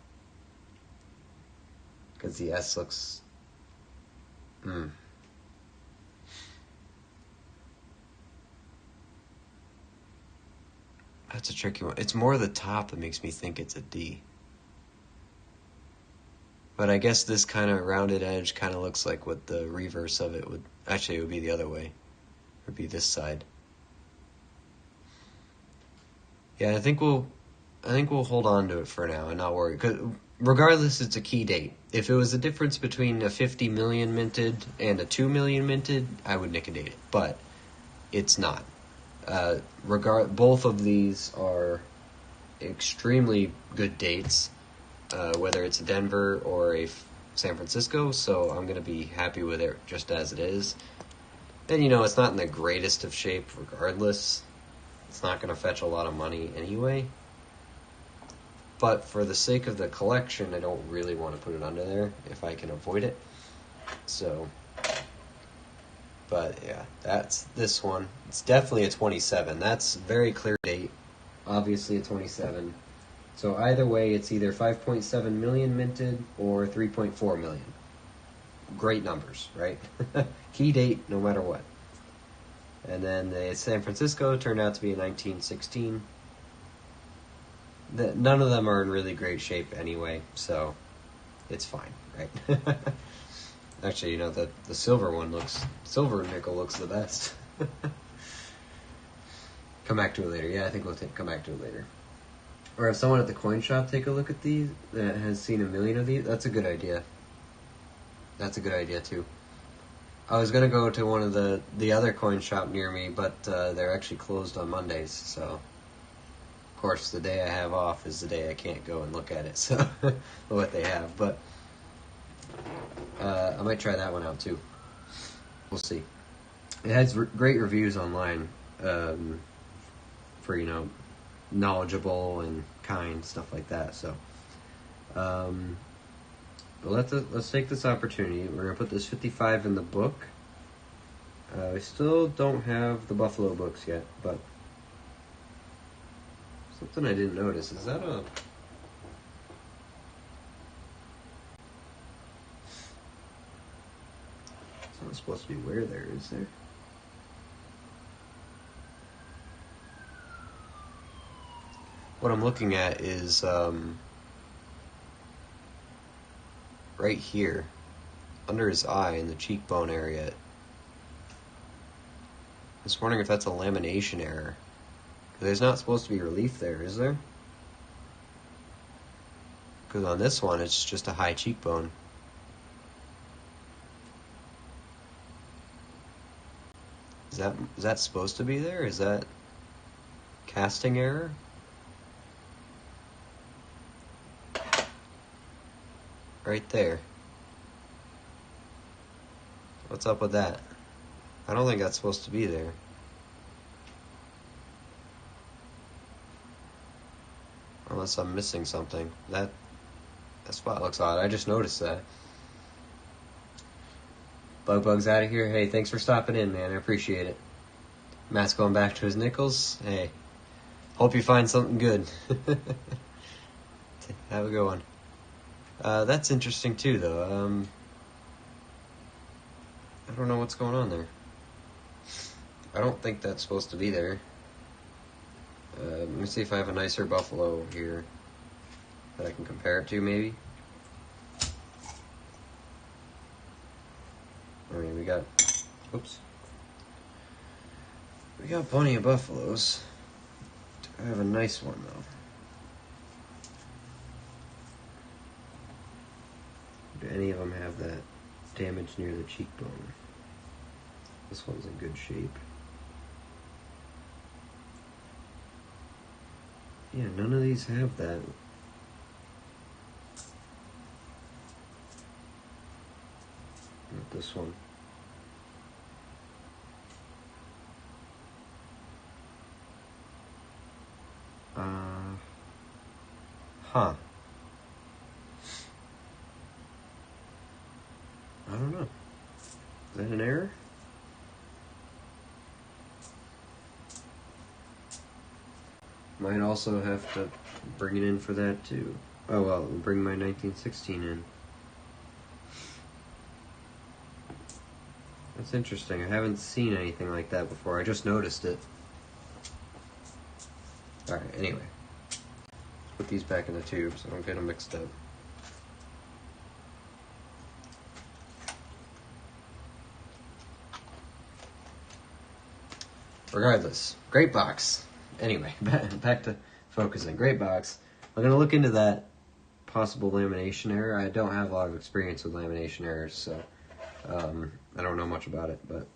Because the S looks... That's a tricky one. It's more the top that makes me think it's a D. But I guess this kind of rounded edge kind of looks like what the reverse of it would... Actually, it would be the other way. It would be this side. Yeah, I think we'll hold on to it for now and not worry. 'Cause regardless, it's a key date. If it was a difference between a 50 million minted and a 2 million minted, I would Nicodate it. But it's not. Both of these are extremely good dates, whether it's a Denver or a San Francisco, so I'm going to be happy with it just as it is. And, it's not in the greatest of shape regardless. It's not going to fetch a lot of money anyway. But for the sake of the collection, I don't really want to put it under there if I can avoid it. So... But yeah, that's this one. It's definitely a 27. That's a very clear date. Obviously a 27. So either way, it's either 5.7 million minted or 3.4 million. Great numbers, right? Key date, no matter what. And then the San Francisco turned out to be a 1916. None of them are in really great shape anyway, so it's fine, right? Actually, the silver nickel looks the best. Come back to it later. Yeah, I think we'll come back to it later. Or if someone at the coin shop take a look at these that has seen a million of these, that's a good idea. That's a good idea too. I was gonna go to one of the other coin shop near me, but they're actually closed on Mondays. So, of course, the day I have off is the day I can't go and look at it. So, what they have, but. I might try that one out too. We'll see. It has great reviews online for knowledgeable and kind stuff like that. So, but let's take this opportunity. We're gonna put this 55 in the book. We still don't have the Buffalo books yet, but something I didn't notice is that a not supposed to be where there, is there? What I'm looking at is right here, under his eye in the cheekbone area. I was wondering if that's a lamination error. There's not supposed to be relief there, is there? Because on this one, it's just a high cheekbone. Is that supposed to be there? Is that... Casting error? Right there. What's up with that? I don't think that's supposed to be there. Unless I'm missing something. That spot looks odd. I just noticed that. Bug's out of here. Hey, thanks for stopping in, man. I appreciate it. Matt's going back to his nickels. Hey, hope you find something good. Have a good one. That's interesting too, though. I don't know what's going on there. I don't think that's supposed to be there. Let me see if I have a nicer buffalo here that I can compare it to, maybe. I mean, we got plenty of buffaloes. I have a nice one, though. Do any of them have that damage near the cheekbone? This one's in good shape. Yeah, none of these have that. Not this one. Huh. I don't know. Is that an error? Might also have to bring it in for that too. Oh well, we'll bring my 1916 in. That's interesting. I haven't seen anything like that before. I just noticed it. Alright, anyway. Let's put these back in the tube so I don't get them mixed up. Regardless, great box. Anyway, back to focusing. Great box. I'm going to look into that possible lamination error. I don't have a lot of experience with lamination errors, so I don't know much about it. But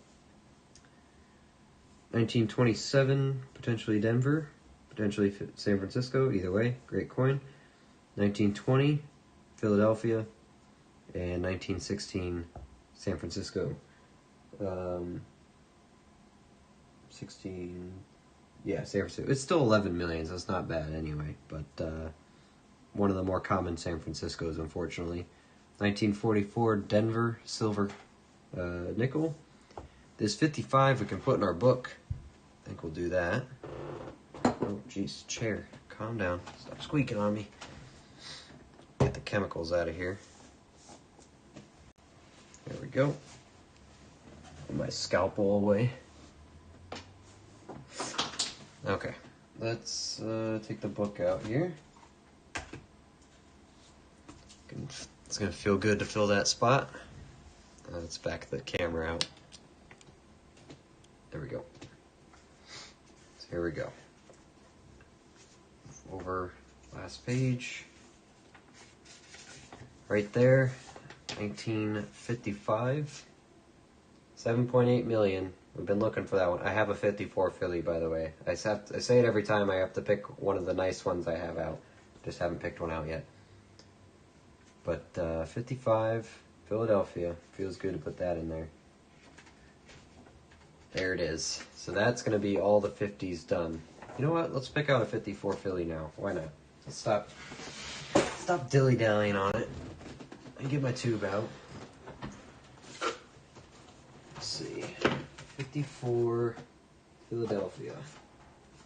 1927, potentially Denver, potentially San Francisco. Either way, great coin. 1920, Philadelphia, and 1916, San Francisco. 16, yeah, San Francisco. It's still 11 million, so it's not bad anyway, but one of the more common San Franciscos, unfortunately. 1944, Denver, silver nickel. This 55 we can put in our book. I think we'll do that. Oh, jeez, chair, calm down. Stop squeaking on me. Get the chemicals out of here. There we go. Put my scalpel away. Okay, let's take the book out here. It's gonna feel good to fill that spot. Let's back the camera out. There we go. So here we go. Over last page. Right there, 1955. 7.8 million. We've been looking for that one. I have a 54 Philly, by the way. I say it every time. I have to pick one of the nice ones I have out. Just haven't picked one out yet. But 55, Philadelphia. Feels good to put that in there. There it is. So that's going to be all the 50s done. You know what? Let's pick out a 54 Philly now. Why not? Let's stop dilly-dallying on it. And get my tube out. Let's see. 54 Philadelphia.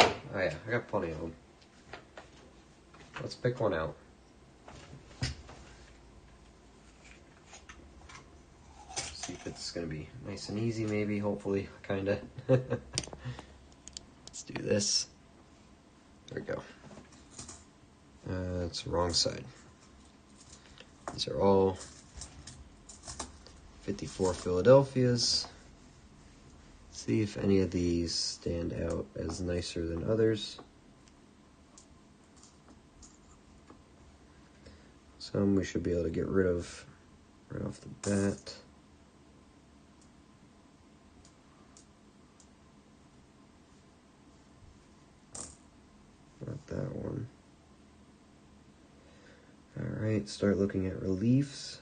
Oh yeah, I got plenty of them. Let's pick one out. See if it's gonna be nice and easy, maybe, hopefully, kinda. Let's do this. There we go. It's the wrong side. These are all 54 Philadelphias. See if any of these stand out as nicer than others. Some we should be able to get rid of right off the bat. might start looking at reliefs.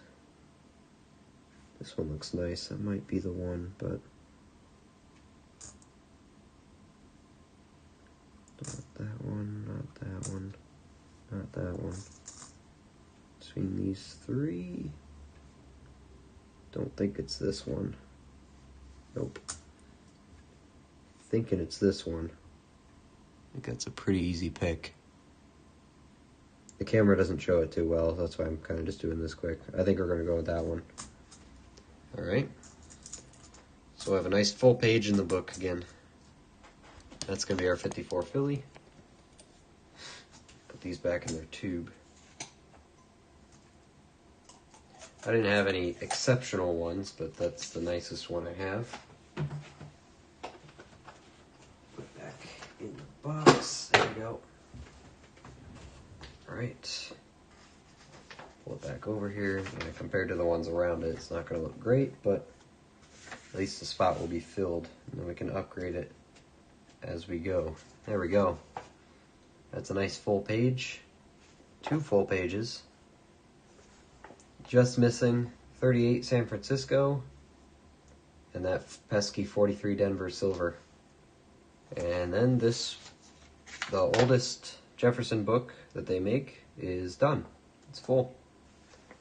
This one looks nice. That might be the one, but not that one, not that one, not that one. Between these three, don't think it's this one. Nope. Thinking it's this one. I think that's a pretty easy pick. The camera doesn't show it too well, that's why I'm kind of just doing this quick. I think we're going to go with that one. Alright. So we have a nice full page in the book again. That's going to be our 54 Philly. Put these back in their tube. I didn't have any exceptional ones, but that's the nicest one I have. Put it back in the box. There we go. Alright. Pull it back over here. Yeah, compared to the ones around it, it's not going to look great, but at least the spot will be filled. And then we can upgrade it as we go. There we go. That's a nice full page. 2 full pages. Just missing 38 San Francisco and that pesky 43 Denver silver. And then this, the oldest Jefferson book that they make, is done. It's full.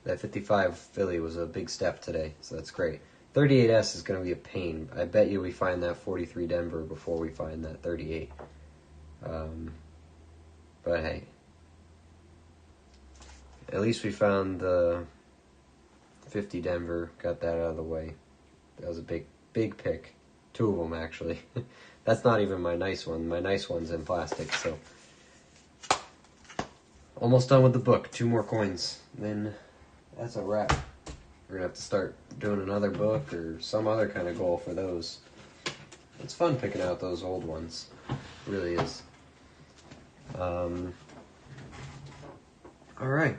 That 55 Philly was a big step today, so that's great. 38S is going to be a pain. I bet you we find that 43 Denver before we find that 38. But hey, at least we found the 50 Denver, got that out of the way. That was a big pick. 2 of them, actually. That's not even my nice one. My nice one's in plastic, so. Almost done with the book. 2 more coins. Then that's a wrap. We're going to have to start doing another book or some other kind of goal for those. It's fun picking out those old ones. It really is. Alright. I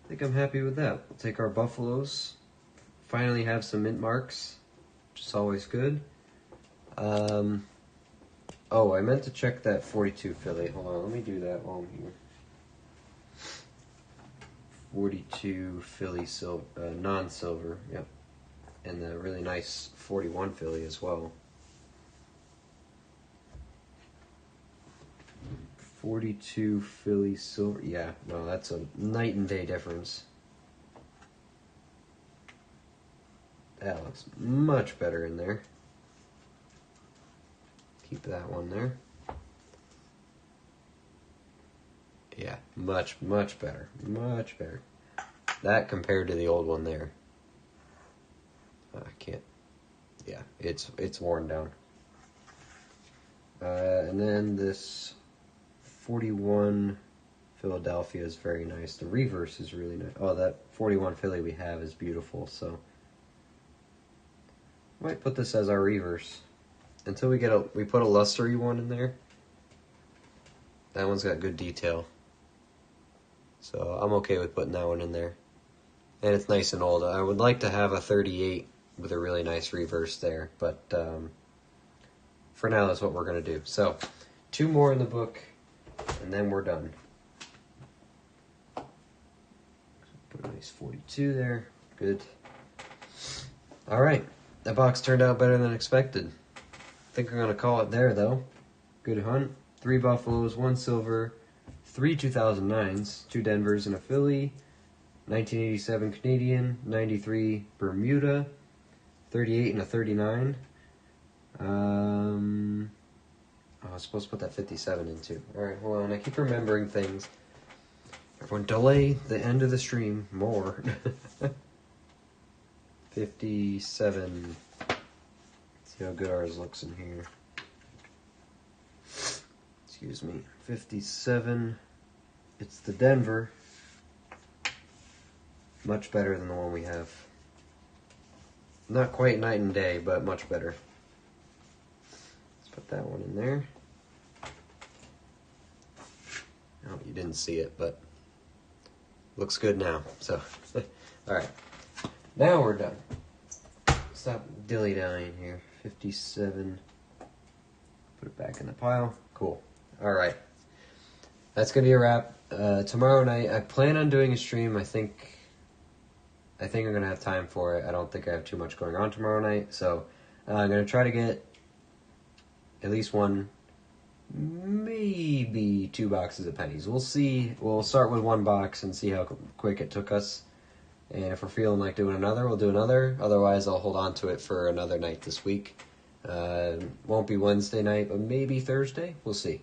think I'm happy with that. We'll take our Buffaloes. Finally have some mint marks, which is always good. Oh, I meant to check that 42 Philly. Hold on, let me do that while I'm here. 42 Philly non-silver, yep. And the really nice 41 Philly as well. 42 Philly silver. Yeah, no, that's a night and day difference. That looks much better in there. Keep that one there. Yeah, much better. Much better. That compared to the old one there. I can't. Yeah, it's worn down. And then this 41 Philadelphia is very nice. The reverse is really nice. Oh, that 41 Philly we have is beautiful, so might put this as our reverse until we put a lustery one in there. That one's got good detail, so I'm okay with putting that one in there. And it's nice and old. I would like to have a 38 with a really nice reverse there, but for now that's what we're gonna do. So 2 more in the book, and then we're done. Put a nice 42 there. Good. All right. That box turned out better than expected. I think I'm going to call it there, though. Good hunt. 3 Buffaloes, 1 silver, 3 2009s, 2 Denvers and a Philly, 1987 Canadian, 93 Bermuda, 38 and a 39. I was supposed to put that 57 in, too. All right, hold on. I keep remembering things. Everyone delay the end of the stream more. 57. See how good ours looks in here. Excuse me. 57. It's the Denver. Much better than the one we have. Not quite night and day, but much better. Let's put that one in there. Oh, you didn't see it, but looks good now. So, all right. Now we're done. Stop dilly-dallying here. 57. Put it back in the pile. Cool. All right. that's gonna be a wrap. Tomorrow night, I plan on doing a stream. I think I'm gonna have time for it. I don't think I have too much going on tomorrow night, so I'm gonna try to get at least one, maybe 2 boxes of pennies. We'll see. We'll start with 1 box and see how quick it took us. And if we're feeling like doing another, we'll do another. Otherwise, I'll hold on to it for another night this week. Won't be Wednesday night, but maybe Thursday. We'll see.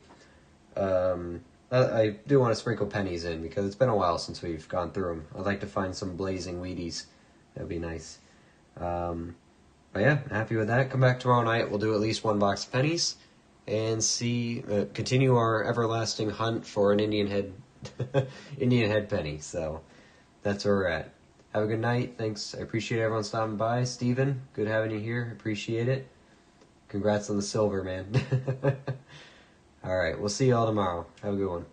I do want to sprinkle pennies in because it's been a while since we've gone through them. I'd like to find some blazing Wheaties. That'd be nice. But yeah, happy with that. Come back tomorrow night. We'll do at least 1 box of pennies and see continue our everlasting hunt for an Indian head Indian head penny. So that's where we're at. Have a good night. Thanks. I appreciate everyone stopping by. Steven, good having you here. Appreciate it. Congrats on the silver, man. All right, we'll see you all tomorrow. Have a good one.